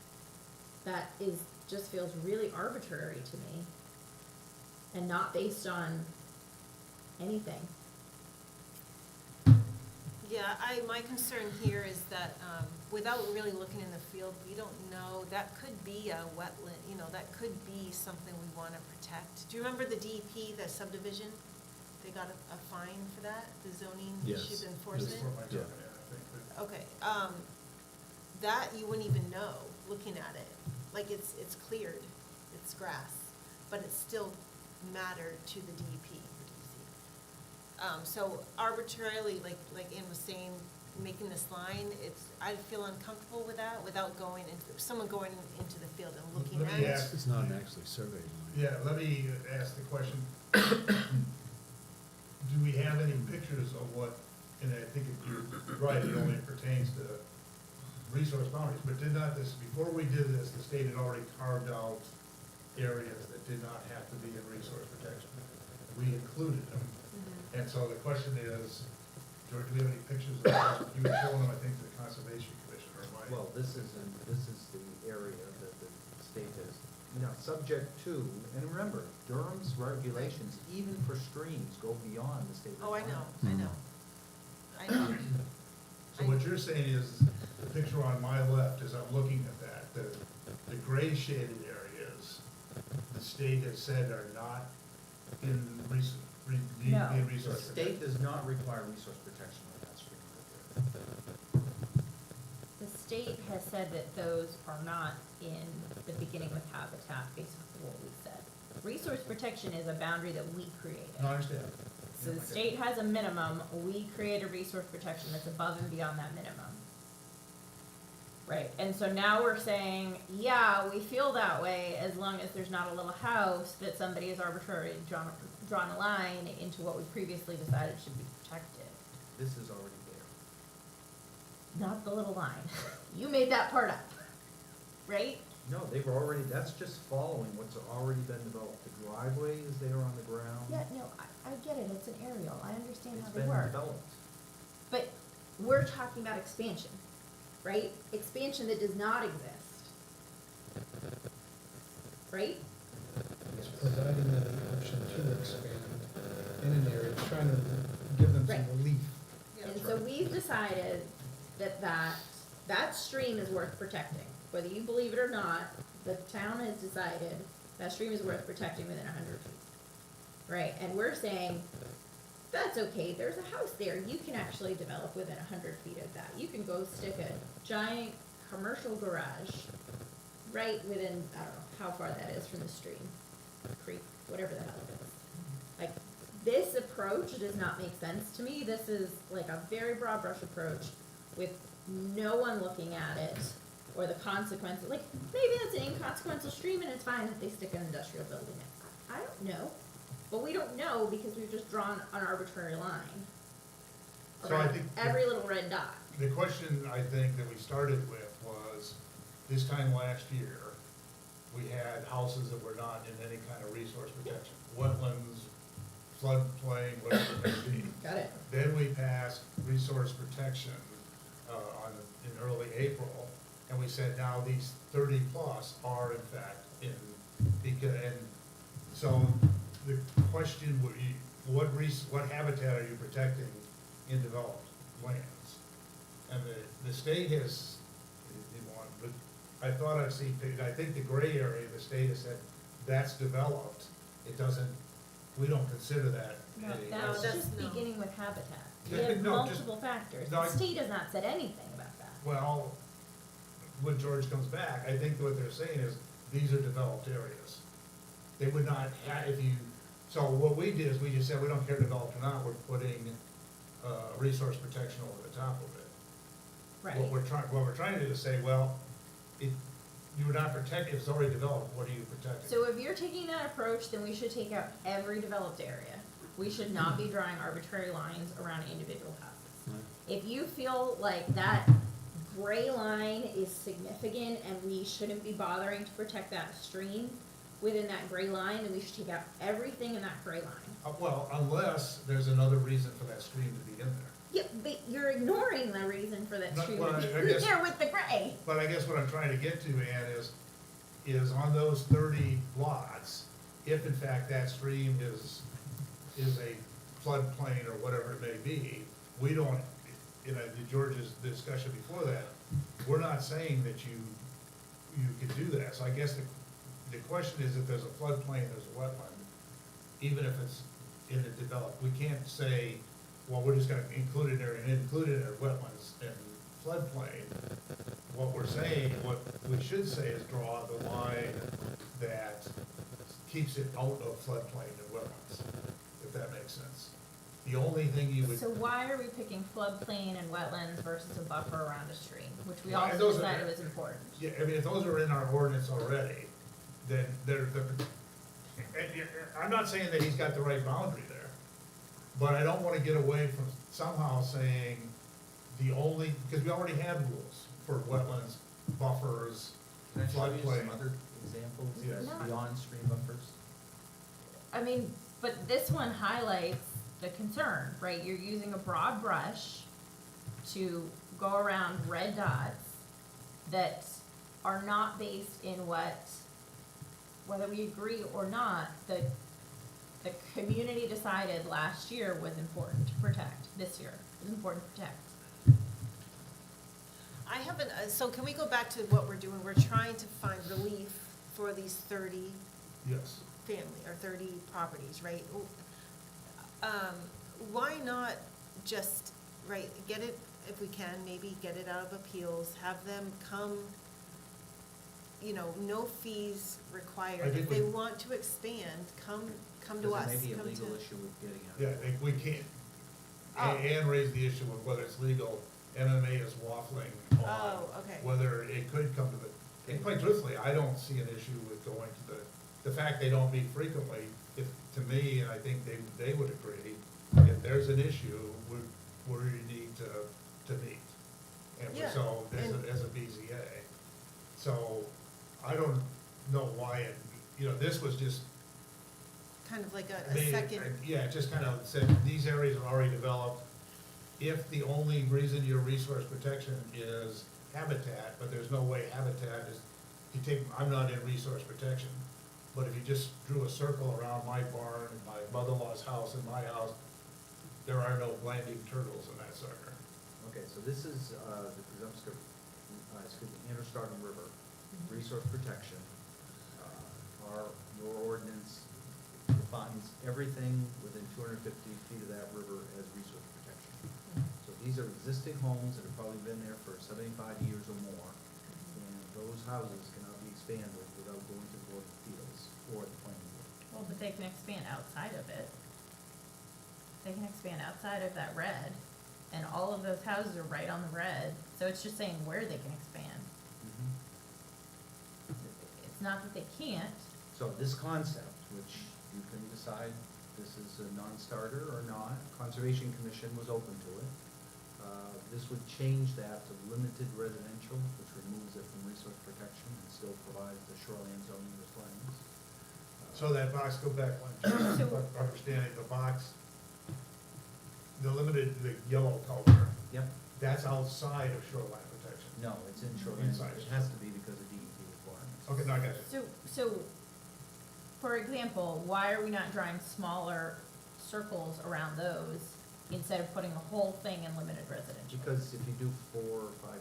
That is, just feels really arbitrary to me. And not based on anything. Yeah, my concern here is that, without really looking in the field, we don't know, that could be a wetland, you know, that could be something we wanna protect. Do you remember the DEP, the subdivision? They got a fine for that, the zoning Yes. issue enforcement? That's what my Yeah. talking at, I think, but- Okay, that you wouldn't even know, looking at it, like it's cleared, it's grass, but it still mattered to the DEP, or DEC. So arbitrarily, like Ann was saying, making this line, I feel uncomfortable with that, without someone going into the field and looking Let at me it. ask- It's not actually surveyed line. Yeah, let me ask the question. Do we have any pictures of what, and I think you're right, it only pertains to resource boundaries, but did not this, before we did this, the state had already carved out areas that did not have to be in resource protection. We included them. Mhm. And so the question is, George, do we have any pictures of those? You were showing them, I think, to the Conservation Commission, or am I? Well, this is the area that the state has, subject to, and remember, Durham's regulations, even for streams, go beyond the state Oh, I requirements. know, I know. I know. So what you're saying is, the picture on my left, as I'm looking at that, the gray shaded areas, the state has said are not in need No. to be in The resource state protection. does not require resource protection on that stream right there. The state has said that those are not in the beginning with habitat based on what we said. Resource protection is a boundary that we created. No, I understand. So the Okay. state has a minimum, we create a resource protection that's above and beyond that minimum. Right, and so now we're saying, yeah, we feel that way as long as there's not a little house that somebody has arbitrarily drawn a line into what we previously decided should be protected. This is already there. Not the little line. You made that part up, right? No, they've already, that's just following what's already been developed. The driveway is there on the ground. Yeah, no, I get it, it's an aerial, I understand It's how they been work. developed. But we're talking about expansion, right? Expansion that does not exist. Right? It's providing them the option to expand in an area, trying to give them some Right. relief. Yeah. And so we've decided that stream is worth protecting. Whether you believe it or not, the town has decided that stream is worth protecting within 100 feet. Right, and we're saying, that's okay, there's a house there, you can actually develop within 100 feet of that. You can go stick a giant commercial garage right within, I don't know how far that is from the stream, creek, whatever the hell it is. Like, this approach does not make sense to me. This is like a very broad brush approach with no one looking at it or the consequences. Like, maybe it's an inconsequential stream and it's fine if they stick an industrial building in. I don't know. But we don't know because we've just drawn an arbitrary line So I around think every little red dot. the question I think that we started with was, this time last year, we had houses that were not in any kind of resource protection, wetlands, floodplain, whatever it may be. Got it. Then we passed resource protection, in early April, and we said now these 30 plus are in fact in, and so the question would be, what habitat are you protecting in developed lands? And the state has, but I thought I'd seen, I think the gray area, the state has said, that's developed, it doesn't, we don't consider that. No, a- that's that's- just no. beginning with habitat. We Yeah, have no, just- multiple factors. no, The I- state has not said anything about that. Well, when George comes back, I think what they're saying is, these are developed areas. They would not have, if you, so what we did is, we just said, we don't care developed or not, we're putting, resource protection over the top of it. Right. What we're trying to do is say, well, you would not protect, if it's already developed, what are you protecting? So if you're taking that approach, then we should take out every developed area. We should not be drawing arbitrary lines around individual houses. If you feel like that gray line is significant and we shouldn't be bothering to protect that stream within that gray line, then we should take out everything in that gray line. Well, unless there's another reason for that stream to be in there. Yeah, but you're ignoring the reason for that No, stream well, to I be guess- there with the gray. But I guess what I'm trying to get to, Ann, is on those 30 lots, if in fact that stream is a floodplain or whatever it may be, we don't, in George's discussion before that, we're not saying that you could do that. So I guess the question is, if there's a floodplain, there's a wetland, even if it's in a developed, we can't say, well, we're just gonna include it there and include it in our wetlands and floodplain. What we're saying, what we should say is draw the line that keeps it out of floodplain and wetlands, if that makes sense. The only thing you would. So why are we picking floodplain and wetlands versus a buffer around a stream, which we Well, and also those are- decided was important? Yeah, I mean, if those are in our ordinance already, then I'm not saying that he's got the right boundary there, but I don't wanna get away from somehow saying the only, because we already have rules for wetlands, buffers, Can I show you floodplain. some other examples Yes. No. beyond stream buffers? I mean, but this one highlights the concern, right? You're using a broad brush to go around red dots that are not based in whether we agree or not, the community decided last year was important to protect, this year is important to protect. I haven't, so can we go back to what we're doing? We're trying to find relief for these 30 Yes. family, or 30 properties, right? Why not just, right, get it, if we can, maybe get it out of appeals, have them come, no fees I required. think If they we- want to expand, come to us. Because there may be a come legal to- issue with getting out. Yeah, I think we can't, Oh. Ann raised the issue of whether it's legal, MMA is waffling on Oh, okay. whether it could come to the, and quite truthfully, I don't see an issue with going to the fact they don't meet frequently, if, to me, and I think they would agree, if there's an issue, we need to meet. And Yeah, so, and- as a BZA. So, I don't know why this was just Kind of like a made, second, yeah, just kind of said, these areas are already developed. If the only reason your resource protection is habitat, but there's no way habitat is, I'm not in resource protection, but if you just drew a circle around my barn, and my mother-in-law's house, and my house, there are no landing turtles in that sucker. Okay, so this is, the Presumpscot, Interstarton River, resource protection. Your ordinance defines everything within 250 feet of that river as resource protection. So these are existing homes that have probably been there for 75 years or more, and those houses cannot be expanded without going to the Board of Appeals or the planning board. Well, but they can expand outside of it. They can expand outside of that red, and all of those houses are right on the red, so it's just saying where they can expand. It's not that they can't. So this concept, which you can decide this is a non-starter or not. Conservation Commission was open to it. This would change that to limited residential, which removes it from resource protection and still provides the shoreline zoning requirements. So that box, go back one, just So- understanding the box, the limited, the yellow color, Yep, that's outside of shoreline protection. no, it's in shoreline, Inside. it has to be because of DEP requirements. Okay, no, I got you. So, for example, why are we not drawing smaller circles around those instead of putting the whole thing in limited residential? Because if you do 4 or 5,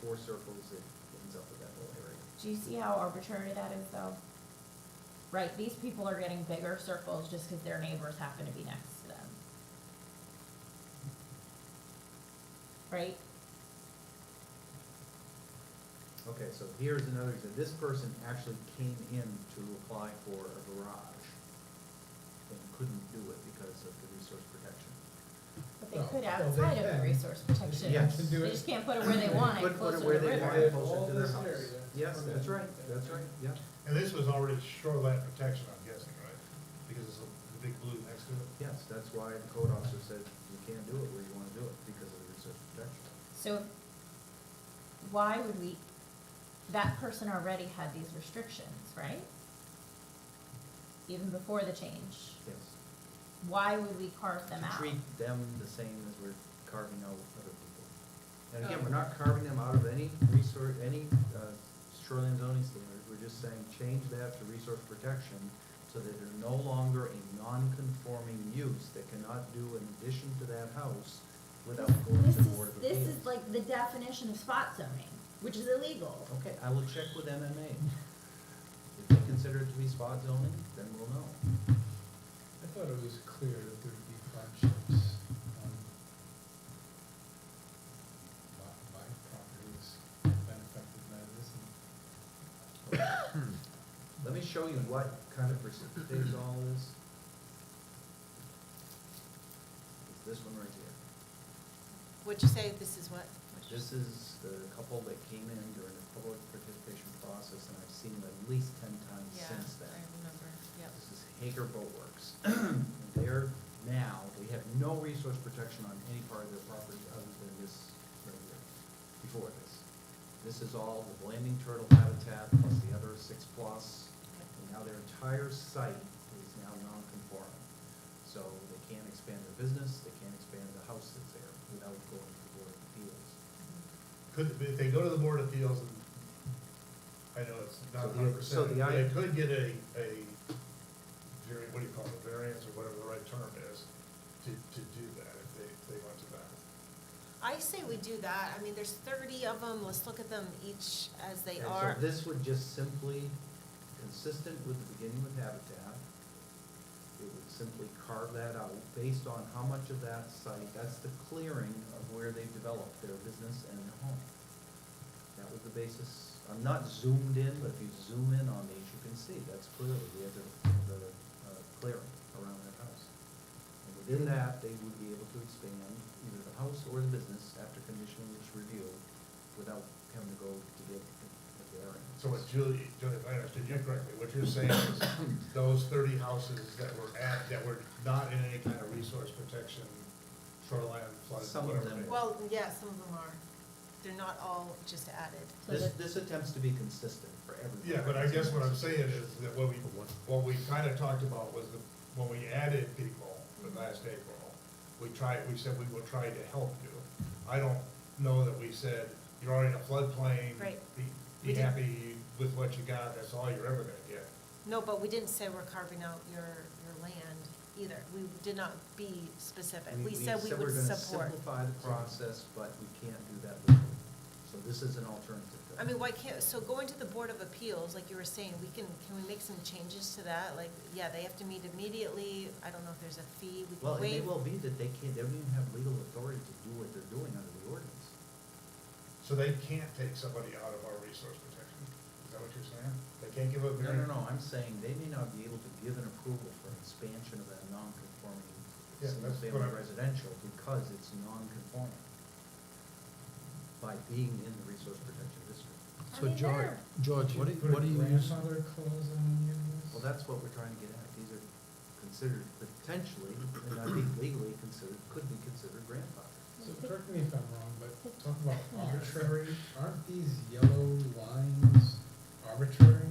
4 circles, it ends up with that whole area. Do you see how arbitrary that is though? Right, these people are getting bigger circles just because their neighbors happen to be next to them. Right? Okay, so here's another example. This person actually came in to apply for a garage and couldn't do it because of the resource protection. But they Well, could well, they outside of the can. resource protection. Yes. Can do They it. just can't put it where they want it, Couldn't put it closer to where the they river. want They it, have closer all to their this house. area Yes, for that's them. right, yeah. And this was already shoreline protection, I'm guessing, right? Because it's the big blue next to it. Yes, that's why the code officer said you can't do it where you wanna do it because of the resource protection. So why would we, that person already had these restrictions, right? Even before the change. Yes. Why would we carve them To out? treat them the same as we're carving out other people. And again, we're not carving them out of any resource, any shoreline zoning standards, we're just saying change that to resource protection so that they're no longer a non-conforming use that cannot do an addition to that house without going to the Board of Appeals. This is like the definition of spot zoning, which is illegal. Okay, I will check with MMA. If they consider it to be spot zoning, then we'll know. I thought it was clear that there'd be hardships on my properties been affected by this. Let me show you what kind of precipitates all this. It's this one right here. What'd you say, this is what? This is the couple that came in during the public participation process, and I've seen them at least 10 times Yeah, since then. I remember, yep. This is Hager Boatworks. They're now, they have no resource protection on any part of their property other than this right here, before this. This is all the landing turtle habitat plus the other 6+, and now their entire site is now non-conforming. So they can't expand their business, they can't expand the house that's there without going to the Board of Appeals. Could, if they go to the Board of Appeals, and I know it's not So the- 100%, so the they I- could get a, what do you call it, variance or whatever the right term is, to do that, if they went to that. I say we do that, I mean, there's 30 of them, let's look at them each as they And are. so this would just simply, consistent with the beginning with habitat, it would simply carve that out based on how much of that site, that's the clearing of where they've developed their business and their home. That was the basis. I'm not zoomed in, but if you zoom in on these, you can see, that's clearly the clearing around their house. And within that, they would be able to expand either the house or the business after conditional use review without having to go to get a variance. So what Julie, if I understood you correctly, what you're saying is those 30 houses that were not in any kind of resource protection, shoreline, flood, Some of whatever. them. Well, yeah, some of them are, they're not all just added. So This attempts to be consistent for everyone. Yeah, but I guess what I'm saying is that what we kind of talked about was when we added people last April, we said we will try to help you. I don't know that we said, you're already in a floodplain. Right. Be We didn't- happy with what you got, that's all you're ever gonna get. No, but we didn't say we're carving out your land either, we did not be specific, we said we would we're gonna support. simplify the process, but we can't do that legally. So this is an alternative. to I mean, that. why can't, so going to the Board of Appeals, like you were saying, can we make some changes to that? Like, yeah, they have to meet immediately, I don't know if there's a fee, we Well, can it may waive. well be that they don't even have legal authority to do what they're doing under the ordinance. So they can't take somebody out of our resource protection, is that what you're saying? They can't give a No, variance? no, no, I'm saying they may not be able to give an approval for an expansion of that non-conforming Yeah, that's what single-family I- residential because it's non-conforming by being in the resource protection district. I So mean, George, what do you use? Put a grandfather clause on any of this? Well, that's what we're trying to get at. These are considered potentially, and I think legally considered, could be considered grandfathered. So correct me if I'm wrong, but talk about Yeah. arbitrary, aren't these yellow lines arbitrary?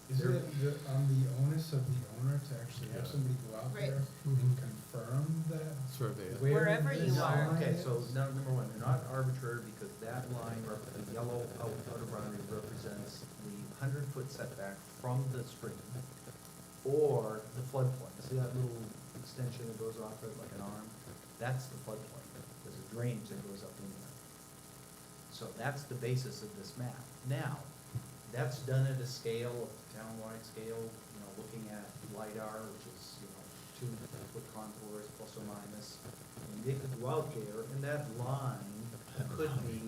Isn't it on the onus of the owner to actually have Yeah. somebody go out Right. there and confirm that Surveyor. where Wherever this you are. line Okay, so is? number one, they're not arbitrary because that line, the yellow outer boundary represents the 100-foot setback from the stream or the floodplain. See that little extension that goes off it like an arm? That's the floodplain. There's a drainage that goes up in there. So that's the basis of this map. Now, that's done at a scale, a townwide scale, you know, looking at LiDAR, which is, you know, 2-foot contours plus or minus. And they could go out there and that line could be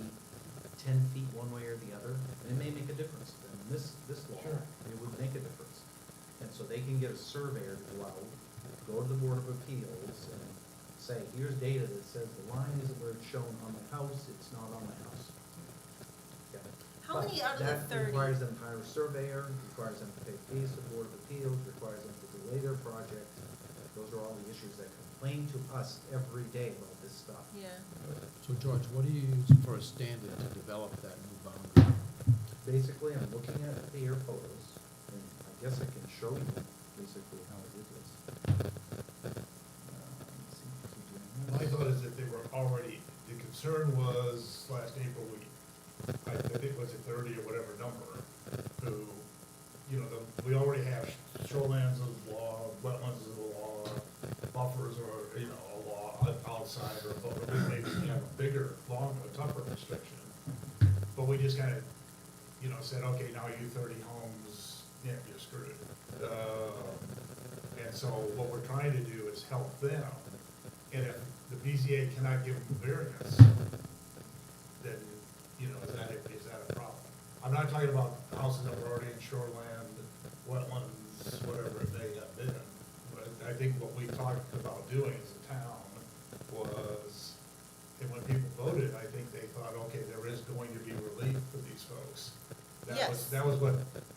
10 feet one way or the other. And it may make a difference. And this law, Sure. it would make a difference. And so they can get a surveyor to go out, go to the Board of Appeals and say, here's data that says the line isn't where it's shown on my house, it's not on my house. Okay. How But many out of the 30? That requires them to hire a surveyor, requires them to pay fees to the Board of Appeals, requires them to delay their project. Those are all the issues that complain to us every day about this stuff. Yeah. So George, what do you use for a standard to develop that new boundary? Basically, I'm looking at the air photos, and I guess I can show you basically how I did this. Let's see, keep doing My this. thought is that they were already, the concern was last April, I think it was a 30 or whatever number, who, you know, we already have shorelands of law, wetlands of law, buffers are, you know, a law outside or above, we maybe have a bigger, longer, tougher restriction. But we just kind of, you know, said, okay, now you 30 homes, yeah, you're screwed. And so what we're trying to do is help them. And if the BZA cannot give them a variance, then, you know, is that a problem? I'm not talking about houses that were already in shoreland, wetlands, whatever it may have been. But I think what we talked about doing as a town was, and when people voted, I think they thought, okay, there is going to be relief for these folks. Yes. That was what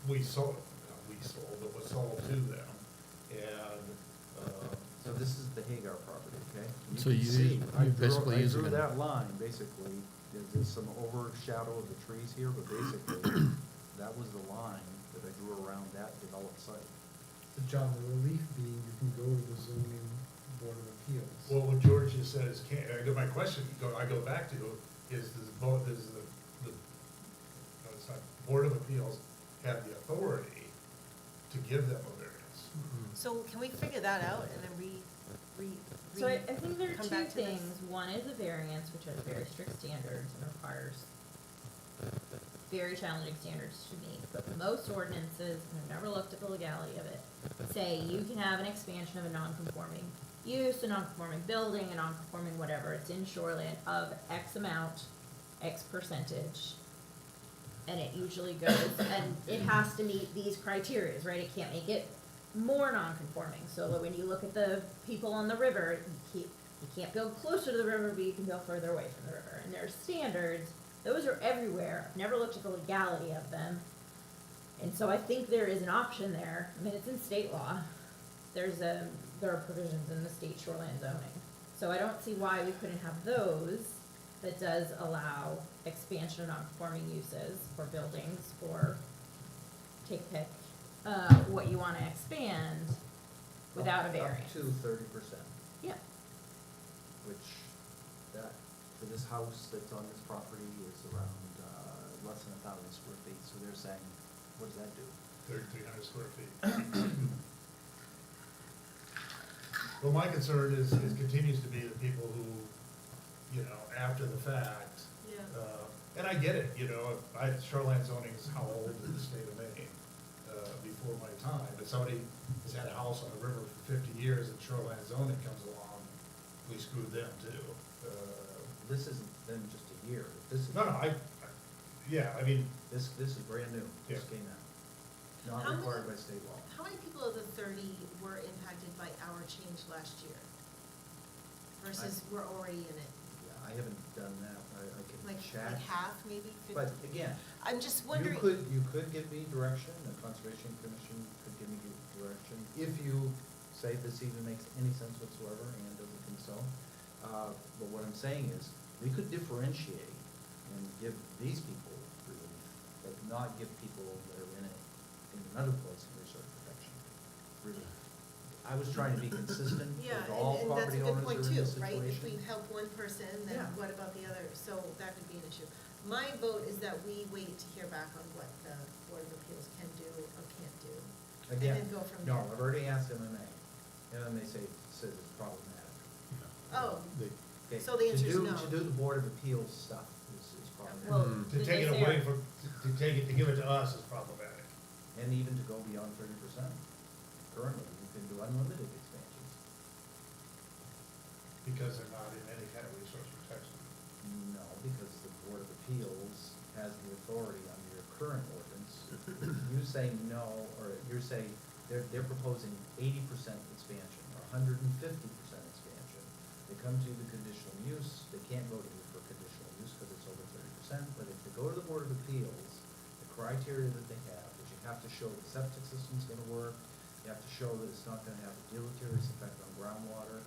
we sold, not we sold, but was sold to them. And, So this is the Hagar property, okay? So can you see, use- I you drew- basically I using drew a- that line, basically, there's some overshadow of the trees here, but basically, that was the line that I drew around that developed site. But John, the relief being you can go to the zoning board of appeals. well, what George just said is, my question, I go back to, is the, no, it's not, Board of Appeals have the authority to give them a variance. So can we figure that out and then So I think there are come two back to this? things. One is a variance, which has very strict standards and requires very challenging standards to meet. But most ordinances, and I've never looked at the legality of it, say you can have an expansion of a non-conforming use, a non-conforming building, a non-conforming whatever, it's in shoreline of X amount, X percentage. And it usually goes, and it has to meet these criteria, right? It can't make it more non-conforming. So that when you look at the people on the river, you can't build closer to the river, but you can build further away from the river. And there's standards, those are everywhere. I've never looked at the legality of them. And so I think there is an option there. I mean, it's in state law. There are provisions in the state shoreline zoning. So I don't see why we couldn't have those that does allow expansion of non-conforming uses for buildings, for take pick, what you wanna expand without a variance. Up to 30%, Yeah, which that, for this house that's on this property is around, less than 1,000 square feet, so they're saying, what does that do? 3,300 square feet. Well, my concern is continues to be the people who, you know, after the fact, Yeah. and I get it, you know, shoreline zoning is how old in the state of Maine, before my time, but somebody has had a house on the river for 50 years and shoreline zoning comes along, we screwed them too. This isn't then just a year, this is. No, yeah, I mean, This is brand new, this Yeah. came out, not How required many- by state law. How many people of the 30 were impacted by our change last year? Versus we're already in it? Yeah, I haven't done that, I can Like check. half, maybe 50? But again, I'm just wondering. you could give me direction, the Conservation Commission could give me direction, if you say this even makes any sense whatsoever, and doesn't think so. But what I'm saying is, we could differentiate and give these people relief, but not give people that are in another place in resource protection relief. I was trying to be consistent Yeah, with all and that's property a good owners point that are in too, this right? If we situation. help one person, then Yeah. what about the others? So that could be an issue. My vote is that we wait to hear back on what the Board of Appeals can do or can't do. Again, And then go from no, there. I've already asked MMA. MMA says it's problematic. Oh, They- Okay, So the answer is no. To do the Board of Appeals stuff is problematic. Well, Mm. To did take they it say away our- from, to take it, to give it to us is problematic. And even to go beyond 30%. Currently, you can do unlimited expansions. Because they're not in any kind of resource protection. No, because the Board of Appeals has the authority under your current ordinance. You say no, or you're saying, they're proposing 80% expansion, or 150% expansion. They come to the conditional use, they can't go to you for conditional use because it's over 30%, but if they go to the Board of Appeals, the criteria that they have, is you have to show the septic system's gonna work, you have to show that it's not gonna have a deleterious effect on groundwater,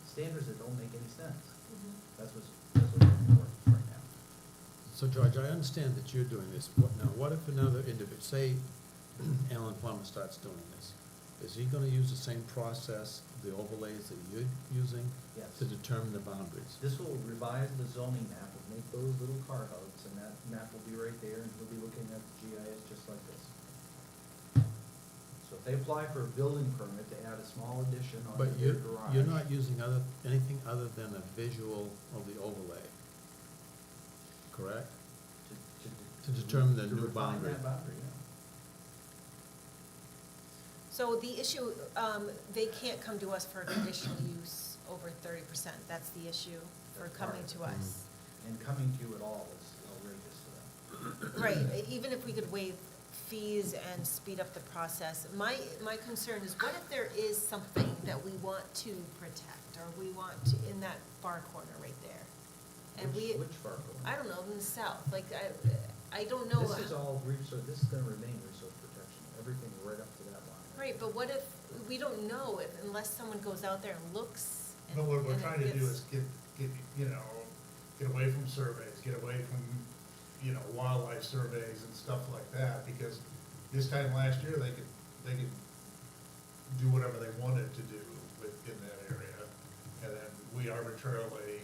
standards that don't make any sense. Mhm. That's what's important right now. So George, I understand that you're doing this. What if another individual, say Alan Plummer starts doing this? Is he gonna use the same process, the overlays that you're using Yes. to determine the boundaries? This will revise the zoning map and make those little carve-outs, and that map will be right there, and he'll be looking at the GIS just like this. So if they apply for a building permit to add a small addition on But their garage. you're not using anything other than a visual of the overlay, correct? To determine the new refine boundary. that boundary, yeah. So the issue, they can't come to us for conditional use over 30%. That's the issue for That's coming part to of it. us. And coming to you at all is outrageous to them. Right, even if we could waive fees and speed up the process. My concern is, what if there is something that we want to protect, or we want to, in that far corner right there? And Which we, far corner? I don't know, in the south, like, I don't know. This is all resource, this is gonna remain resource protection, everything right up to that line. Right, but what if, we don't know if, unless someone goes out there and looks. and- But what we're and it trying to do gets- is get, get away from surveys, get away from, wildlife surveys and stuff like that, because this time last year, they could do whatever they wanted to do within that area, and then we arbitrarily,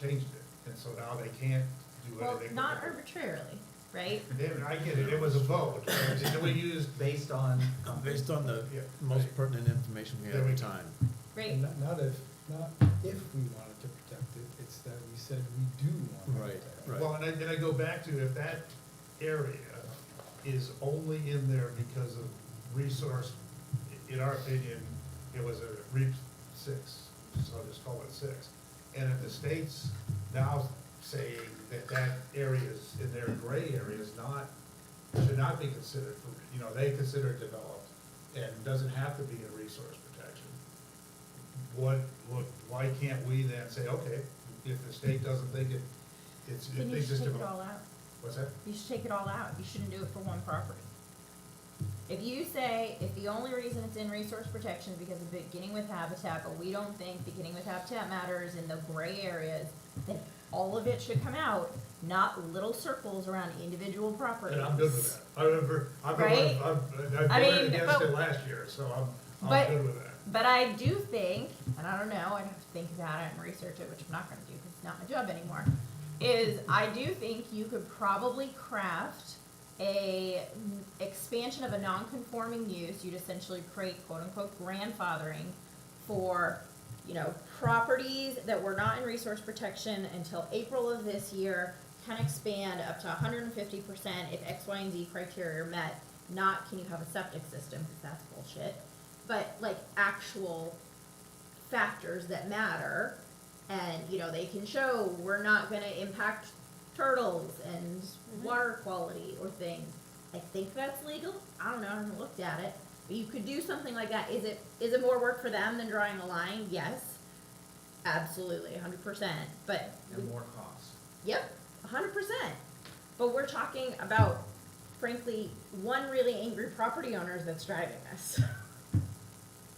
changed it, and so now they can't do Well, anything. not arbitrarily, right? David, I get it, it was a vote, and we used, Based on. Based on the Yeah, most right. pertinent information we had There at we the go. time. Right? And not if we wanted to protect it, it's that we said we do want to Right, protect it. right. well, and I go back to, if that area is only in there because of resource, in our opinion, it was a REAP 6, so I'll just call it 6. And if the state's now saying that that area is, in their gray area is not, should not be considered for, they consider it developed and doesn't have to be in resource protection. Why can't we then say, okay, if the state doesn't think it's, Then if you they should just take it develop. all out. What's that? You should take it all out. You shouldn't do it for one property. If you say, if the only reason it's in resource protection is because of beginning with habitat, but we don't think beginning with habitat matters in the gray areas, then all of it should come out, not little circles around individual properties. And I'm good with that. I Right? I voted mean, against but- it last year, so I'm But- good with that. But I do think, and I don't know, I'd have to think about it and research it, which I'm not gonna do because it's not my job anymore, is I do think you could probably craft a expansion of a non-conforming use. You'd essentially create quote-unquote grandfathering for, properties that were not in resource protection until April of this year, can expand up to 150% if X, Y, and Z criteria are met. Not, can you have a septic system, because that's bullshit. But like actual factors that matter, and they can show we're not gonna impact turtles and water quality or things. I think that's legal. I don't know, I haven't looked at it. But you could do something like that. Is it more work for them than drawing a line? Yes. Absolutely, 100%. But And more costs. yep, 100%. But we're talking about, frankly, one really angry property owner that's driving this.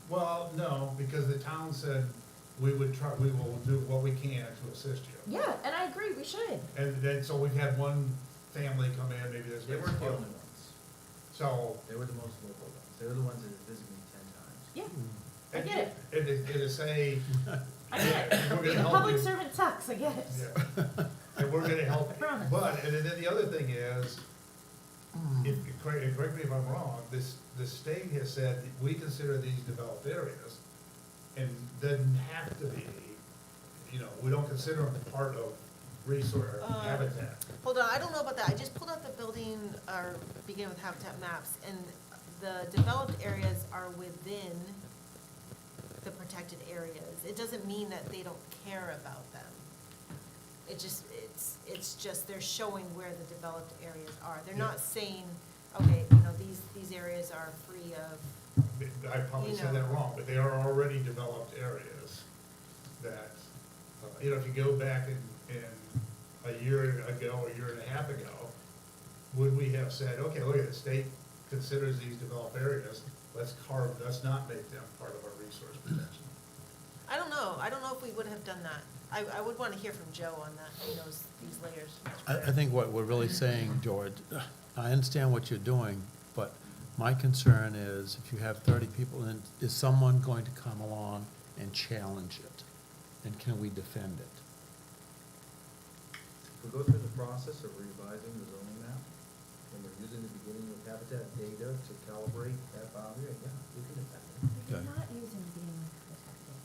Well, no, because the town said we will do what we can to assist you. Yeah, and I agree, we should. And then, so we've had one family come in, maybe there's They been weren't the some- only ones. So. They were the most local ones. They were the ones that had visited me 10 times. Yeah, I get it. And to say, I get we're it. gonna Being a help public you. servant sucks, I get it. Yeah. And we're gonna help, I promise. but, and then the other thing is, if, correct me if I'm wrong, the state has said, that we consider these developed areas, and doesn't have to be, we don't consider them part of resource habitat. Hold on, I don't know about that. I just pulled out the building, or begin with habitat maps, and the developed areas are within the protected areas. It doesn't mean that they don't care about them. It's just they're showing where the developed areas are. They're not saying, okay, these areas are free of, I probably said that wrong, but they are already developed areas that, if you go back in a year ago, a year and a half ago, would we have said, okay, look at the state considers these developed areas, let's not make them part of our resource protection. I don't know. I don't know if we would have done that. I would want to hear from Joe on that, these layers. I think what we're really saying, George, I understand what you're doing, but my concern is if you have 30 people, then is someone going to come along and challenge it? And can we defend it? If we go through the process of revising the zoning map, and we're using the beginning of habitat data to calibrate that boundary, yeah, we can defend it. You're Okay. not using being protected.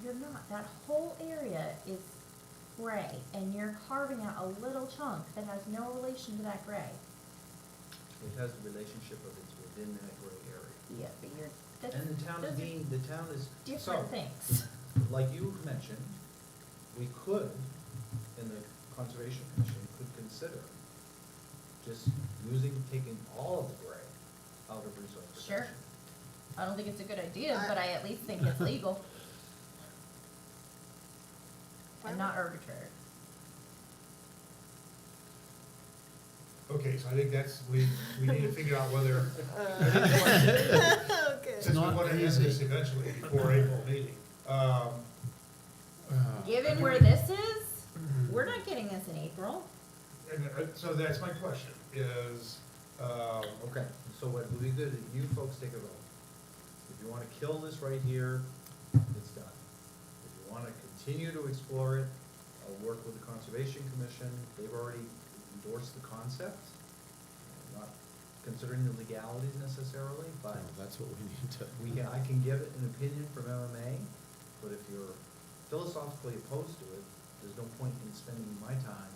You're not. That whole area is gray, and you're carving out a little chunk that has no relation to that gray. It has the relationship of it's within that gray area. Yeah, but that's, And the town those is are the town is. different so, things. Like you mentioned, we could, in the Conservation Commission, could consider just taking all of the gray out of resource Sure. protection. I don't think it's a good idea, but I at least think it's legal and not arbitrary. Okay, so I think we need to figure out whether, Okay. since we not want to end easy. this eventually before April meeting. Given where this is, we're not getting this in April. And so that's my question, is, Okay, so what would be good, is you folks take a vote. If you wanna kill this right here, it's done. If you wanna continue to explore it, I'll work with the Conservation Commission, they've already endorsed the concept. I'm not considering the legalities necessarily, but That's what we need to. I can give it an opinion from MMA, but if you're philosophically opposed to it, there's no point in spending my time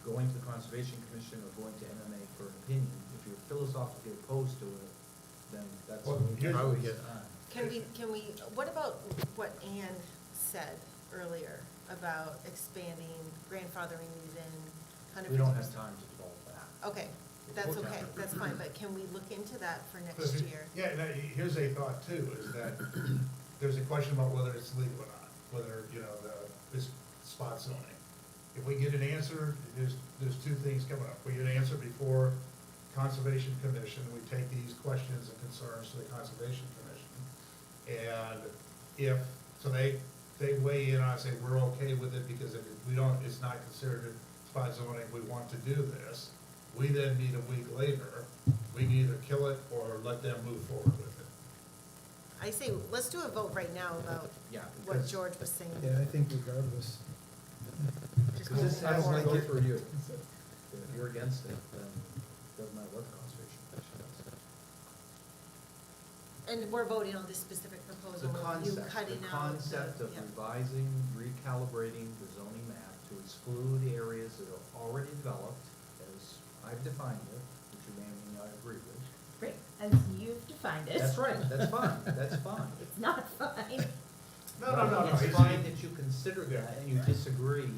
going to the Conservation Commission or going to MMA for an opinion. If you're philosophically opposed to it, then that's. Well, here's- How we get- Can we, what about what Ann said earlier about expanding, grandfathering these in 100%? We don't have time to develop that. Okay, that's okay, that's fine, but can we look into that for next year? Yeah, and here's a thought too, is that there's a question about whether it's legal or not, whether, this spot zoning. If we get an answer, there's two things coming up. We get an answer before Conservation Commission, we take these questions and concerns to the Conservation Commission. And so they weigh in on it, say, we're okay with it because if it's not considered spot zoning, we want to do this. We then meet a week later, we can either kill it or let them move forward with it. I say, let's do a vote right now about Yeah, what because- George was saying. Yeah, I think regardless. Just Because this move has to forward. go through you. If you're against it, then it doesn't matter what the Conservation Commission does. And we're voting on this specific proposal, The you concept, cutting the out concept of yeah. revising, recalibrating the zoning map to exclude areas that are already developed, as I've defined it, which you may or may not agree with. Great, as you've defined it. That's right, that's fine, that's fine. It's not fine. No. It's fine that you consider that and you disagree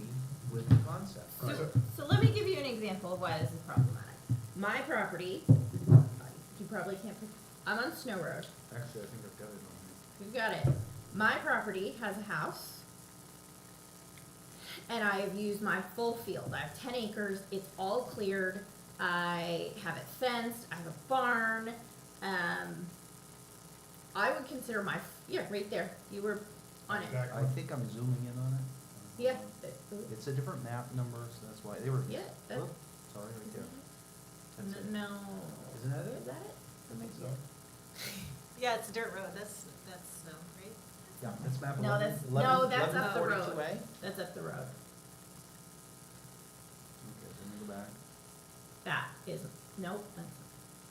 with the concept. Right. So let me give you an example of why this is problematic. My property, you probably can't, I'm on Snow Road. Actually, I think I've got it on We've got it. My property has a house, and I have used my full field. I have 10 acres. It's all cleared. I have it fenced. I have a barn. I would consider yeah, right there, you were on it. Exactly. I think I'm zooming in on it. Yeah. It's a different map number, so that's why, they were, Yeah, that- oh, sorry, right there. That's it. No. Isn't that it? Is that it? I think so. Yeah, it's a dirt road, that's snow, right? Yeah, that's map No, 11. that's, no, that's up the 1142A? road. That's up the road. Okay, let me go back. That is, nope, that's,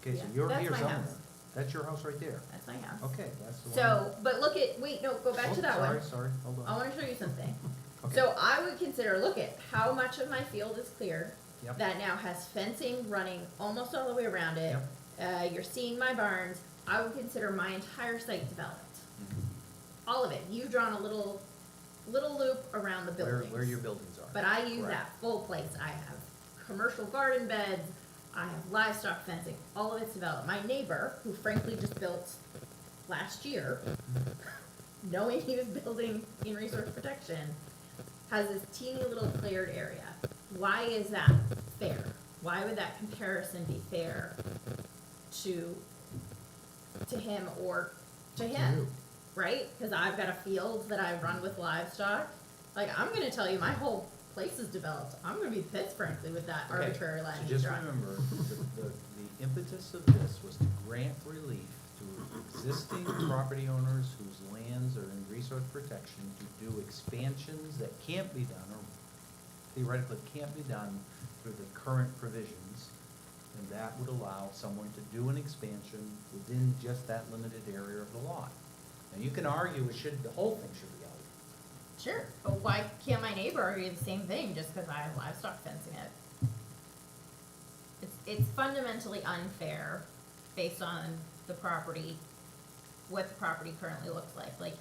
Okay, so Yeah, you're that's here my somewhere. house. That's your house right there. that's my house. Okay, that's the one. So, but look at, wait, no, go back Oh, to that one. Sorry, hold I on. wanna show you something. Okay. So I would consider, look at how much of my field is cleared. Yep. That now has fencing running almost all the way around it. Yep. You're seeing my barns. I would consider my entire site developed. Mhm. All of it. You've drawn a little loop around the buildings. Where your buildings are. But I use Correct. that full place. I have commercial garden beds, I have livestock fencing, all of it's developed. My neighbor, who frankly just built last year, knowing he was building in resource protection, has this teeny little cleared area. Why is that fair? Why would that comparison be fair to him or to him? you. Right? Cause I've got a field that I run with livestock. Like, I'm gonna tell you, my whole place is developed. I'm gonna be pissed frankly with that Okay, arbitrary line so you just draw. remember, the impetus of this was to grant relief to existing property owners whose lands are in resource protection to do expansions that can't be done, or theoretically can't be done through the current provisions. And that would allow someone to do an expansion within just that limited area of the lot. Now, you can argue the whole thing should be out. Sure, but why can't my neighbor argue the same thing just cause I have livestock fencing it? It's fundamentally unfair based on the property, what the property currently looks like. Like,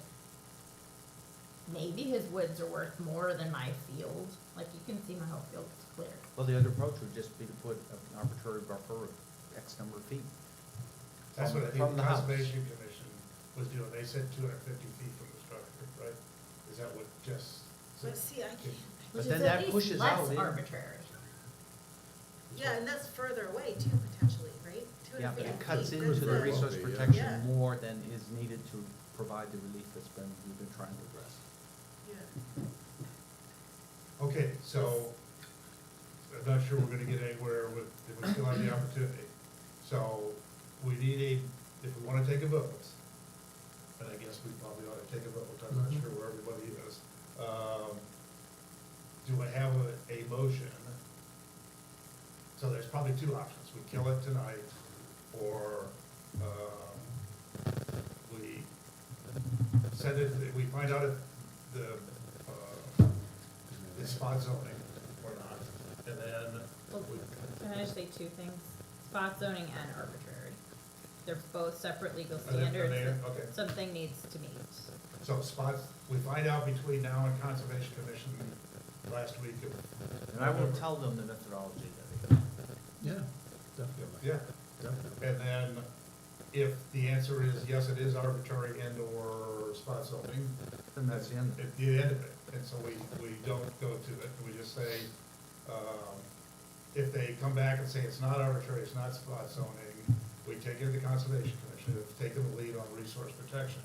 maybe his woods are worth more than my field. Like, you can see my whole field is cleared. Well, the other approach would just be to put an arbitrary buffer of X number of feet. That's what I think From the the house. Conservation Commission was doing, they said 250 feet from the structure, right? Is that what Jess said? But see, I can't, But Which then is that at least pushes less out in- arbitrary. yeah, and that's further away too, potentially, right? Yeah, but 250 it cuts feet into the versus- resource Yeah. protection Yeah. more than is needed to provide the relief we've been trying to address. Yeah. Okay, so, I'm not sure we're gonna get anywhere with, if we still have the opportunity. So, we need if we wanna take a vote, and I guess we probably ought to take a vote, I'm not sure where everybody is. Do I have a motion? So there's probably two options, we kill it tonight, or, we send it, we find out if the spot zoning or not, and then Well, we, can I just say two things? Spot zoning and arbitrary. They're both separate legal Are they- standards. okay. that Something needs to meet. so spots, we find out between now and Conservation Commission last week of. And I will tell them the methodology that they Yeah, definitely. Yeah, Definitely. and then if the answer is yes, it is arbitrary and or spot zoning, then that's the end of it. at the end of it, and so we don't go to it, we just say, if they come back and say it's not arbitrary, it's not spot zoning, we take it to the Conservation Commission, have taken the lead on resource protection.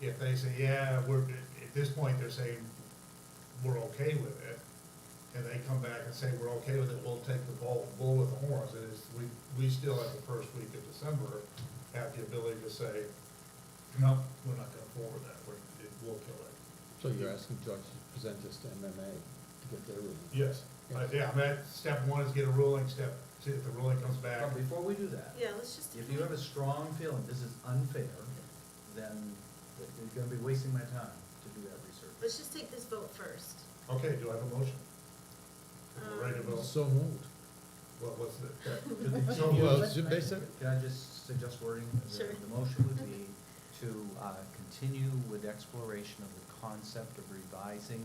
If they say, yeah, at this point, they're saying, we're okay with it, and they come back and say, we're okay with it, we'll take the bull with the horns, it is, we still at the first week of December have the ability to say, no, we're not gonna forward that, we'll kill it. So you're asking George to present this to MMA to get their ruling? Yes, yeah, I mean, step one is get a ruling, step two, if the ruling comes back, But before we do that, Yeah, let's just. if you have a strong feeling this is unfair, then you're gonna be wasting my time to do that research. Let's just take this vote first. okay, do I have a motion? We're ready to vote, So moved. what's the? So, well, it's basically, Can I just suggest wording? Sure. The motion would be to continue with exploration of the concept of revising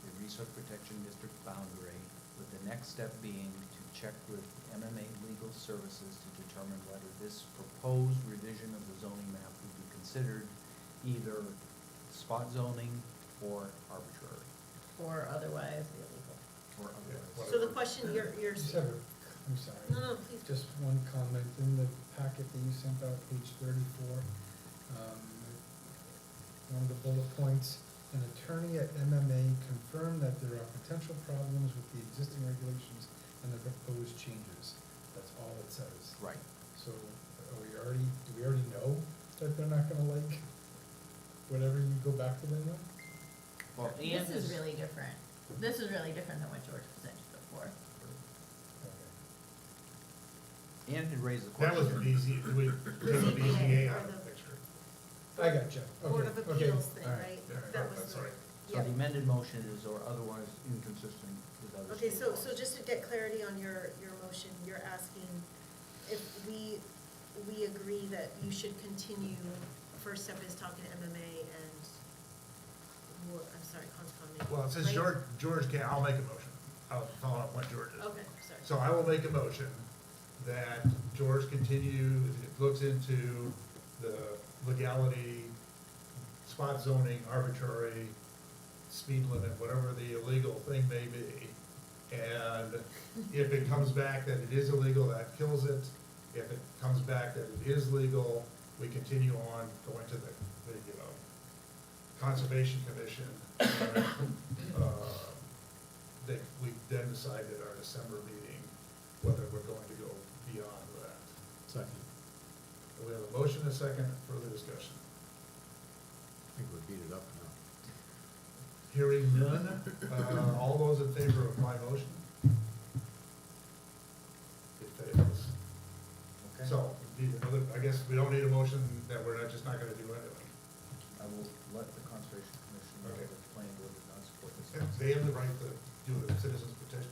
the resource protection district boundary, with the next step being to check with MMA Legal Services to determine whether this proposed revision of the zoning map would be considered either spot zoning or arbitrary, Or otherwise illegal. or otherwise. Yeah, So the question, you're, I just have a I'm sorry. No, please. Just one comment, in the packet that you sent out, page 34, one of the bullet points, an attorney at MMA confirmed that there are potential problems with the existing regulations and the proposed changes. That's all it says. Right. So do we already know that they're not gonna like whatever you go back to them with? Well, This is really different. This is really different than what George presented before. Okay. Ann had raised the That question. was an easy, we take the BZA out of the picture. I got you. Board of Okay, Appeals okay, thing, all right? Yeah, That was that's the- right. So the amended motion is or otherwise inconsistent with other Okay, state so laws. just to get clarity on your motion, you're asking if we agree that you should continue, first step is talking to MMA and, I'm sorry, Conscom. Well, since right? George can't, I'll make a motion. I'll follow up what George is. Okay, sorry. So I will make a motion that George looks into the legality, spot zoning, arbitrary, speed limit, whatever the illegal thing may be. And if it comes back that it is illegal, that kills it. If it comes back that it is legal, we continue on going to the Conservation Commission. We then decide at our December meeting whether we're going to go beyond that. Second. We have a motion and a second, further discussion. I think we beat it up now. Hearing none, all those in favor of my motion? It fails. Okay. So, I guess we don't need a motion that we're just not gonna do anything. I will let the Conservation Commission know Okay. that the planning board does not support this. They have the right to do a citizens petition.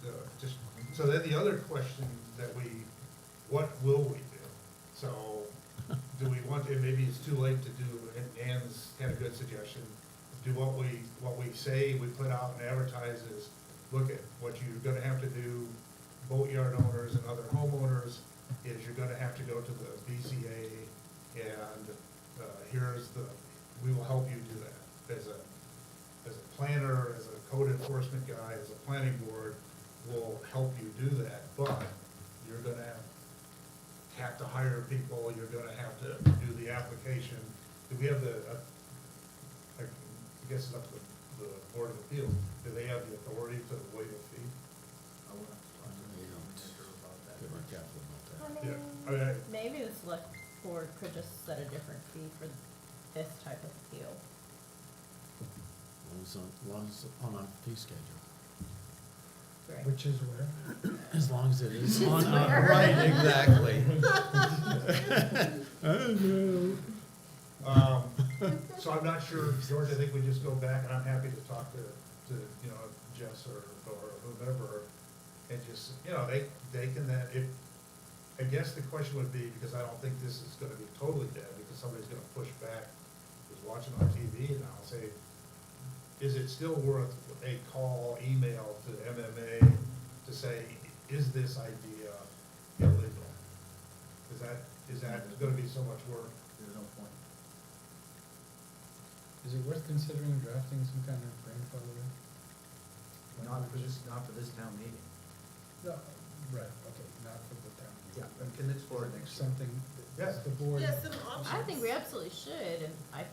So then the other question that what will we do? So, do we want to, maybe it's too late to do, and Ann's had a good suggestion, do what we say, we put out and advertise is, look at what you're gonna have to do, boatyard owners and other homeowners, is you're gonna have to go to the BCA, and, we will help you do that. As a planner, as a code enforcement guy, as a planning board, we'll help you do that, but you're gonna have to hire people, you're gonna have to do the application. Do we have I guess it's up to the Board of Appeals, do they have the authority to waive a fee? I will have to talk to the administrator about that. They were careful about that. Yeah, Maybe the select board could just set a different fee for this type of appeal. As long as it's on our fee schedule. Right. Which is where? As long as it is on Where? our, right, exactly. So I'm not sure, George, I think we just go back, and I'm happy to talk to Jess or whomever, and just, they can then, I guess the question would be, because I don't think this is gonna be totally dead, because somebody's gonna push back, who's watching on TV now, say, is it still worth a call, email to MMA to say, is this idea illegal? Is that gonna be so much work? There's no point. Is it worth considering drafting some kind of grandfather? Not for this town meeting. No, right, okay, not for the town. Yeah, and can explore it next year. Something Yes. that the board. Yeah, some options. I think we absolutely should, and I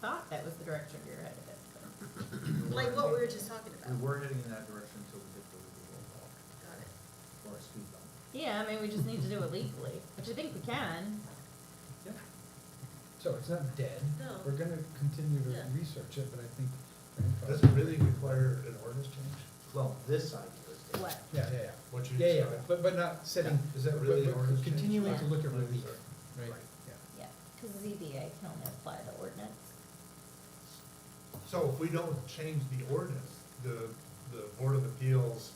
thought that was the direction you're headed in. Like what we were just talking We about. were heading in that direction until we hit the legal wall, Got it. or a speed bump. Yeah, I mean, we just need to do it legally, which I think we can. Yeah. So it's not dead. No. We're gonna continue to Yeah. research it, but I think grandfather. Does it really require an ordinance change? Well, this idea is. dead. What? Yeah. What you Yeah, described? but not setting. Is that really but an ordinance change? Continuing to Yeah. look at relief, right? Right. Yeah. Yeah, because ZBA can only apply the ordinance. So if we don't change the ordinance, the Board of Appeals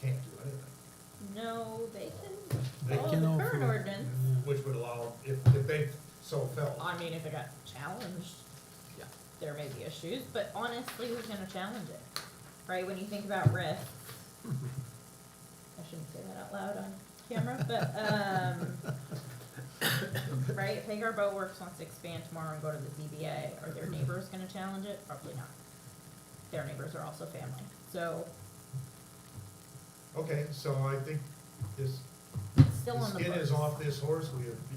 can't do anything, No, they They can can follow the current over- ordinance. which would allow, if they so felt. I mean, if it got challenged, Yeah. there may be issues, but honestly, who's gonna challenge it? Right, when you think about risk, I shouldn't say that out loud on camera, but, right, if Hagar Boat Works wants to expand tomorrow and go to the ZBA, are their neighbors gonna challenge it? Probably not. Their neighbors are also family, so, Okay, so I think his Still on the skin is books. off this horse,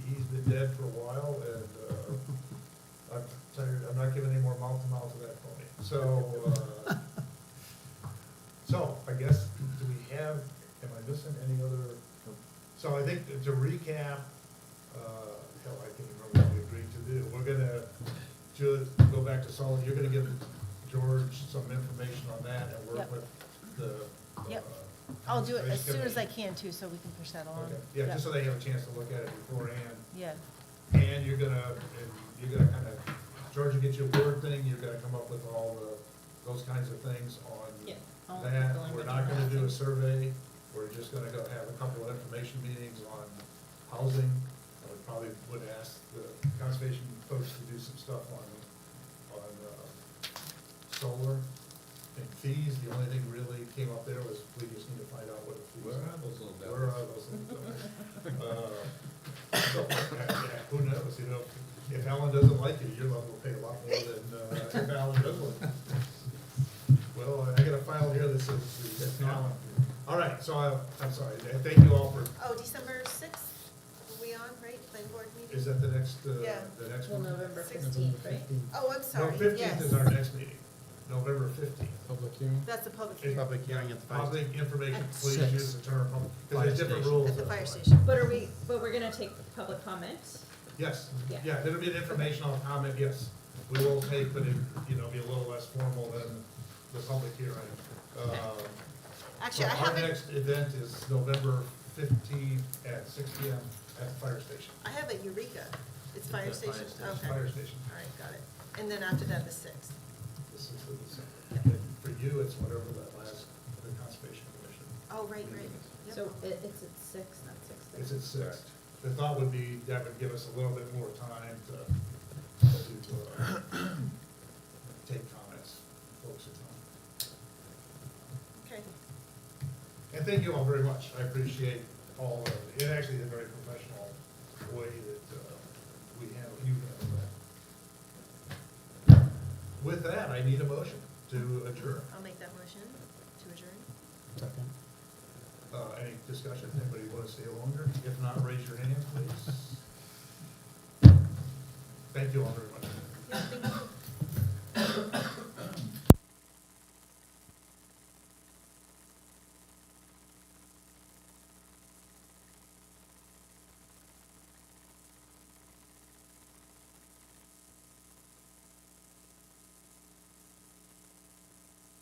he's been dead for a while, and, I'm tired, I'm not giving any more mouth to mouth to that pony. So I guess, do we have, am I missing any other? So I think to recap, hell, I can't remember what we agreed to do. We're gonna just go back to solid, you're gonna give George some information on that and work Yep. with the. Yep. I'll do it as Conservation soon as I Commission. can too, so we can push that along. Okay, yeah, just so they have a chance to look at it beforehand. Yeah, And you're gonna kind of, George will get you a word thing, you're gonna come up with all those kinds of things on Yeah, I'll that. put the We're language not on gonna that do a too. survey, we're just gonna go have a couple of information meetings on housing. I probably would ask the conservation folks to do some stuff on solar and fees. The only thing really came up there was, we just need to find out what the fees are. Where are those little Where are those little devils? So, yeah, who knows, you know, if Alan doesn't like you, you're liable to pay a lot more than, if Alan does like you. Well, I got a file here that says it's Alan. All right, so I'm sorry, thank you all for, oh, December sixth, are we on, right, planning board meeting? is that the next, Yeah. the next Well, one? November 16th, 15th, right? Oh, I'm No, sorry, 15th yes. is our next meeting, November 15th. Public hearing? That's the public hearing, Public hearing at the fire Public information, At please six. use the term public, because there's Fire different station. rules. at the that fire apply. station. But we're gonna take public comment. Yes, Yeah. yeah, there'll be an informational comment, yes, we will take, but it, you know, be a little less formal than the public hearing. Actually, I Our have it, next event is November 15th at 6 PM at the fire station. I have a Eureka, it's fire It's a fire station, station. okay. Fire station. All right, got it. And then after that, the sixth. This is the December. And for you, it's whatever that last, the Conservation Commission. Oh, right, right. Yep. So it's at 6, not 6:30. It's at 6. The thought would be, that would give us a little bit more time to take comments, folks at home. Okay, And thank you all very much. I appreciate all of it. It actually is a very professional way that you handle that. With that, I need a motion to adjourn. I'll make that motion to adjourn. Second. Any discussion? Anybody want to stay longer? If not, raise your hand, please. Thank you all very much. Yeah, thank you.